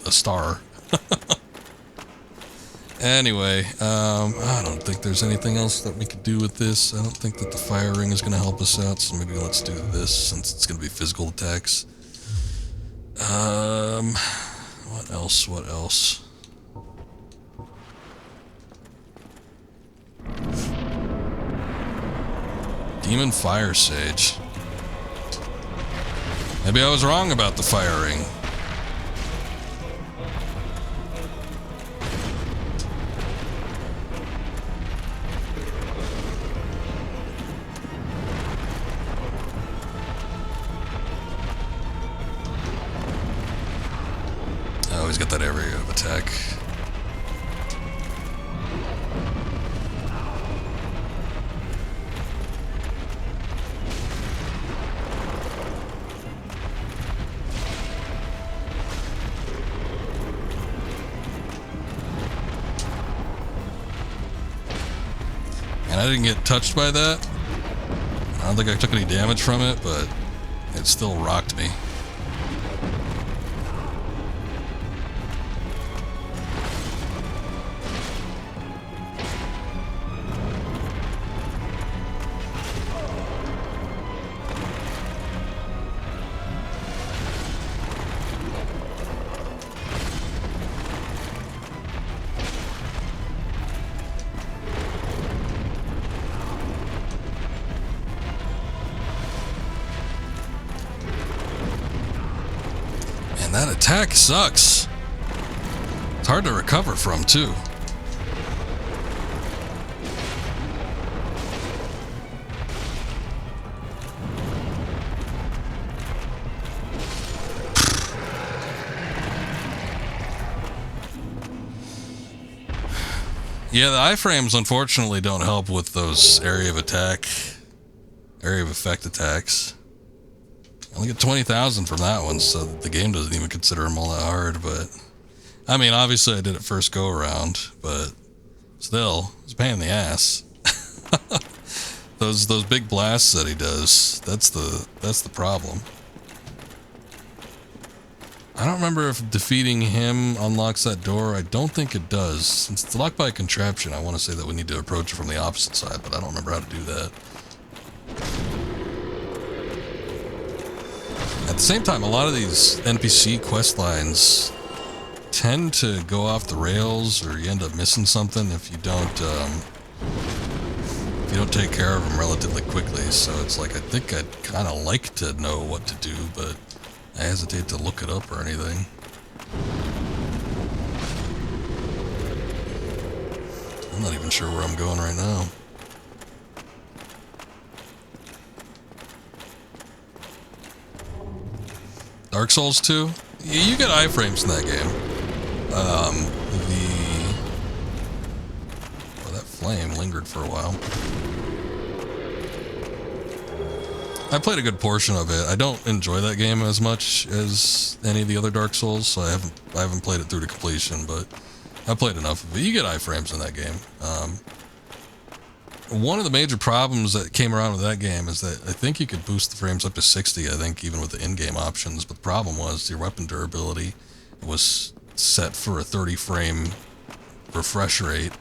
a star. Anyway, I don't think there's anything else that we could do with this. I don't think that the fire ring is going to help us out, so maybe let's do this, since it's going to be physical attacks. What else? Demon Fire Sage. Maybe I was wrong about the fire ring. Oh, he's got that area of attack. And I didn't get touched by that. I don't think I took any damage from it, but it still rocked me. And that attack sucks. It's hard to recover from, too. Yeah, the iframes unfortunately don't help with those area of effect attacks. I only get 20,000 from that one, so the game doesn't even consider them all that hard, but... I mean, obviously I did it first go around, but still, it's a pain in the ass. Those big blasts that he does, that's the problem. I don't remember if defeating him unlocks that door. I don't think it does. Since it's locked by a contraption, I want to say that we need to approach it from the opposite side, but I don't remember how to do that. At the same time, a lot of these NPC quest lines tend to go off the rails, or you end up missing something if you don't take care of them relatively quickly. So it's like, I think I'd kind of like to know what to do, but I hesitate to look it up or anything. I'm not even sure where I'm going right now. Dark Souls 2, you get iframes in that game. That flame lingered for a while. I played a good portion of it. I don't enjoy that game as much as any of the other Dark Souls, so I haven't played it through to completion, but I played enough of it. You get iframes in that game. One of the major problems that came around with that game is that I think you could boost the frames up to 60, I think, even with the in-game options, but the problem was your weapon durability was set for a 30 frame refresh rate.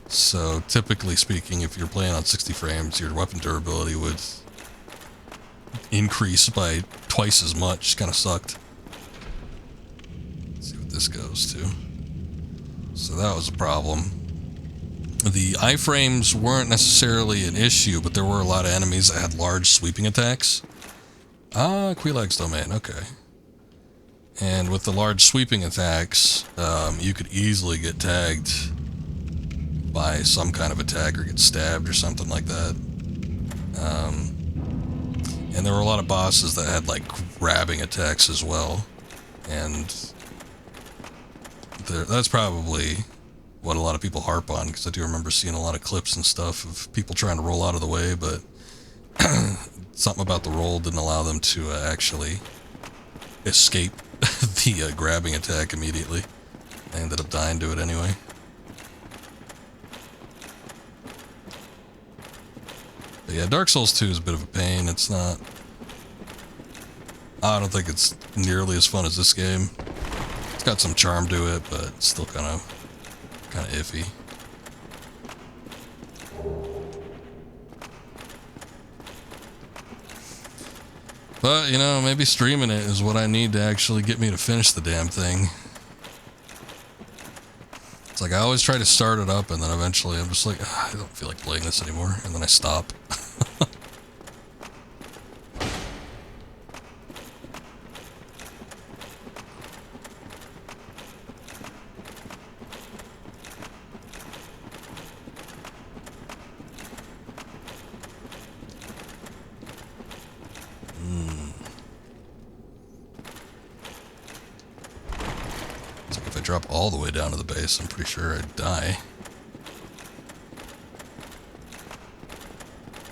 So typically speaking, if you're playing on 60 frames, your weapon durability would increase by twice as much. Kind of sucked. Let's see what this goes to. So that was a problem. The iframes weren't necessarily an issue, but there were a lot of enemies that had large sweeping attacks. Ah, Quelaag's Domain, okay. And with the large sweeping attacks, you could easily get tagged by some kind of attack or get stabbed or something like that. And there were a lot of bosses that had like grabbing attacks as well. And that's probably what a lot of people harp on, because I do remember seeing a lot of clips and stuff of people trying to roll out of the way, but something about the roll didn't allow them to actually escape the grabbing attack immediately. I ended up dying to it anyway. But yeah, Dark Souls 2 is a bit of a pain. It's not... I don't think it's nearly as fun as this game. It's got some charm to it, but it's still kind of iffy. But, you know, maybe streaming it is what I need to actually get me to finish the damn thing. It's like I always try to start it up and then eventually I'm just like, I don't feel like playing this anymore, and then I stop. Drop all the way down to the base, I'm pretty sure I'd die.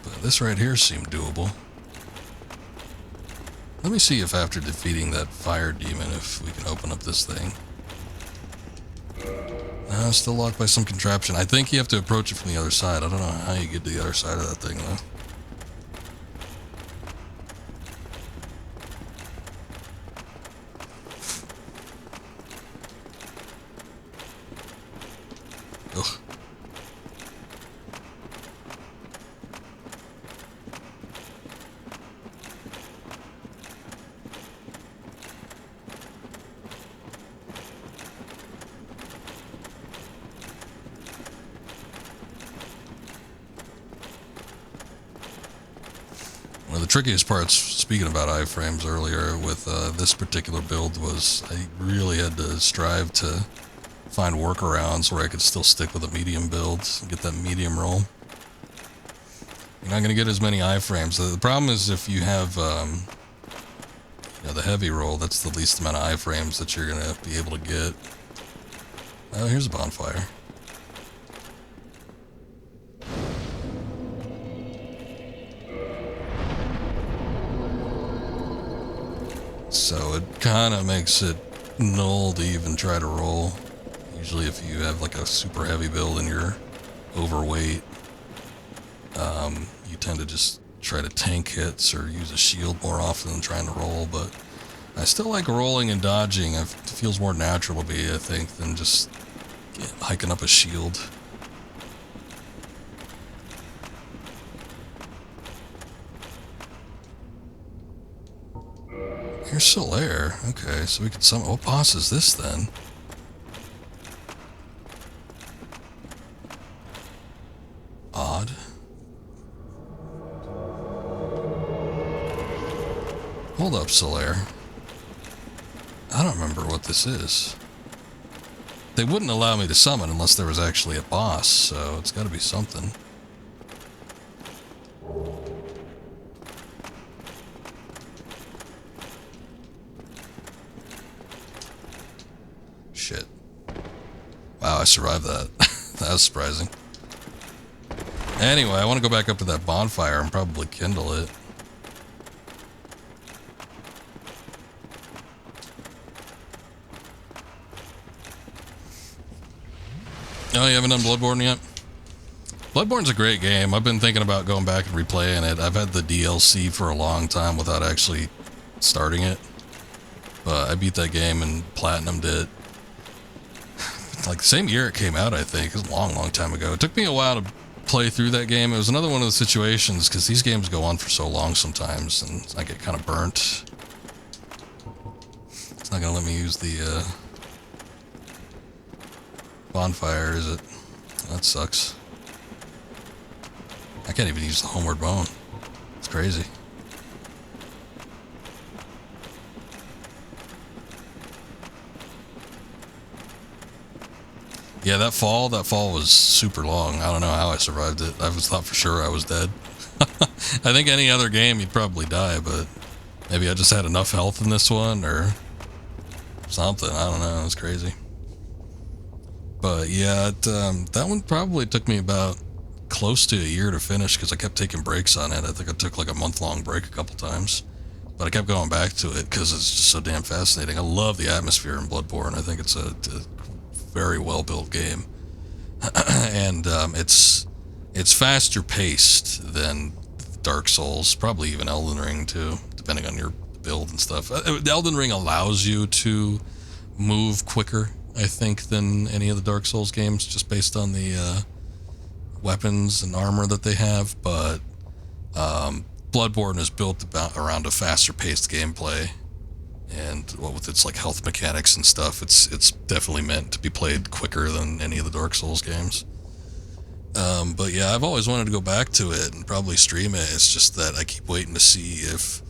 But this right here seemed doable. Let me see if after defeating that fire demon, if we can open up this thing. No, it's still locked by some contraption. I think you have to approach it from the other side. I don't know how you get to the other side of that thing, though. One of the trickiest parts, speaking about iframes earlier, with this particular build was I really had to strive to find workarounds where I could still stick with a medium build and get that medium roll. You're not going to get as many iframes. The problem is if you have you know, the heavy roll, that's the least amount of iframes that you're going to be able to get. Oh, here's a bonfire. So it kind of makes it null to even try to roll. Usually if you have like a super heavy build and you're overweight, you tend to just try to tank hits or use a shield more often than trying to roll. But I still like rolling and dodging. It feels more natural to me, I think, than just hiking up a shield. Here's Solaire. Okay, so we can summon... What boss is this, then? Odd. Hold up, Solaire. I don't remember what this is. They wouldn't allow me to summon unless there was actually a boss, so it's gotta be something. I survived that. That was surprising. Anyway, I want to go back up to that bonfire and probably kindle it. Oh, you haven't done Bloodborne yet? Bloodborne's a great game. I've been thinking about going back and replaying it. I've had the DLC for a long time without actually starting it. But I beat that game and platinumed it. Like the same year it came out, I think. It was a long, long time ago. It took me a while to play through that game. It was another one of the situations, because these games go on for so long sometimes, and I get kind of burnt. It's not going to let me use the bonfire, is it? That sucks. I can't even use the homeward bone. It's crazy. Yeah, that fall was super long. I don't know how I survived it. I was thought for sure I was dead. I think any other game you'd probably die, but maybe I just had enough health in this one or something. I don't know. It's crazy. But yeah, that one probably took me about close to a year to finish because I kept taking breaks on it. I think I took like a month-long break a couple times. But I kept going back to it because it's just so damn fascinating. I love the atmosphere in Bloodborne. I think it's a very well-built game. And it's faster paced than Dark Souls, probably even Elden Ring too, depending on your build and stuff. Elden Ring allows you to move quicker, I think, than any of the Dark Souls games, just based on the weapons and armor that they have, but Bloodborne is built around a faster paced gameplay, and with its like health mechanics and stuff, it's definitely meant to be played quicker than any of the Dark Souls games. But yeah, I've always wanted to go back to it and probably stream it. It's just that I keep waiting to see if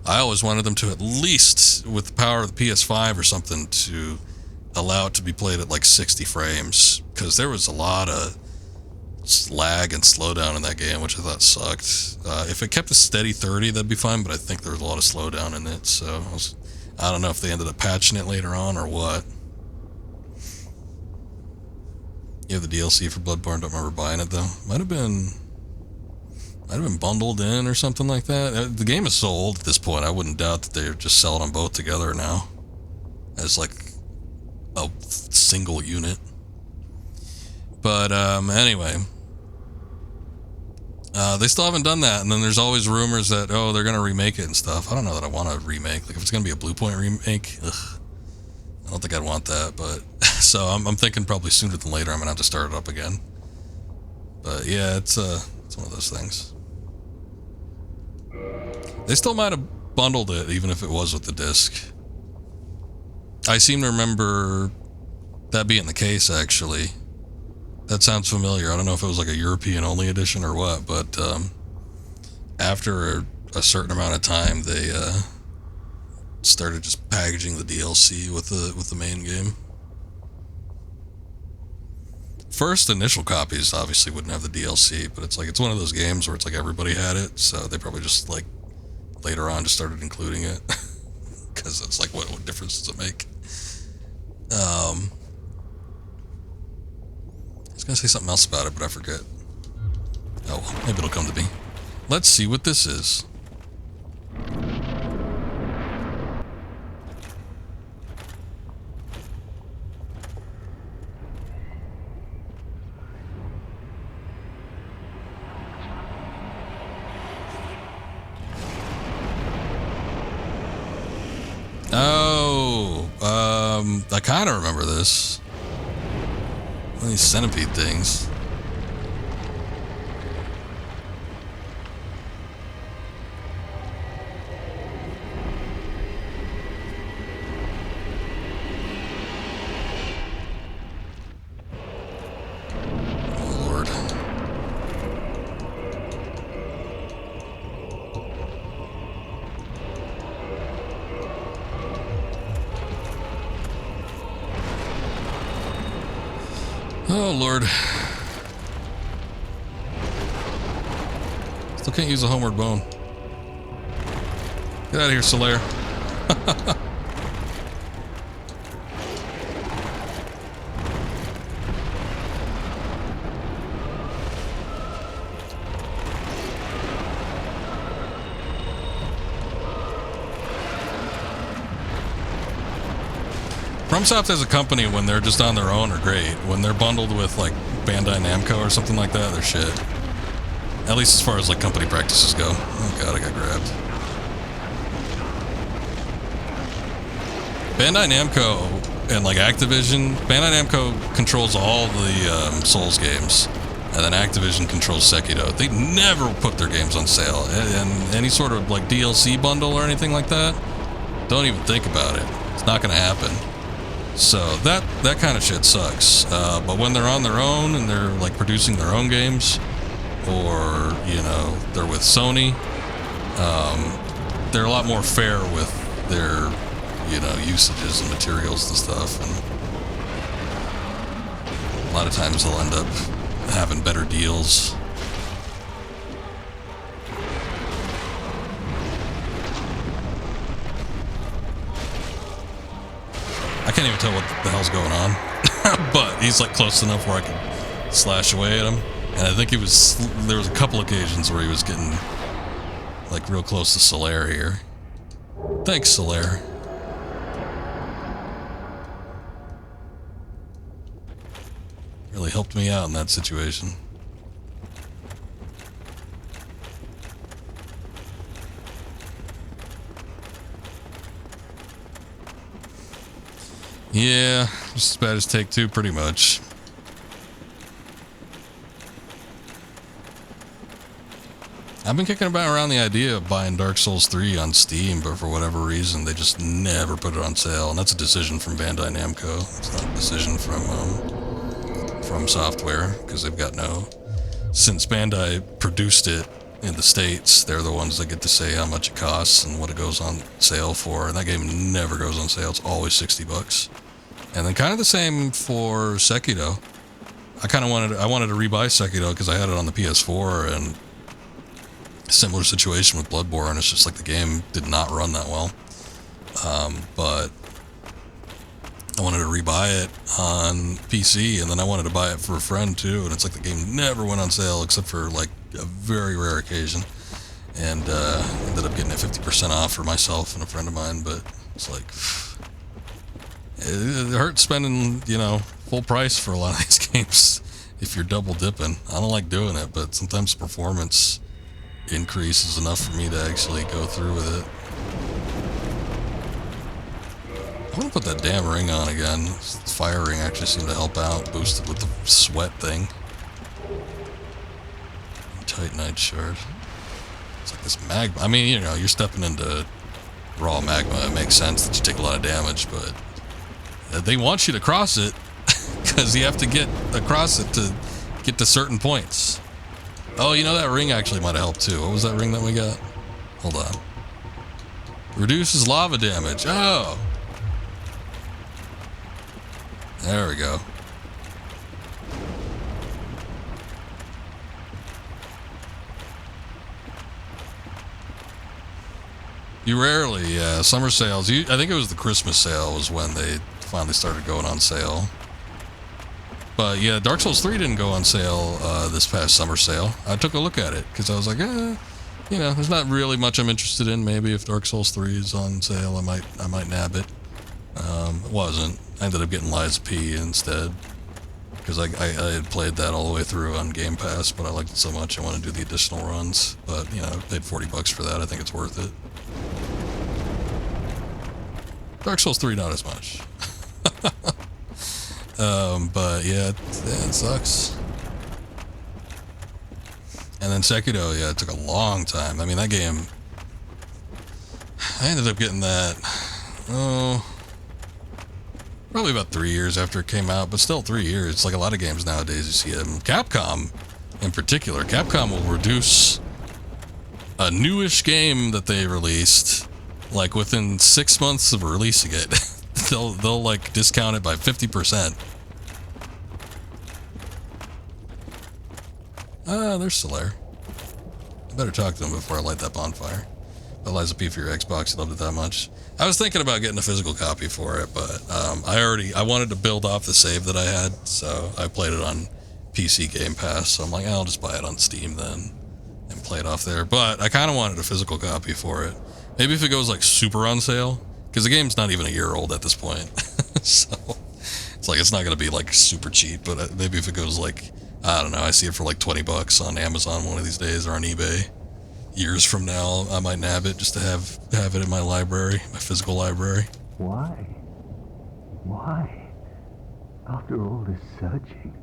I always wanted them to, at least with the power of the PS5 or something, to allow it to be played at like 60 frames, because there was a lot of lag and slowdown in that game, which I thought sucked. If it kept a steady 30, that'd be fine, but I think there was a lot of slowdown in it, so I don't know if they ended up patching it later on or what. You have the DLC for Bloodborne, don't remember buying it though. Might have been bundled in or something like that. The game is so old at this point, I wouldn't doubt that they're just selling them both together now as like a single unit. But anyway, they still haven't done that, and then there's always rumors that, oh, they're gonna remake it and stuff. I don't know that I want a remake. Like if it's gonna be a Blue Point remake, I don't think I'd want that. But so I'm thinking probably sooner than later I'm gonna have to start it up again. But yeah, it's one of those things. They still might have bundled it, even if it was with the disc. I seem to remember that being the case, actually. That sounds familiar. I don't know if it was like a European-only edition or what, but after a certain amount of time, they started just packaging the DLC with the main game. First initial copies obviously wouldn't have the DLC, but it's one of those games where it's like everybody had it, so they probably just like later on just started including it because it's like what difference does it make? I was gonna say something else about it, but I forget. Oh well, maybe it'll come to me. Let's see what this is. Oh, I kind of remember this. One of these centipede things. Oh, Lord. Oh, Lord. Still can't use a homeward bone. Get out of here, Solaire. FromSoft as a company, when they're just on their own, are great. When they're bundled with like Bandai Namco or something like that, they're shit. At least as far as like company practices go. Oh god, I got grabbed. Bandai Namco and like Activision, Bandai Namco controls all the Souls games, and then Activision controls Sekiro. They never put their games on sale, and any sort of like DLC bundle or anything like that, don't even think about it. It's not gonna happen. So that kind of shit sucks. But when they're on their own and they're like producing their own games, or you know they're with Sony, they're a lot more fair with their usages and materials and stuff, and a lot of times they'll end up having better deals. I can't even tell what the hell's going on, but he's like close enough where I can slash away at him. And I think there was a couple occasions where he was getting like real close to Solaire here. Thanks, Solaire. Really helped me out in that situation. Yeah, just as bad as Take Two, pretty much. I've been kicking about around the idea of buying Dark Souls 3 on Steam, but for whatever reason, they just never put it on sale. And that's a decision from Bandai Namco. It's not a decision from Software, because they've got no... Since Bandai produced it in the States, they're the ones that get to say how much it costs and what it goes on sale for. And that game never goes on sale. It's always $60. And then kind of the same for Sekiro. I wanted to rebuy Sekiro because I had it on the PS4, and similar situation with Bloodborne. It's just like the game did not run that well. But I wanted to rebuy it on PC, and then I wanted to buy it for a friend too, and it's like the game never went on sale except for like a very rare occasion, and ended up getting it 50% off for myself and a friend of mine. But it's like it hurts spending full price for a lot of these games if you're double dipping. I don't like doing it, but sometimes performance increase is enough for me to actually go through with it. I'm gonna put that damn ring on again. The fire ring actually seemed to help out, boosted with the sweat thing. Titanite shard. It's like this magma. I mean, you're stepping into raw magma. It makes sense that you take a lot of damage, but they want you to cross it because you have to get across it to get to certain points. Oh, that ring actually might have helped too. What was that ring that we got? Hold on. Reduces lava damage. Oh. There we go. You rarely, summer sales. I think it was the Christmas sale was when they finally started going on sale. But yeah, Dark Souls 3 didn't go on sale this past summer sale. I took a look at it because I was like, there's not really much I'm interested in. Maybe if Dark Souls 3 is on sale, I might nab it. It wasn't. I ended up getting Lies of P instead because I had played that all the way through on Game Pass, but I liked it so much I want to do the additional runs. But I paid $40 for that. I think it's worth it. Dark Souls 3 not as much. But yeah, it sucks. And then Sekiro, it took a long time. I mean, that game, I ended up getting that, probably about 3 years after it came out, but still 3 years. It's like a lot of games nowadays, you see them. Capcom, in particular, Capcom will reduce a newish game that they released, like within 6 months of releasing it. they'll like discount it by 50%. There's Solaire. I better talk to him before I light that bonfire. But Lies of P for your Xbox, you loved it that much. I was thinking about getting a physical copy for it, but I wanted to build off the save that I had, so I played it on PC Game Pass. So I'm like, I'll just buy it on Steam then and play it off there. But I kind of wanted a physical copy for it. Maybe if it goes like super on sale, because the game's not even a year old at this point. So it's like it's not gonna be like super cheap, but maybe if it goes like, I don't know, I see it for like $20 on Amazon one of these days or on eBay. Years from now, I might nab it just to have it in my library, my physical library. Why? Why? After all this searching,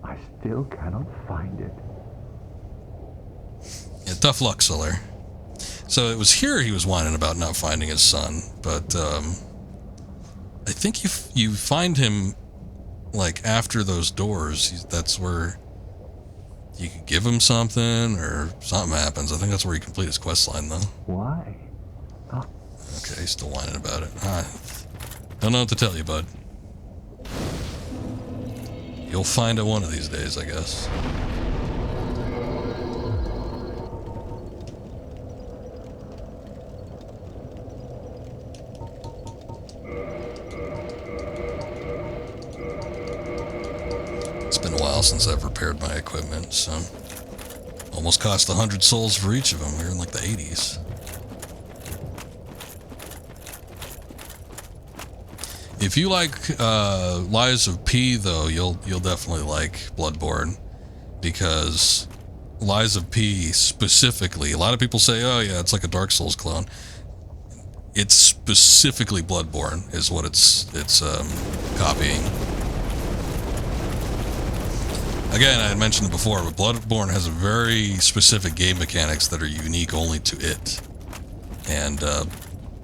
I still cannot find it. Yeah, tough luck, Soler. So it was here he was whining about not finding his son, but I think you find him like after those doors. That's where you could give him something or something happens. I think that's where you complete his quest line, though. Why? Okay, he's still whining about it. Don't know what to tell you, bud. You'll find it one of these days, I guess. It's been a while since I've repaired my equipment, so almost cost 100 souls for each of them. We were in like the 80s. If you like Lies of P, though, you'll definitely like Bloodborne, because Lies of P specifically, a lot of people say, oh yeah, it's like a Dark Souls clone. It's specifically Bloodborne is what it's copying. Again, I had mentioned it before, but Bloodborne has a very specific game mechanics that are unique only to it, and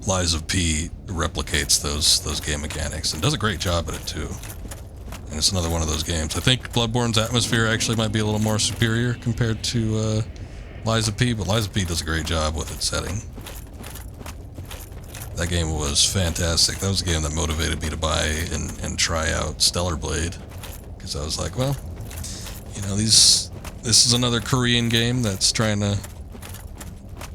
Lies of P replicates those game mechanics and does a great job at it too. And it's another one of those games. I think Bloodborne's atmosphere actually might be a little more superior compared to Lies of P, but Lies of P does a great job with its setting. That game was fantastic. That was a game that motivated me to buy and try out Stellar Blade, because I was like, well, you know, this is another Korean game that's trying to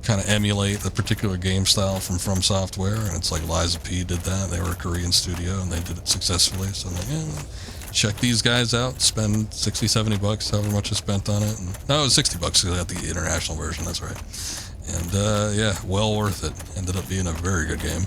kind of emulate the particular game style from Software, and it's like Lies of P did that. They were a Korean studio and they did it successfully, so I'm like, yeah, check these guys out, spend $60-70, however much I spent on it. And, no, it was $60 because I got the international version, that's right. And yeah, well worth it. Ended up being a very good game.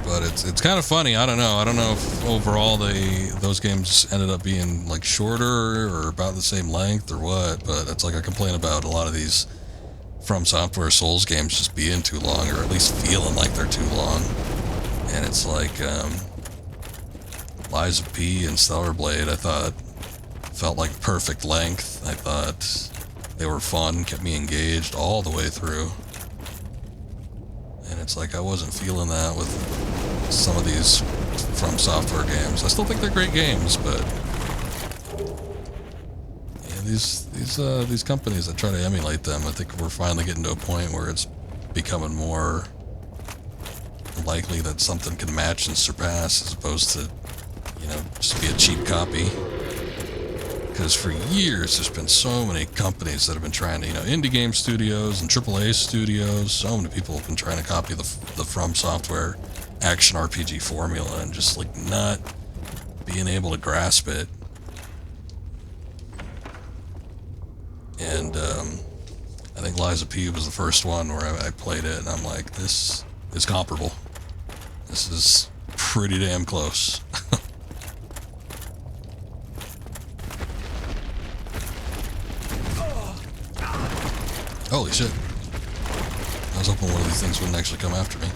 But it's kind of funny. I don't know if overall those games ended up being like shorter or about the same length or what. But it's like I complain about a lot of these From Software Souls games just being too long, or at least feeling like they're too long. And it's like Lies of P and Stellar Blade, I thought felt like perfect length. I thought they were fun, kept me engaged all the way through. And it's like I wasn't feeling that with some of these From Software games. I still think they're great games, but yeah, these companies that try to emulate them, I think we're finally getting to a point where it's becoming more likely that something can match and surpass as opposed to, you know, just be a cheap copy. Because for years there's been so many companies that have been trying to, you know, indie game studios and AAA studios, so many people have been trying to copy the From Software action RPG formula and just like not being able to grasp it. And I think Lies of P was the first one where I played it and I'm like, this is comparable. This is pretty damn close. Holy shit. I was hoping one of these things wouldn't actually come after me.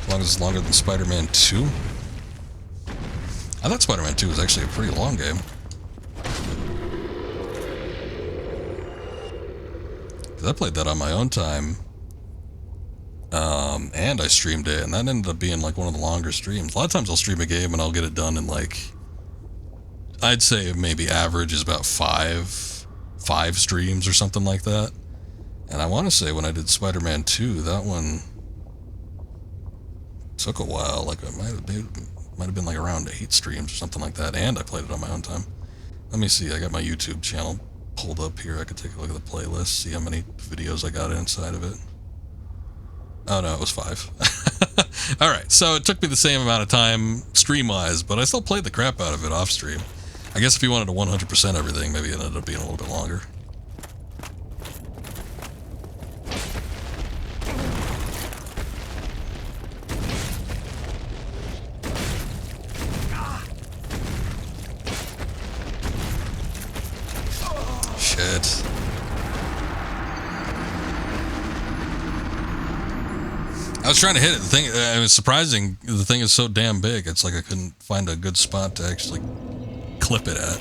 As long as it's longer than Spider-Man 2. I thought Spider-Man 2 was actually a pretty long game. Because I played that on my own time. And I streamed it, and that ended up being like one of the longer streams. A lot of times I'll stream a game and I'll get it done in like, I'd say maybe average is about five streams or something like that. And I want to say when I did Spider-Man 2, that one took a while. Like it might have been like around 8 streams or something like that, and I played it on my own time. Let me see, I got my YouTube channel pulled up here. I could take a look at the playlist, see how many videos I got inside of it. Oh no, it was 5. Alright, so it took me the same amount of time stream-wise, but I still played the crap out of it off-stream. I guess if you wanted to 100% everything, maybe it ended up being a little bit longer. Shit. I was trying to hit it. The thing, it was surprising. The thing is so damn big. It's like I couldn't find a good spot to actually clip it at.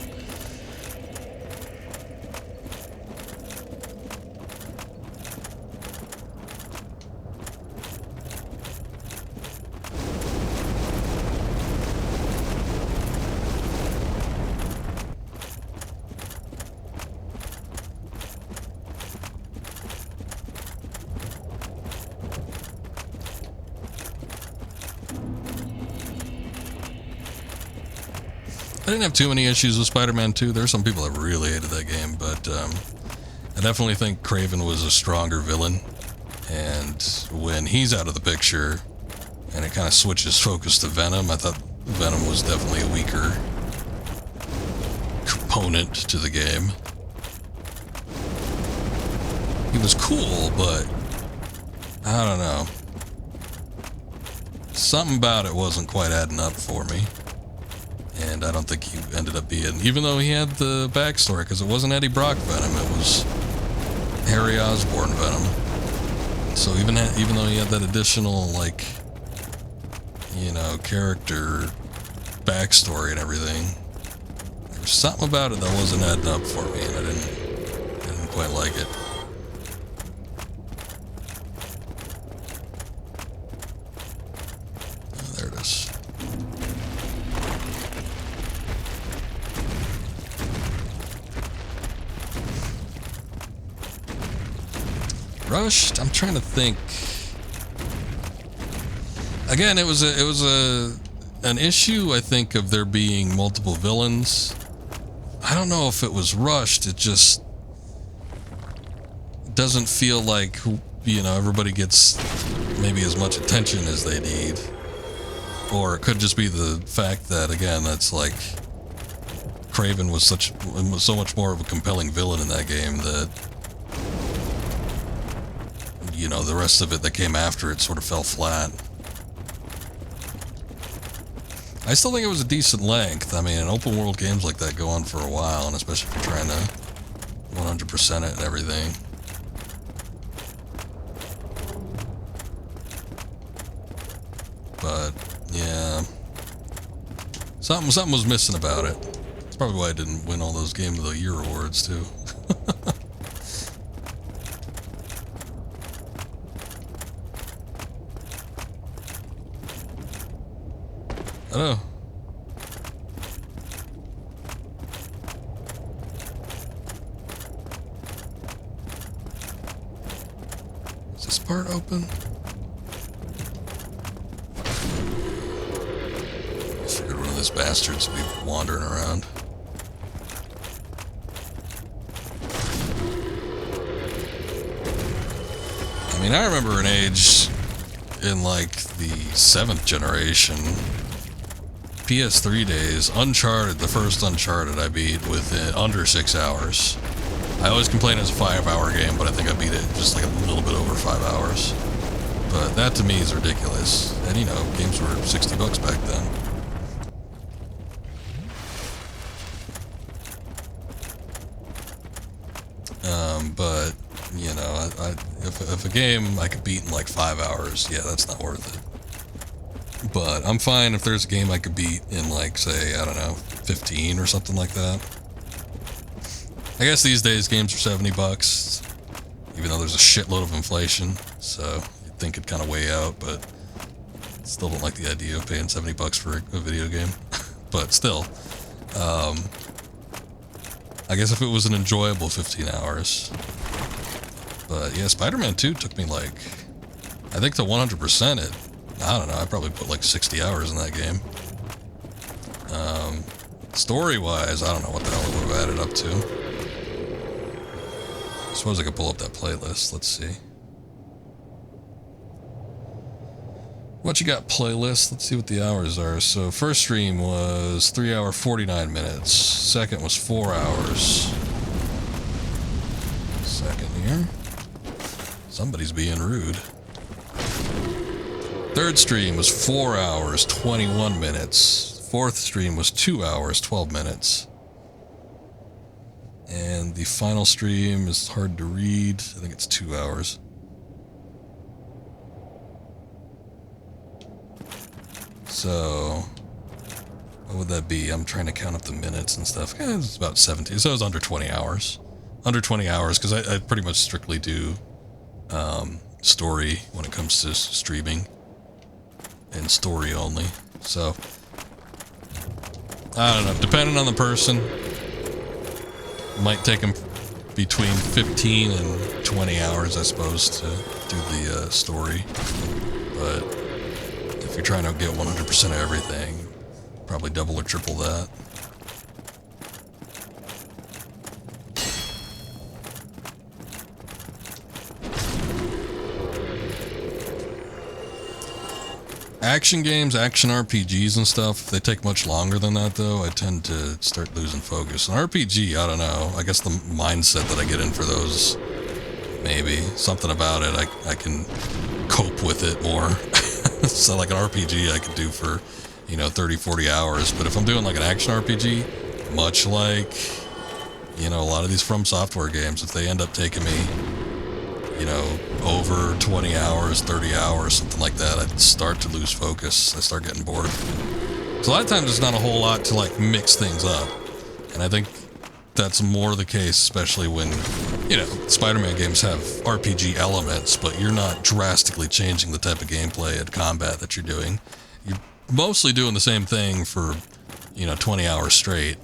I didn't have too many issues with Spider-Man 2. There's some people that really hated that game, but I definitely think Kraven was a stronger villain. And when he's out of the picture, and it kind of switches focus to Venom, I thought Venom was definitely a weaker component to the game. He was cool, but I don't know. Something about it wasn't quite adding up for me. And I don't think he ended up being, even though he had the backstory, because it wasn't Eddie Brock Venom, it was Harry Osborn Venom. So even though he had that additional, like, you know, character backstory and everything, there was something about it that wasn't adding up for me, and I didn't quite like it. Oh, there it is. Rushed? I'm trying to think. Again, it was an issue, I think, of there being multiple villains. I don't know if it was rushed. It just doesn't feel like, you know, everybody gets maybe as much attention as they need. Or it could just be the fact that, again, that's like Kraven was so much more of a compelling villain in that game that, you know, the rest of it that came after it sort of fell flat. I still think it was a decent length. I mean, open world games like that go on for a while, and especially if you're trying to 100% it and everything. But, yeah. Something was missing about it. That's probably why I didn't win all those Game of the Year awards, too. Oh. Is this part open? I figured one of these bastards would be wandering around. I mean, I remember an age in like the 7th generation PS3 days, Uncharted, the first Uncharted I beat within under 6 hours. I always complain it's a 5-hour game, but I think I beat it just like a little bit over 5 hours. But that to me is ridiculous. And you know, games were $60 back then. But you know, if a game I could beat in like 5 hours, yeah, that's not worth it. But I'm fine if there's a game I could beat in like, say, I don't know, 15 or something like that. I guess these days games are $70, even though there's a shitload of inflation, so you'd think it'd kind of weigh out, but still don't like the idea of paying $70 for a video game. But still, I guess if it was an enjoyable 15 hours. But yeah, Spider-Man 2 took me like, I think to 100% it. I don't know, I probably put like 60 hours in that game. Story-wise, I don't know what the hell it would have added up to. I suppose I could pull up that playlist, let's see. What you got, playlist? Let's see what the hours are. So first stream was 3 hour 49 minutes. Second was 4 hours. Second here. Somebody's being rude. Third stream was 4 hours 21 minutes. Fourth stream was 2 hours 12 minutes. And the final stream is hard to read. I think it's 2 hours. So, what would that be? I'm trying to count up the minutes and stuff. Yeah, it's about 17. So it was under 20 hours. Under 20 hours, because I pretty much strictly do story when it comes to streaming. And story only. So, I don't know. Depending on the person, might take them between 15 and 20 hours, I suppose, to do the story. But if you're trying to get 100% of everything, probably double or triple that. Action games, action RPGs and stuff, if they take much longer than that, though, I tend to start losing focus. An RPG, I don't know. I guess the mindset that I get in for those, maybe. Something about it, I can cope with it more. So like an RPG I could do for, 30, 40 hours. But if I'm doing like an action RPG, much like, a lot of these From Software games, if they end up taking me, over 20 hours, 30 hours, something like that, I'd start to lose focus. I start getting bored. So a lot of times there's not a whole lot to like mix things up. And I think that's more the case, especially when, Spider-Man games have RPG elements, but you're not drastically changing the type of gameplay and combat that you're doing. You're mostly doing the same thing for, 20 hours straight.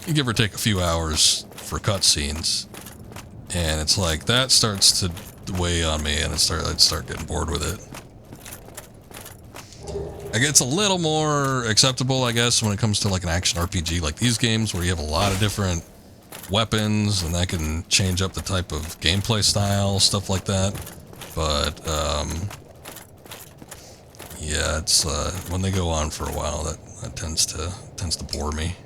You give or take a few hours for cutscenes. And it's like, that starts to weigh on me, and I'd start getting bored with it. I guess it's a little more acceptable, I guess, when it comes to like an action RPG, like these games where you have a lot of different weapons, and that can change up the type of gameplay style, stuff like that. But, yeah, it's, when they go on for a while, that tends to bore me.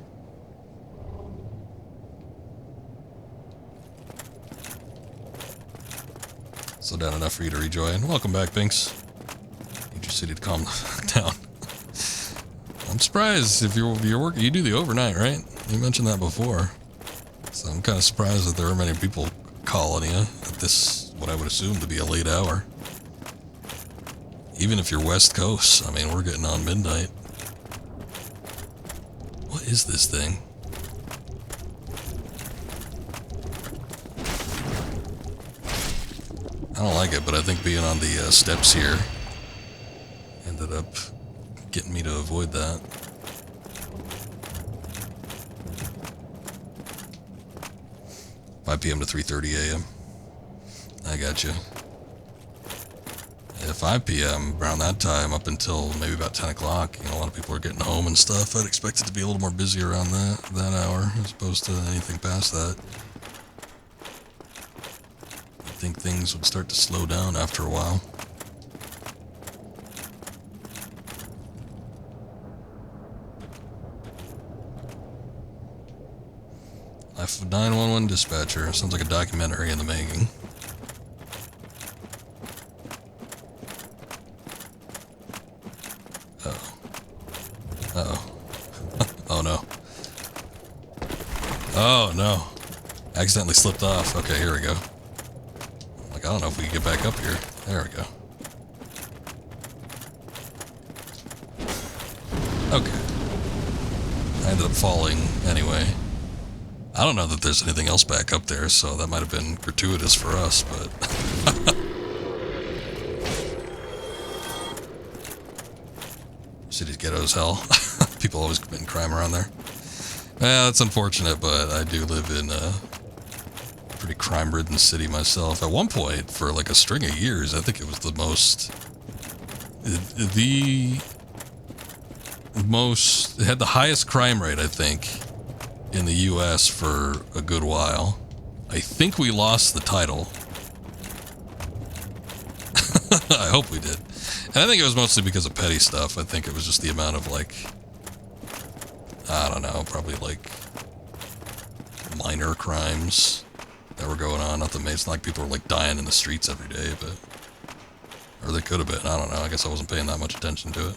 Slow down enough for you to rejoin. Welcome back, Binks. Need your city to calm down. I'm surprised if you're working. You do the overnight, right? You mentioned that before. So I'm kind of surprised that there are many people calling you at this, what I would assume to be a late hour. Even if you're West Coast, I mean, we're getting on midnight. What is this thing? I don't like it, but I think being on the steps here ended up getting me to avoid that. PM to 3:30 a.m. I got you. At 5 p.m. around that time up until maybe about 10 o'clock, a lot of people are getting home and stuff. I'd expect it to be a little more busy around that hour as opposed to anything past that. I think things would start to slow down after a while. Life of 911 dispatcher. Sounds like a documentary in the making. Oh no. Oh no. Accidentally slipped off. Okay, here we go. Like, I don't know if we can get back up here. There we go. Okay. I ended up falling anyway. I don't know that there's anything else back up there, so that might have been gratuitous for us, but... City's ghetto as hell. People always commit crime around there. Yeah, that's unfortunate, but I do live in a pretty crime-ridden city myself. At one point, for like a string of years, I think it was the most... It had the highest crime rate, I think, in the U.S. for a good while. I think we lost the title. I hope we did. And I think it was mostly because of petty stuff. I think it was just the amount of, like, I don't know, probably, like, minor crimes that were going on. Nothing, it's not like people were, like, dying in the streets every day, but... Or they could have been, I don't know. I guess I wasn't paying that much attention to it.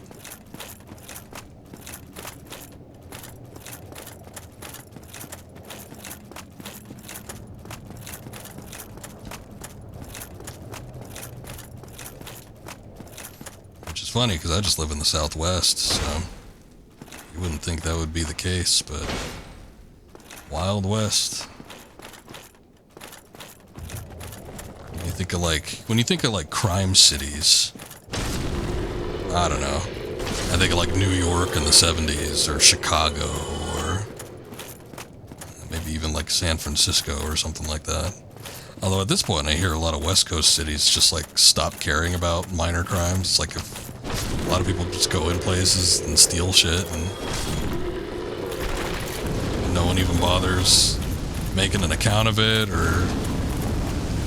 Which is funny, because I just live in the Southwest, so... You wouldn't think that would be the case, but... Wild West. When you think of like crime cities, I don't know. I think of like New York in the 70s, or Chicago, or maybe even like San Francisco or something like that. Although at this point I hear a lot of West Coast cities just like stop caring about minor crimes. It's like if a lot of people just go in places and steal shit and no one even bothers making an account of it or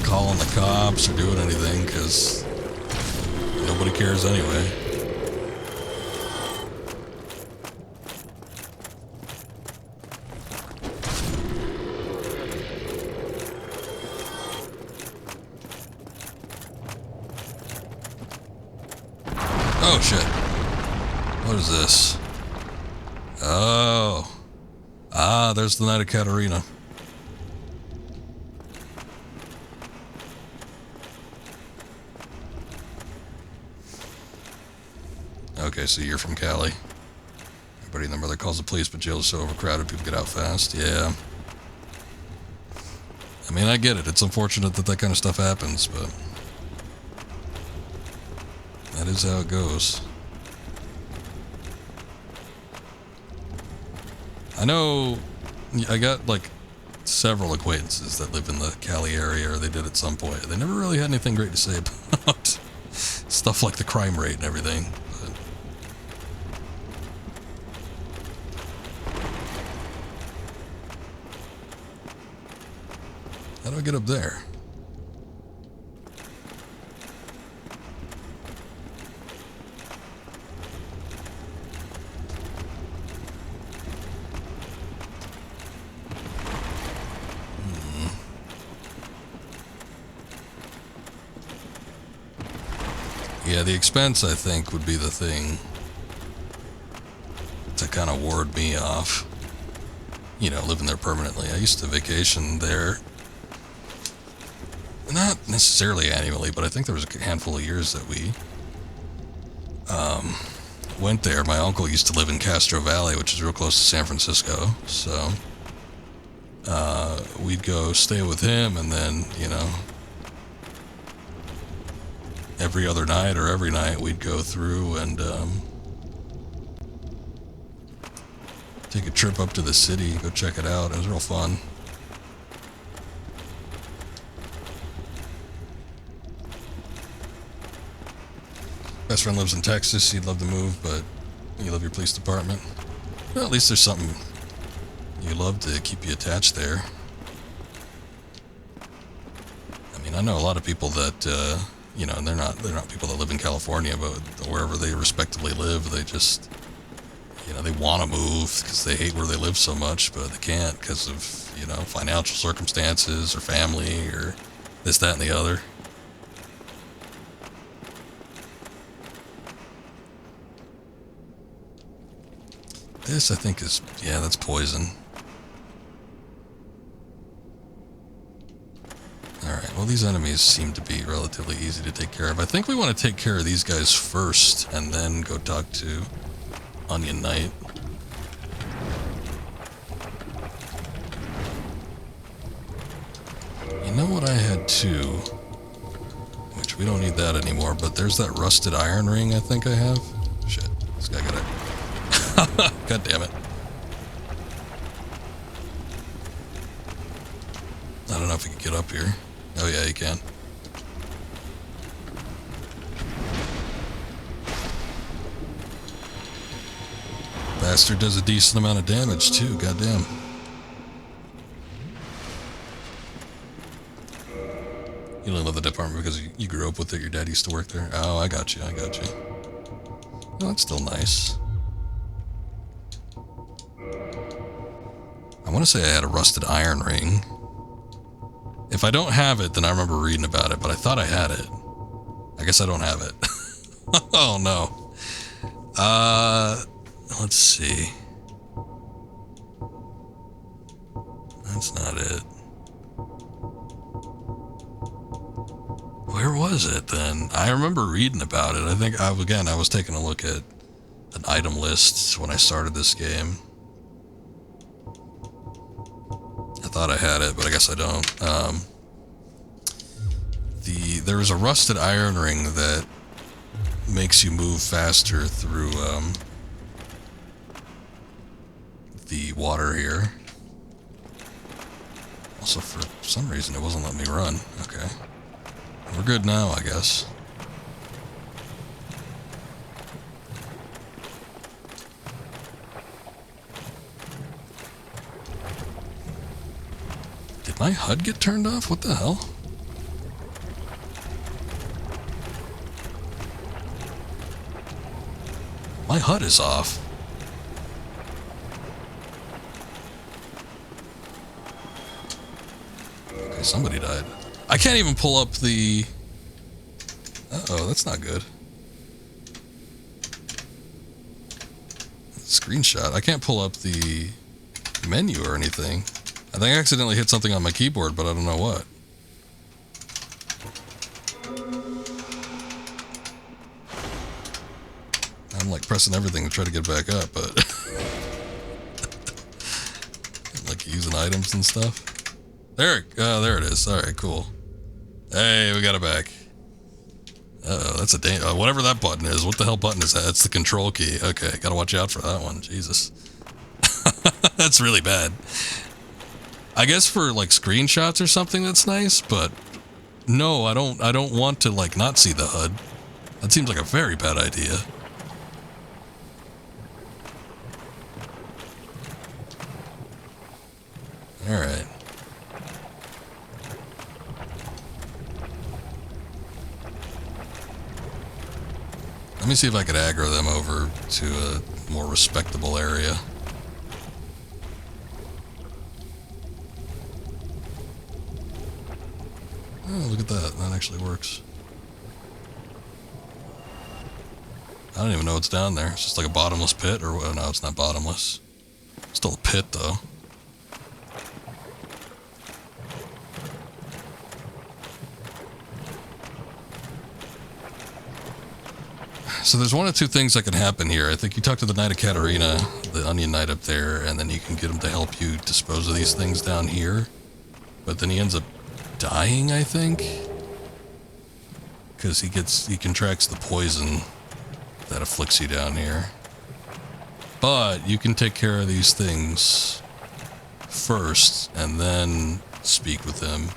calling the cops or doing anything because nobody cares anyway. Oh shit. What is this? Oh. Ah, there's the Night of Katarina. Okay, so you're from Cali. Everybody and their mother calls the police, but jail is so overcrowded, people get out fast. Yeah. I mean, I get it. It's unfortunate that that kind of stuff happens, but... that is how it goes. I know... I got, like, several acquaintances that live in the Cali area, or they did at some point. They never really had anything great to say about stuff like the crime rate and everything. But how do I get up there? Yeah, the expense, I think, would be the thing to kind of ward me off. You know, living there permanently. I used to vacation there. Not necessarily annually, but I think there was a handful of years that we went there. My uncle used to live in Castro Valley, which is real close to San Francisco. So we'd go stay with him, and then, you know, every other night or every night we'd go through and take a trip up to the city, go check it out. It was real fun. Best friend lives in Texas. He'd love to move, but you love your police department. Well, at least there's something you love to keep you attached there. I mean, I know a lot of people that you know, and they're not people that live in California, but wherever they respectively live, they just, you know, they want to move because they hate where they live so much, but they can't because of, you know, financial circumstances or family or this, that, and the other. This, I think, is, yeah, that's poison. Alright, well, these enemies seem to be relatively easy to take care of. I think we want to take care of these guys first, and then go talk to Onion Knight. You know what I had too? Which we don't need that anymore, but there's that rusted iron ring I think I have. Shit, this guy got it. God damn it. I don't know if he can get up here. Oh yeah, he can. Bastard does a decent amount of damage too, goddamn. You You only love the department because you grew up with it. Your dad used to work there. Oh, I got you. I got you. Oh, that's still nice. I want to say I had a rusted iron ring. If I don't have it, then I remember reading about it, but I thought I had it. I guess I don't have it. Oh, no. Let's see. That's not it. Where was it then? I remember reading about it. I think, I was taking a look at an item list when I started this game. I thought I had it, but I guess I don't. There was a rusted iron ring that makes you move faster through the water here. Also, for some reason, it wasn't letting me run. Okay. We're good now, I guess. Did my HUD get turned off? What the hell? My HUD is off. Okay, somebody died. I can't even pull up the... Uh-oh, that's not good. Screenshot. I can't pull up the menu or anything. I think I accidentally hit something on my keyboard, but I don't know what. I'm like pressing everything to try to get back up, but... like using items and stuff. There it is. Alright, cool. Hey, we got it back. Uh-oh, that's a whatever that button is. What the hell button is that? It's the control key. Okay, gotta watch out for that one. Jesus. That's really bad. I guess for like screenshots or something that's nice, but no, I don't want to like not see the HUD. That seems like a very bad idea. Alright. Let me see if I could aggro them over to a more respectable area. Oh, look at that. That actually works. I don't even know what's down there. It's just like a bottomless pit, or what? No, it's not bottomless. Still a pit, though. So there's one of two things that can happen here. I think you talk to the Knight of Katarina, the Onion Knight up there, and then you can get him to help you dispose of these things down here. But then he ends up dying, I think, because he contracts the poison that afflicts you down here. But you can take care of these things first and then speak with him,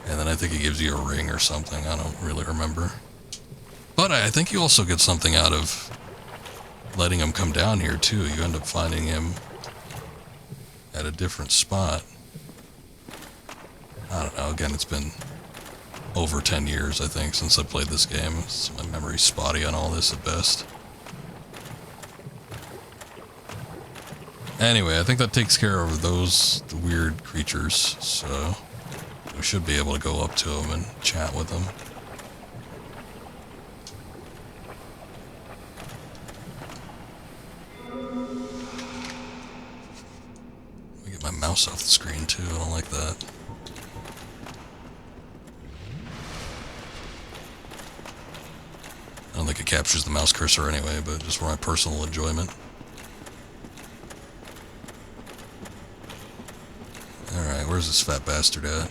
and then I think he gives you a ring or something. I don't really remember. But I think you also get something out of letting him come down here too. You end up finding him at a different spot. I don't know, again, it's been over 10 years, I think, since I played this game. So my memory's spotty on all this at best. Anyway, I think that takes care of those weird creatures, so we should be able to go up to them and chat with them. Let me get my mouse off the screen too, I don't like that. I don't think it captures the mouse cursor anyway, but just for my personal enjoyment. Alright, where's this fat bastard at?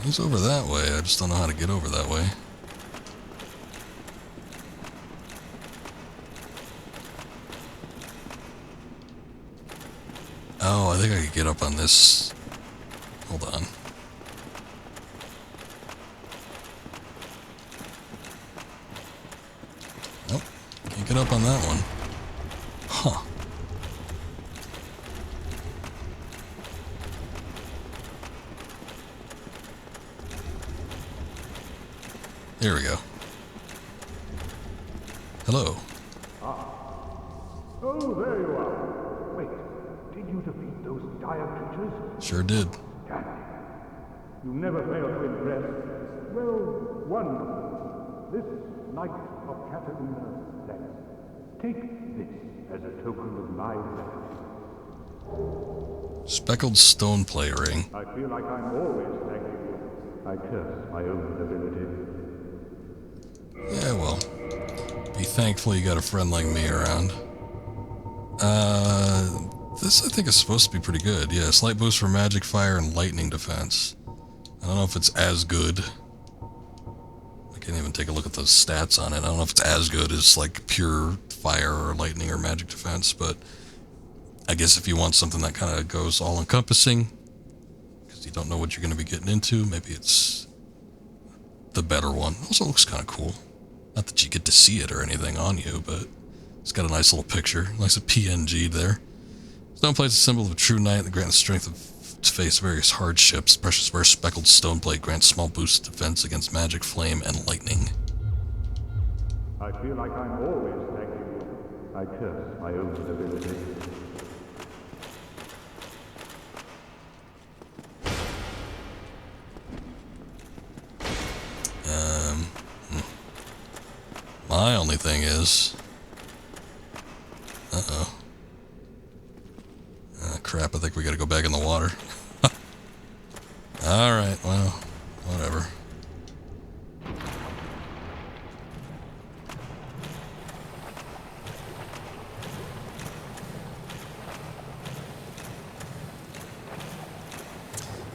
He's over that way, I just don't know how to get over that way. Oh, I think I could get up on this. Hold on. Nope, get up on that one. Huh. Here we go. Hello. Oh, there you are. Wait, did you defeat those dire creatures? Sure did. Damn it. You never fail to impress. Well, wonderful. This Knight of Catalina Lex. Take this as a token of my thanks. Speckled stone play ring. I feel like I'm always thanking you. I curse my own ability. Yeah, well. Be thankful you got a friend like me around. This I think is supposed to be pretty good. Yeah, slight boost for magic, fire, and lightning defense. I don't know if it's as good. I can't even take a look at the stats on it. I don't know if it's as good as like pure fire or lightning or magic defense, but I guess if you want something that kind of goes all encompassing, because you don't know what you're going to be getting into, maybe it's the better one. Also looks kind of cool. Not that you get to see it or anything on you, but it's got a nice little picture. Nice PNG there. Stoneplate is a symbol of a true knight that grants the strength to face various hardships. Precious rare speckled stoneplate grants small boost of defense against magic, flame, and lightning. I feel like I'm always thanking you. I curse my own ability. My only thing is... Uh-oh. Crap, I think we gotta go back in the water. Alright, well, whatever.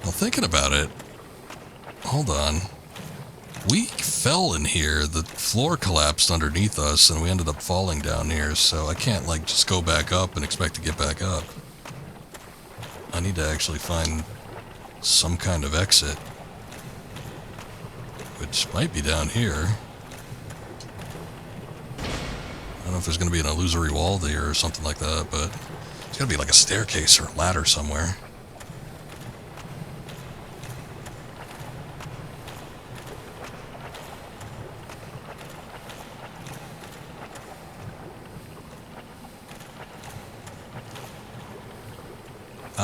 Well, thinking about it... Hold on. We fell in here, the floor collapsed underneath us, and we ended up falling down here, so I can't, like, just go back up and expect to get back up. I need to actually find some kind of exit, which might be down here. I don't know if there's going to be an illusory wall there or something like that, but there's got to be, like, a staircase or a ladder somewhere.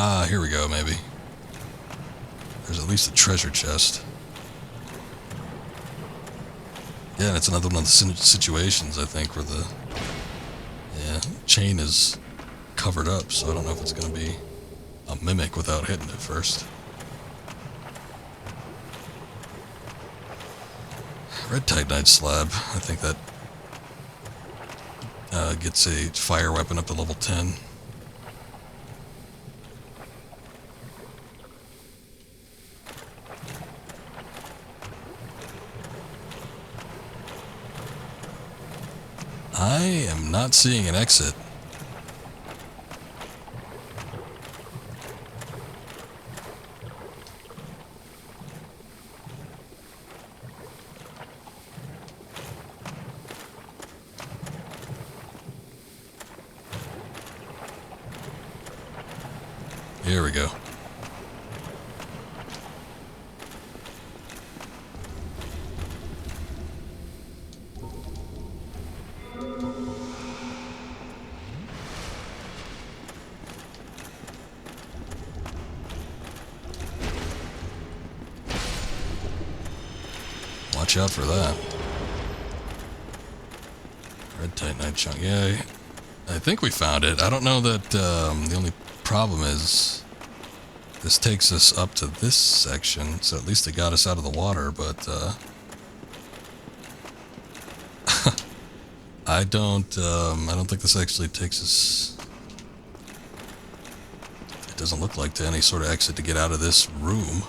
Ah, here we go, maybe. There's at least a treasure chest. Yeah, and it's another one of the situations, I think, where the chain is covered up, so I don't know if it's going to be a mimic without hitting it first. Red Titanite slab. I think that gets a fire weapon up to level 10. I am not seeing an exit. Here we go. Watch out for that. Red Titanite chunk. Yeah, I think we found it. I don't know that the only problem is this takes us up to this section, so at least it got us out of the water, but I don't think this actually takes us... It doesn't look like to any sort of exit to get out of this room.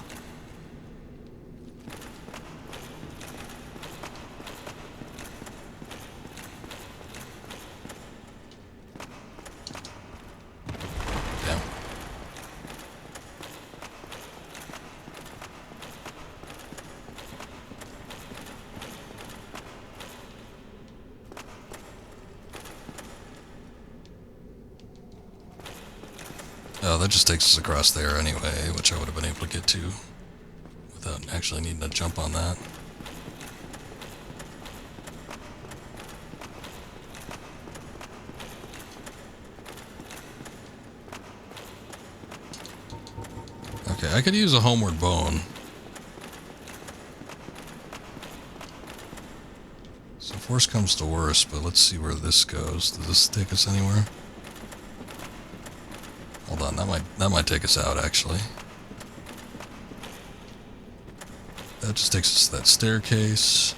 Oh, that just takes us across there anyway, which I would have been able to get to without actually needing to jump on that. Okay, I could use a homeward bone. So if worse comes to worse, but let's see where this goes. Does this take us anywhere? Hold on, that might take us out actually. That just takes us to that staircase.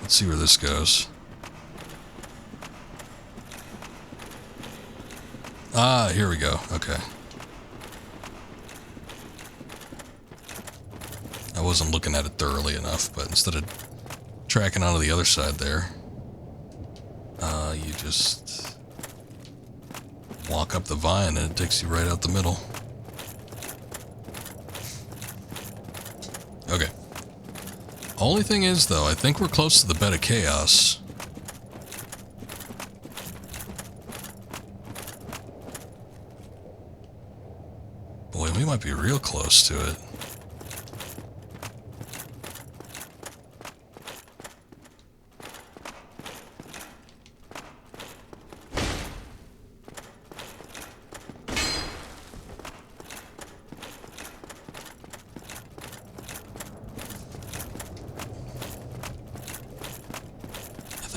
Let's see where this goes. Ah, here we go. Okay. I wasn't looking at it thoroughly enough, but instead of tracking onto the other side there, you just walk up the vine and it takes you right out the middle. Okay. Only thing is, though, I think we're close to the bed of chaos. Boy, we might be real close to it.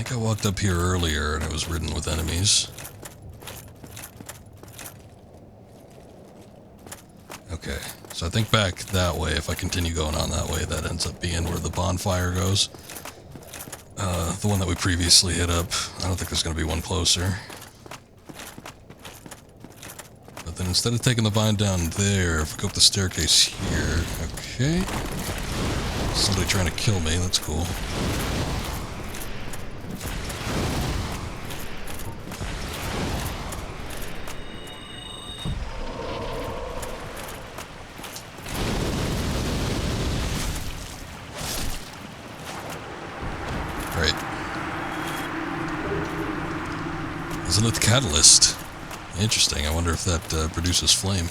I walked up here earlier and it was ridden with enemies. Okay, so I think back that way, if I continue going on that way, that ends up being where the bonfire goes. The one that we previously hit up, I don't think there's going to be one closer. But then instead of taking the vine down there, if we go up the staircase here, okay. Somebody trying to kill me, that's cool. Isn't it the catalyst? Interesting. I wonder if that produces flame.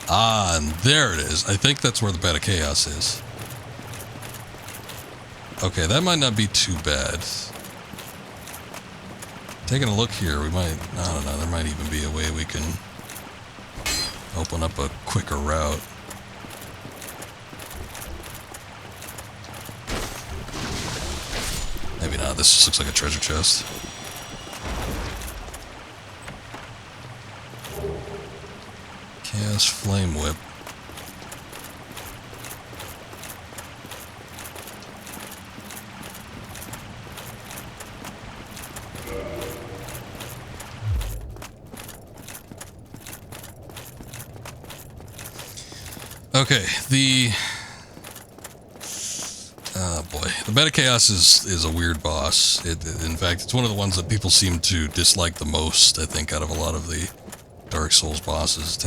Ah, and there it is. I think that's where the bed of chaos is. Okay, that might not be too bad. Taking a look here, we might... I don't know, there might even be a way we can open up a quicker route. Maybe not. This just looks like a treasure chest. Chaos Flame Whip. Okay, the Bed of Chaos is a weird boss. In fact, it's one of the ones that people seem to dislike the most, I think, out of a lot of the Dark Souls bosses.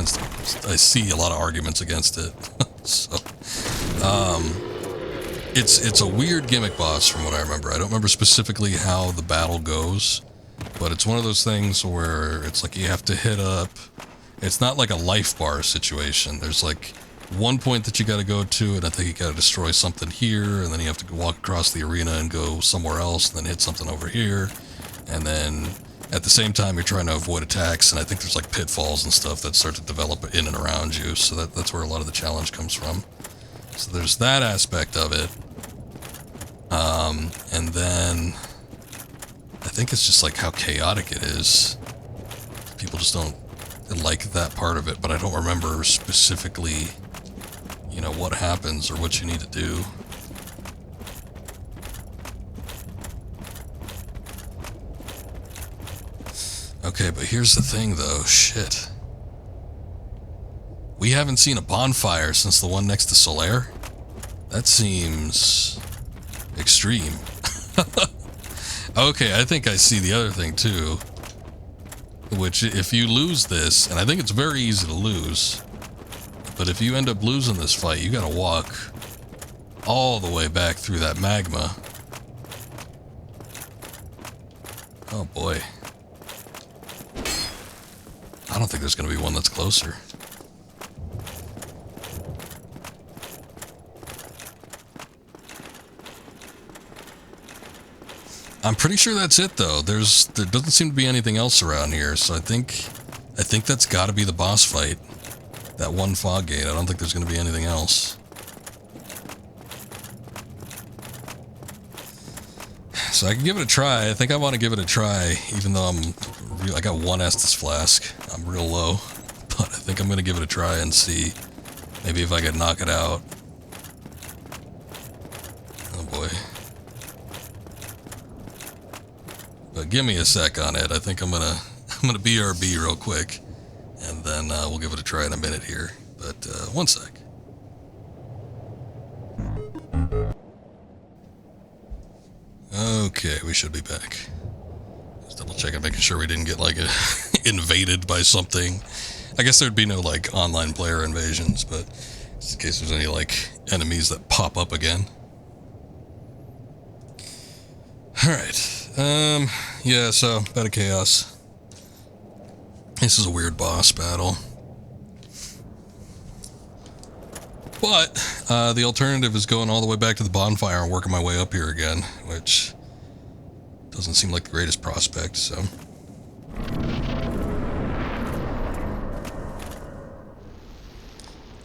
I see a lot of arguments against it. So, it's a weird gimmick boss from what I remember. I don't remember specifically how the battle goes, but it's one of those things where it's like you have to hit up. It's not like a life bar situation. There's like one point that you got to go to, and I think you got to destroy something here, and then you have to walk across the arena and go somewhere else, and then hit something over here, and then at the same time you're trying to avoid attacks, and I think there's like pitfalls and stuff that start to develop in and around you, so that's where a lot of the challenge comes from. So there's that aspect of it, and then I think it's just like how chaotic it is. People just don't like that part of it, but I don't remember specifically, you know, what happens or what you need to do. Okay, but here's the thing though, shit. We haven't seen a bonfire since the one next to Solaire? That seems extreme. Okay, I think I see the other thing too. Which, if you lose this, and I think it's very easy to lose, but if you end up losing this fight, you gotta walk all the way back through that magma. Oh boy. I don't think there's going to be one that's closer. I'm pretty sure that's it though. There doesn't seem to be anything else around here, so I think that's got to be the boss fight. That one fog gate. I don't think there's going to be anything else. So I can give it a try. I think I want to give it a try, even though I got one Estus flask. I'm real low, but I think I'm going to give it a try and see maybe if I can knock it out. Oh boy. But give me a sec on it. I think I'm gonna BRB real quick, and then we'll give it a try in a minute here. But one sec. Okay, we should be back. Just double checking, making sure we didn't get like invaded by something. I guess there'd be no like online player invasions, but just in case there's any like enemies that pop up again. All right. Yeah, so, Bed of Chaos. This is a weird boss battle. But, the alternative is going all the way back to the bonfire and working my way up here again, which doesn't seem like the greatest prospect, so.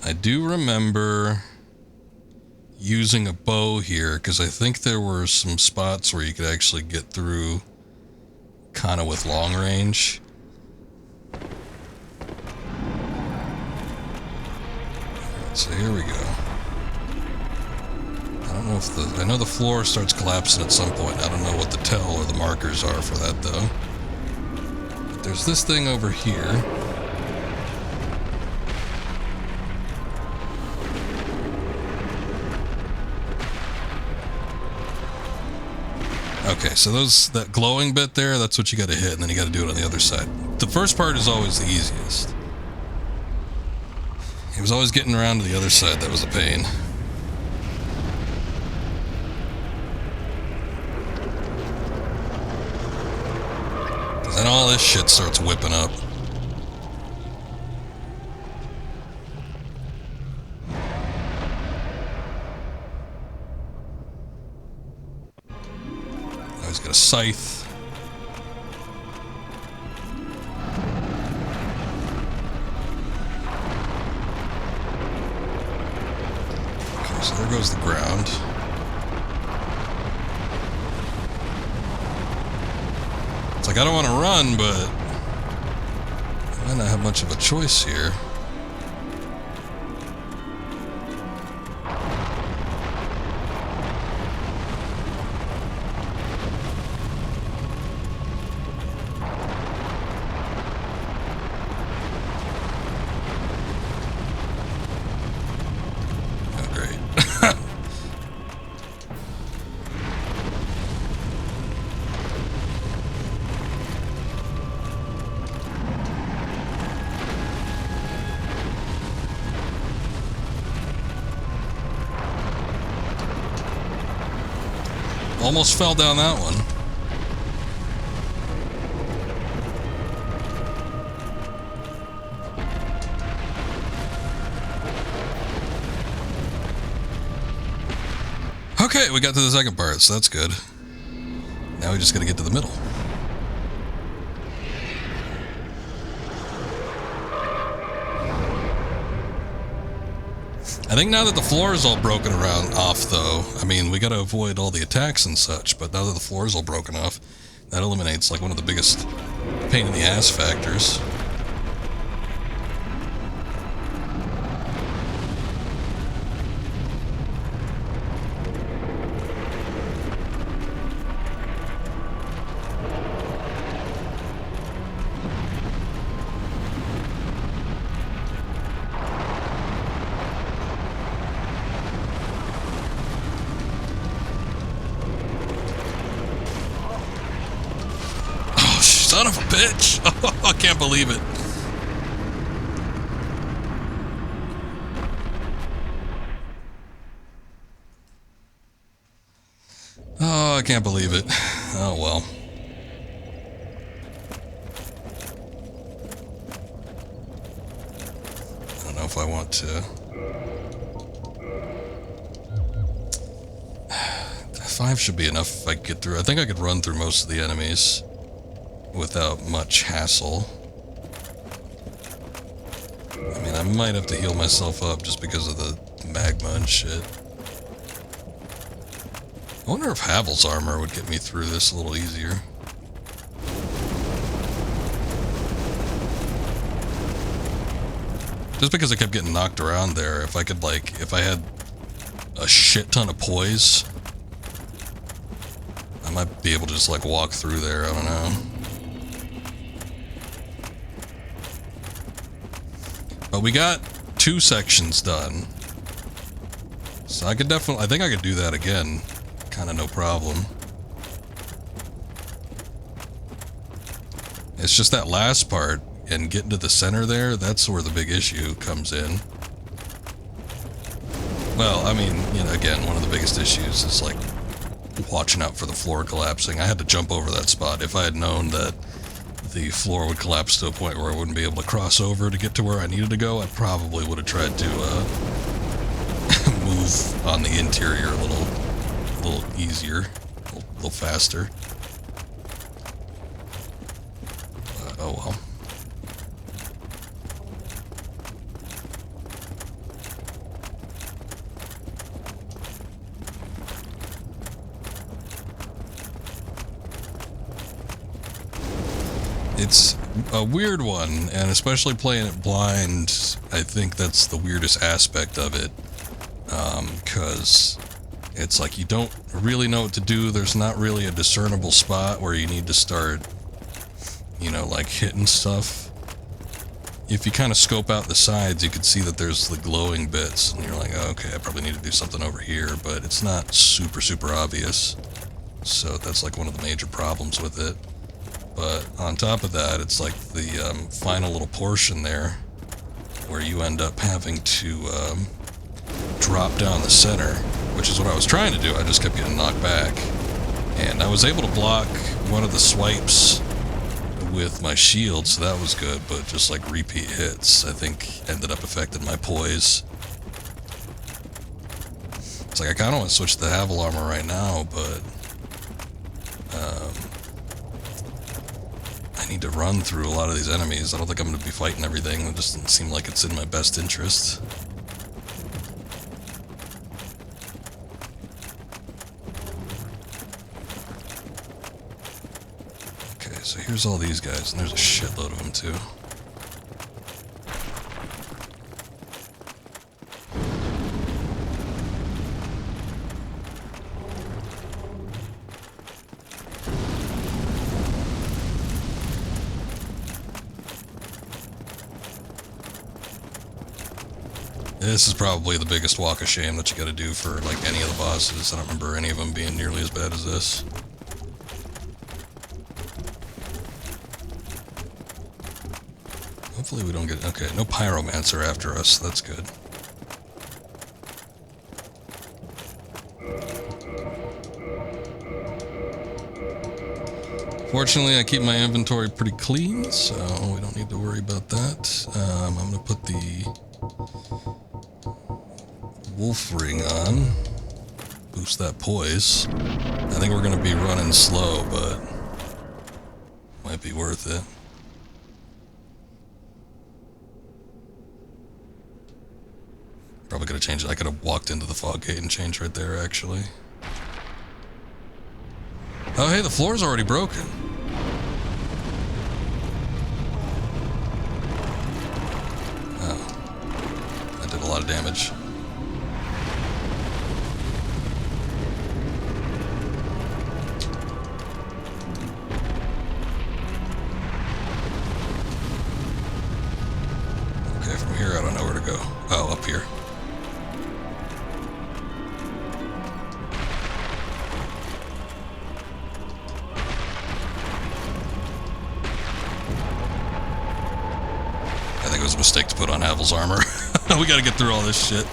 I do remember using a bow here, because I think there were some spots where you could actually get through kind of with long range. So here we go. I don't know if I know the floor starts collapsing at some point. I don't know what the tell or the markers are for that though. But there's this thing over here. Okay, so that glowing bit there, that's what you gotta hit, and then you gotta do it on the other side. The first part is always the easiest. It was always getting around to the other side that was a pain. Because then all this shit starts whipping up. He's got a scythe. Okay, so there goes the ground. It's like I don't want to run, but I might not have much of a choice here. Almost fell down that one. Okay, we got to the second part, so that's good. Now we just gotta get to the middle. I think now that the floor is all broken off, though, I mean, we gotta avoid all the attacks and such, but now that the floor is all broken off, that eliminates, like, one of the biggest pain in the ass factors. Son of a bitch! Oh, I can't believe it. Oh, I can't believe it. Oh, well. if I want to. 5 should be enough if I get through. I think I could run through most of the enemies without much hassle. I mean, I might have to heal myself up just because of the magma and shit. I wonder if Havel's armor would get me through this a little easier. Just because I kept getting knocked around there, if I could, like, if I had a shit ton of poise, I might be able to just, like, walk through there, I don't know. But we got 2 sections done. So I could definitely, I think I could do that again. Kind of no problem. It's just that last part, and getting to the center there, that's where the big issue comes in. Well, I mean, you know, again, one of the biggest issues is, like, watching out for the floor collapsing. I had to jump over that spot. If I had known that the floor would collapse to a point where I wouldn't be able to cross over to get to where I needed to go, I probably would have tried to move on the interior a little easier, a little faster. Oh well. It's a weird one, and especially playing it blind, I think that's the weirdest aspect of it. Because it's like you don't really know what to do. There's not really a discernible spot where you need to start, you know, like hitting stuff. If you kind of scope out the sides, you can see that there's the glowing bits, and you're like, oh, okay, I probably need to do something over here, but it's not super, super obvious. So that's like one of the major problems with it. But on top of that, it's like the final little portion there where you end up having to drop down the center, which is what I was trying to do. I just kept getting knocked back. And I was able to block one of the swipes with my shield, so that was good, but just like repeat hits, I think, ended up affecting my poise. It's like I kind of want to switch to the Havel armor right now, but I need to run through a lot of these enemies. I don't think I'm going to be fighting everything. It just doesn't seem like it's in my best interest. Okay, so here's all these guys, and there's a shitload of them too. This is probably the biggest walk of shame that you gotta do for, like, any of the bosses. I don't remember any of them being nearly as bad as this. Hopefully we don't get... Okay, no pyromancer after us. That's good. Fortunately, I keep my inventory pretty clean, so we don't need to worry about that. I'm gonna put the wolf ring on. Boost that poise. I think we're gonna be running slow, but might be worth it. Probably could have changed it. I could have walked into the fog gate and changed right there, actually. Oh, hey, the floor's already broken. Oh. That did a lot of damage. Okay, from here I don't know where to go. Oh, up here. It was a mistake to put on Havel's armor. We gotta get through all this shit.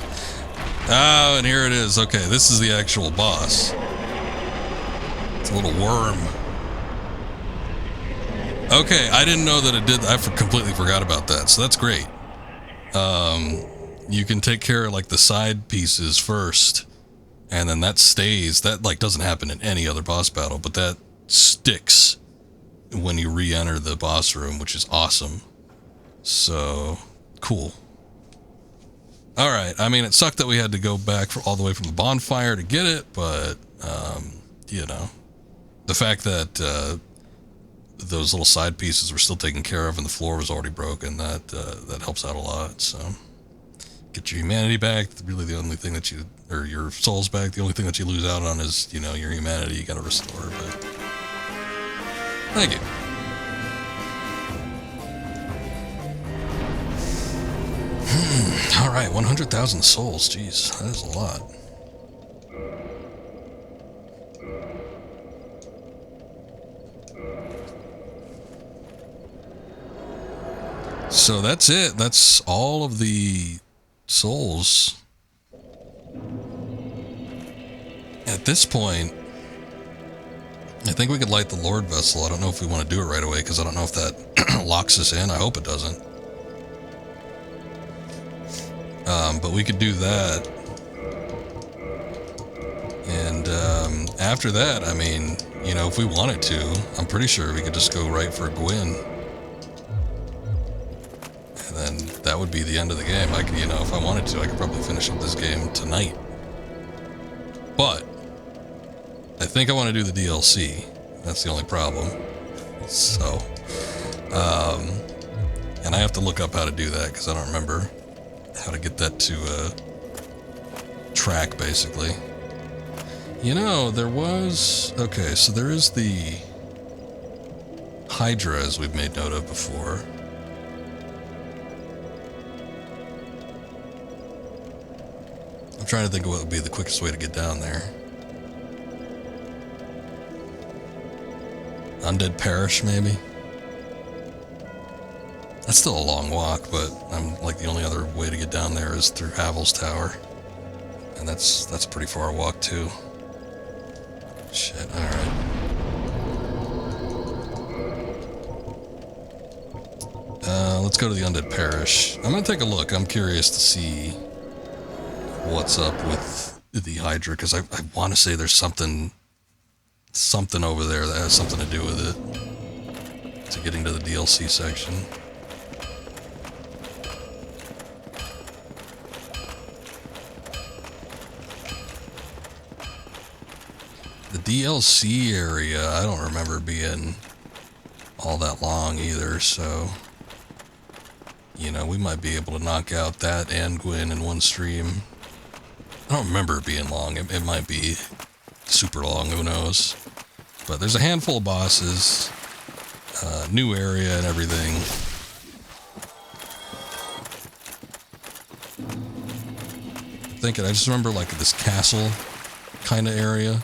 Oh, and here it is. Okay, this is the actual boss. It's a little worm. Okay, I didn't know that it did. I completely forgot about that, so that's great. you can take care of like the side pieces first, and then that stays. That like doesn't happen in any other boss battle, but that sticks when you re-enter the boss room, which is awesome. So cool. All right. I mean, it sucked that we had to go back all the way from the bonfire to get it, but you know, the fact that those little side pieces were still taken care of and the floor was already broken, that helps out a lot. So get your humanity back. Really the only thing that you, or your souls back, the only thing that you lose out on is, you know, your humanity. You gotta restore. But thank you. All right, 100,000 souls. Jeez, that is a lot. So that's it. That's all of the souls. At this point, I think we could light the Lord Vessel. I don't know if we want to do it right away because I don't know if that locks us in. I hope it doesn't. But we could do that. And after that, I mean, you know, if we wanted to, I'm pretty sure we could just go right for Gwyn. And then that would be the end of the game. I could, you know, if I wanted to, I could probably finish up this game tonight. But I think I want to do the DLC. That's the only problem. So, and I have to look up how to do that because I don't remember how to get that to track, basically. You know, there was... Okay, so there is the Hydra, as we've made note of before. I'm trying to think of what would be the quickest way to get down there. Undead Parish, maybe? That's still a long walk, but I'm like the only other way to get down there is through Havel's Tower. And that's pretty far a walk too. Shit, alright. Let's go to the Undead Parish. I'm gonna take a look. I'm curious to see what's up with the Hydra, because I want to say there's something over there that has something to do with it. To getting to the DLC section. The DLC area, I don't remember being all that long either, so, you know, we might be able to knock out that and Gwyn in one stream. I don't remember it being long. It might be super long, who knows. But there's a handful of bosses, new area and everything. I just remember like this castle kind of area.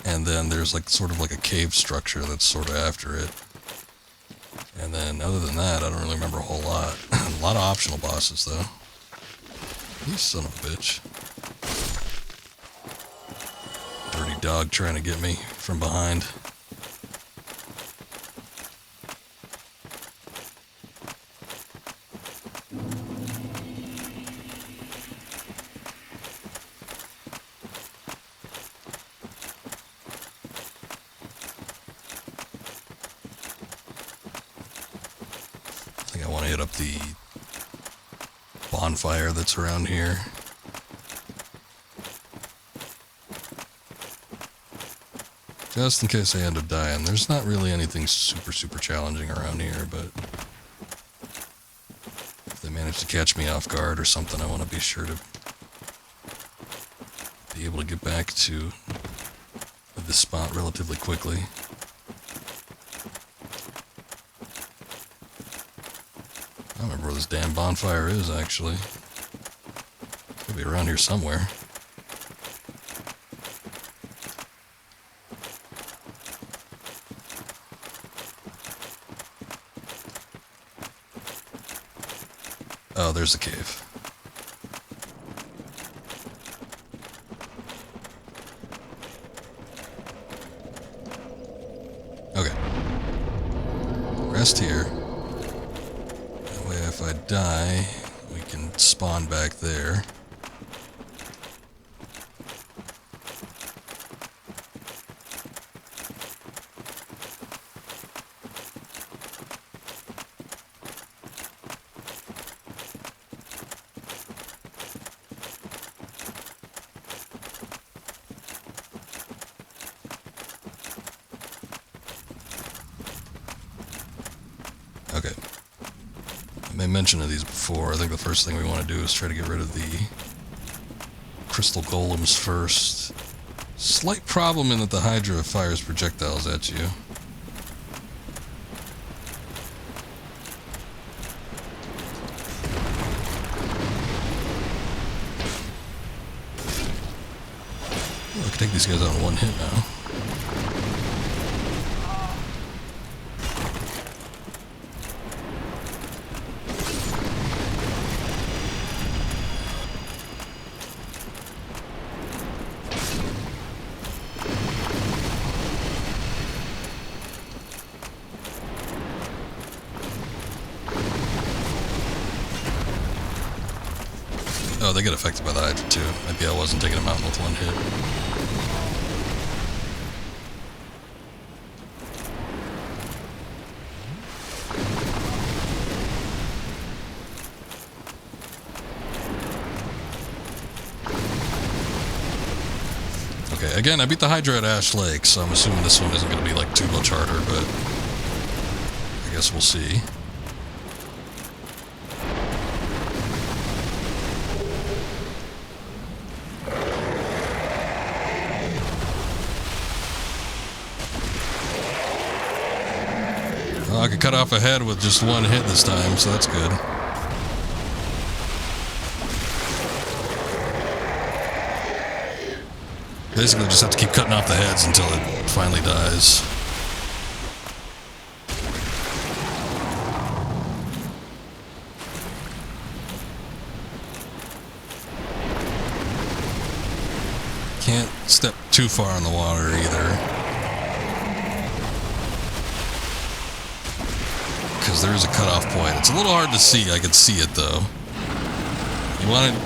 And then there's like sort of like a cave structure that's sort of after it. And then other than that, I don't really remember a whole lot. A lot of optional bosses though. You son of a bitch. Dirty dog trying to get me from behind. The bonfire that's around here. Just in case I end up dying. There's not really anything super challenging around here, but if they manage to catch me off guard or something, I want to be sure to be able to get back to this spot relatively quickly. I don't remember where this damn bonfire is, actually. It's gotta be around here somewhere. Oh, there's the cave. Okay. Rest here. If I die, we can spawn back there. Okay. I made mention of these before. I think the first thing we want to do is try to get rid of the crystal golems first. Slight problem in that the Hydra fires projectiles at you. Oh, I can take these guys out in one hit now. Oh, they get affected by the Hydra too. Maybe I wasn't taking them out with one hit. Okay, again, I beat the Hydra at Ash Lake, so I'm assuming this one isn't going to be like too much harder, but I guess we'll see. I could cut off a head with just one hit this time, so that's good. Basically, just have to keep cutting off the heads until it finally dies. Can't step too far in the water either. Because there is a cutoff point. It's a little hard to see. I can see it though. You want to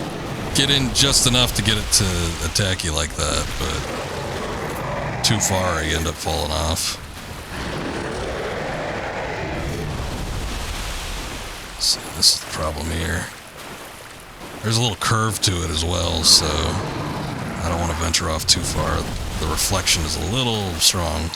get in just enough to get it to attack you like that, but too far, you end up falling off. So this is the problem here. There's a little curve to it as well, so I don't want to venture off too far. The reflection is a little strong.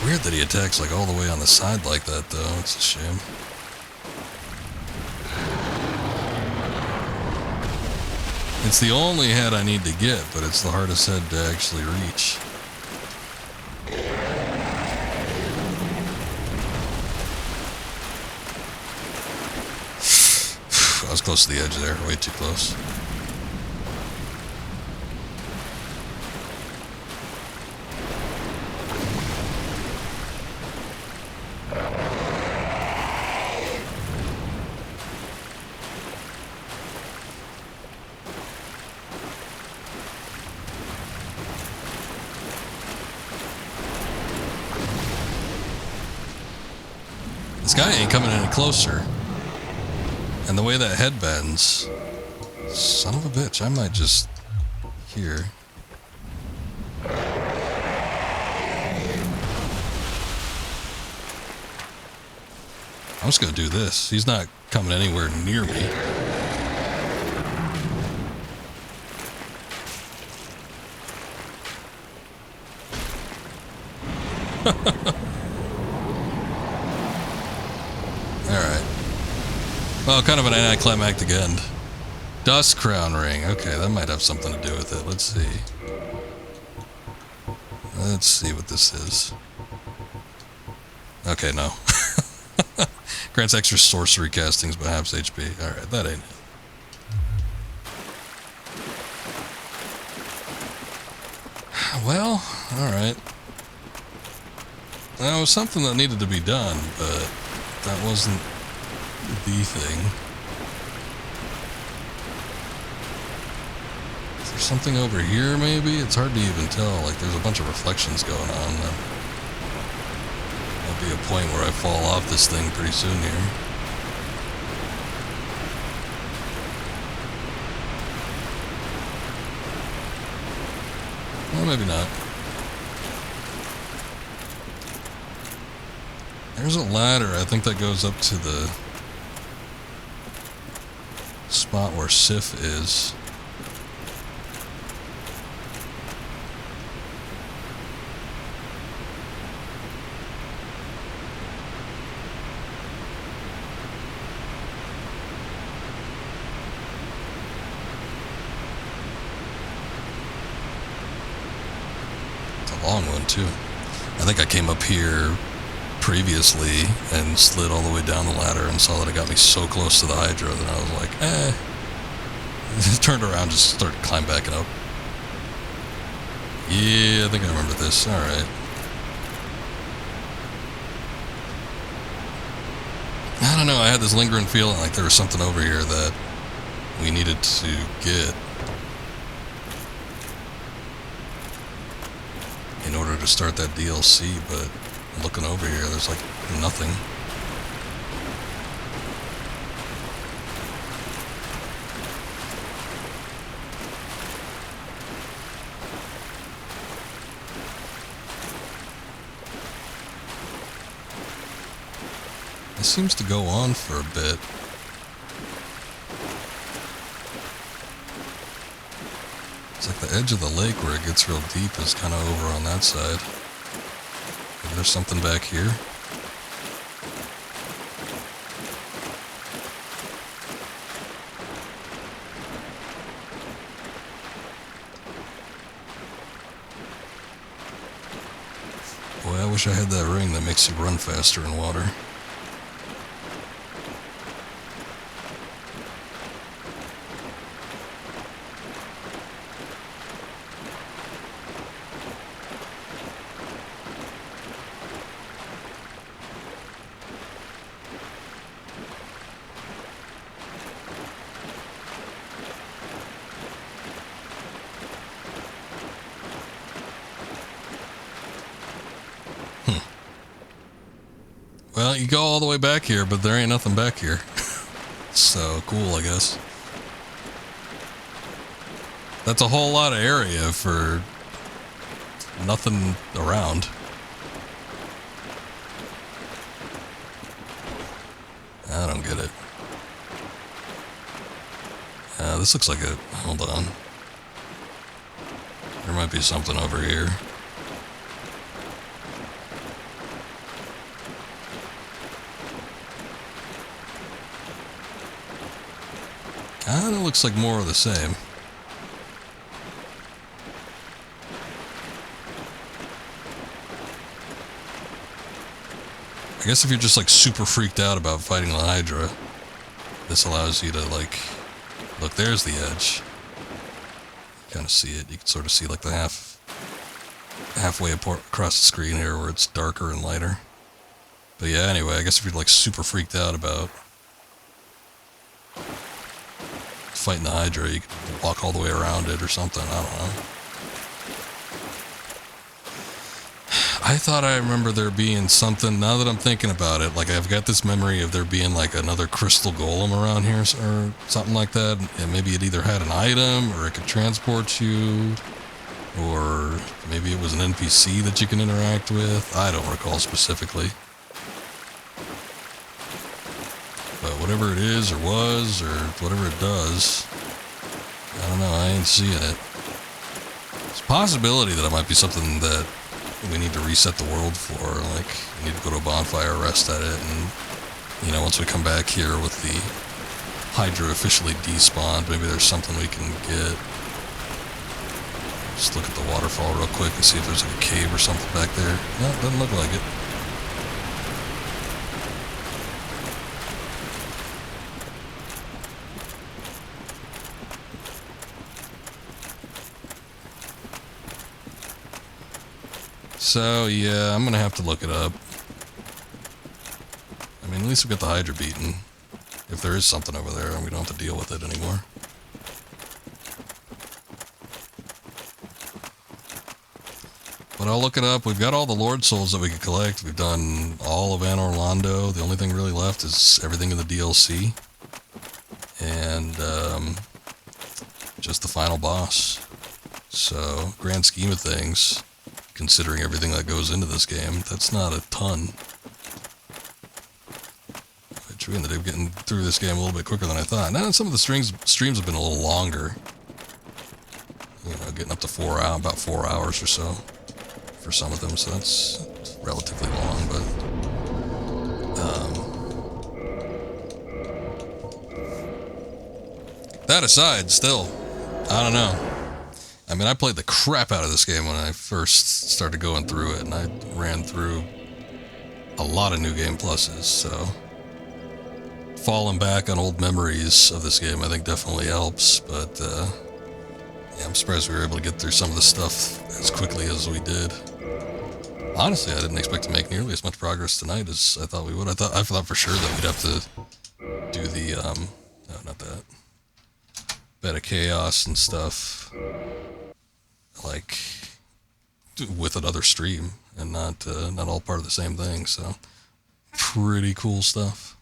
Weird that he attacks like all the way on the side like that though. It's a shame. It's the only head I need to get, but it's the hardest head to actually reach. I was close to the edge there, way too close. This guy ain't coming any closer. And the way that head bends, son of a bitch, I might just here. I'm just gonna do this. He's not coming anywhere near me. Alright. Well, kind of an anticlimactic end. Dust Crown Ring. Okay, that might have something to do with it. Let's see. Let's see what this is. Okay, no. Grants extra sorcery castings by half HP. Alright, that ain't it. Well, alright. That was something that needed to be done, but that wasn't the thing. Is there something over here, maybe? It's hard to even tell. Like, there's a bunch of reflections going on. There'll be a point where I fall off this thing pretty soon here. Well, maybe not. There's a ladder, I think that goes up to the spot where Sif is. It's a long one, too. I think I came up here previously and slid all the way down the ladder and saw that it got me so close to the Hydra that I was like, turned around, just started climbing back up. Yeah, I think I remember this. Alright. I don't know, I had this lingering feeling like there was something over here that we needed to get in order to start that DLC, but looking over here, there's like nothing. It seems to go on for a bit. It's like the edge of the lake where it gets real deep is kind of over on that side. Maybe there's something back here. Boy, I wish I had that ring that makes you run faster in water. Well, you go all the way back here, but there ain't nothing back here. So, cool, I guess. That's a whole lot of area for nothing around. I don't get it. This looks like a... Hold on. There might be something over here. Kinda looks like more of the same. I guess if you're just like super freaked out about fighting the Hydra, this allows you to like... Look, there's the edge. You kind of see it. You can sort of see like the halfway across the screen here where it's darker and lighter. But yeah, anyway, I guess if you're like super freaked out about fighting the Hydra, you can walk all the way around it or something, I don't know. I thought I remember there being something, now that I'm thinking about it, like I've got this memory of there being like another crystal golem around here or something like that, and maybe it either had an item or it could transport you, or maybe it was an NPC that you can interact with. I don't recall specifically. But whatever it is or was or whatever it does, I don't know, I ain't seeing it. It's a possibility that it might be something that we need to reset the world for, like we need to go to a bonfire, rest at it, and you know, once we come back here with the Hydra officially despawned, maybe there's something we can get. Just look at the waterfall real quick and see if there's like a cave or something back there. No, it doesn't look like it. So, yeah, I'm gonna have to look it up. I mean, at least we got the Hydra beaten. if there is something over there and we don't have to deal with it anymore. But I'll look it up. We've got all the Lord Souls that we could collect. We've done all of Anor Londo. The only thing really left is everything in the DLC. And just the final boss. So, grand scheme of things, considering everything that goes into this game, that's not a ton. Which we ended up getting through this game a little bit quicker than I thought. Now some of the streams have been a little longer. You know, getting up to about 4 hours or so for some of them, so that's relatively long, but that aside, still, I don't know. I mean, I played the crap out of this game when I first started going through it, and I ran through a lot of New Game Pluses, so falling back on old memories of this game I think definitely helps, but yeah, I'm surprised we were able to get through some of the stuff as quickly as we did. Honestly, I didn't expect to make nearly as much progress tonight as I thought we would. I thought for sure that we'd have to do the, no, not that, Bed of Chaos and stuff, like, with another stream, and not all part of the same thing, so, pretty cool stuff.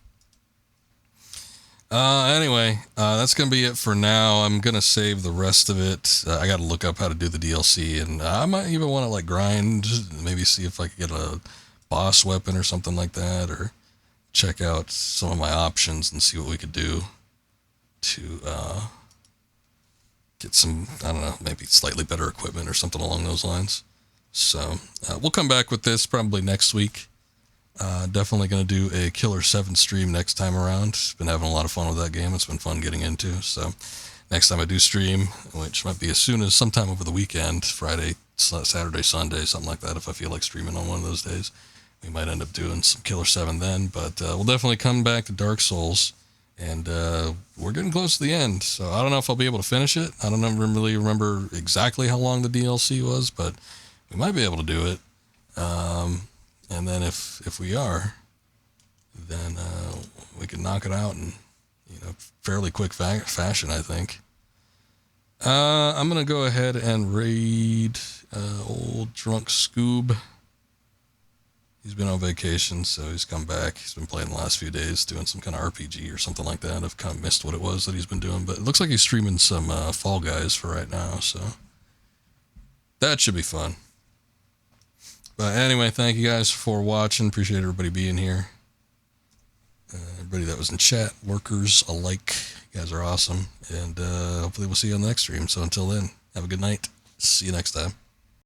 Anyway, that's going to be it for now. I'm going to save the rest of it. I got to look up how to do the DLC, and I might even want to, like, grind, maybe see if I could get a boss weapon or something like that, or check out some of my options and see what we could do to, get some, I don't know, maybe slightly better equipment or something along those lines. So, we'll come back with this probably next week. Definitely going to do a Killer 7 stream next time around. Been having a lot of fun with that game. It's been fun getting into. So next time I do stream, which might be as soon as sometime over the weekend, Friday, Saturday, Sunday, something like that, if I feel like streaming on one of those days, we might end up doing some Killer 7 then. But we'll definitely come back to Dark Souls, and we're getting close to the end. So I don't know if I'll be able to finish it. I don't really remember exactly how long the DLC was, but we might be able to do it. And then if we are, then we can knock it out in, fairly quick fashion, I think. I'm going to go ahead and raid old drunk Scoob. He's been on vacation, so he's come back. He's been playing the last few days, doing some kind of RPG or something like that. I've kind of missed what it was that he's been doing, but it looks like he's streaming some Fall Guys for right now, so that should be fun. But anyway, thank you guys for watching. Appreciate everybody being here. Everybody that was in chat, workers alike, you guys are awesome. And hopefully we'll see you on the next stream. So until then, have a good night. See you next time.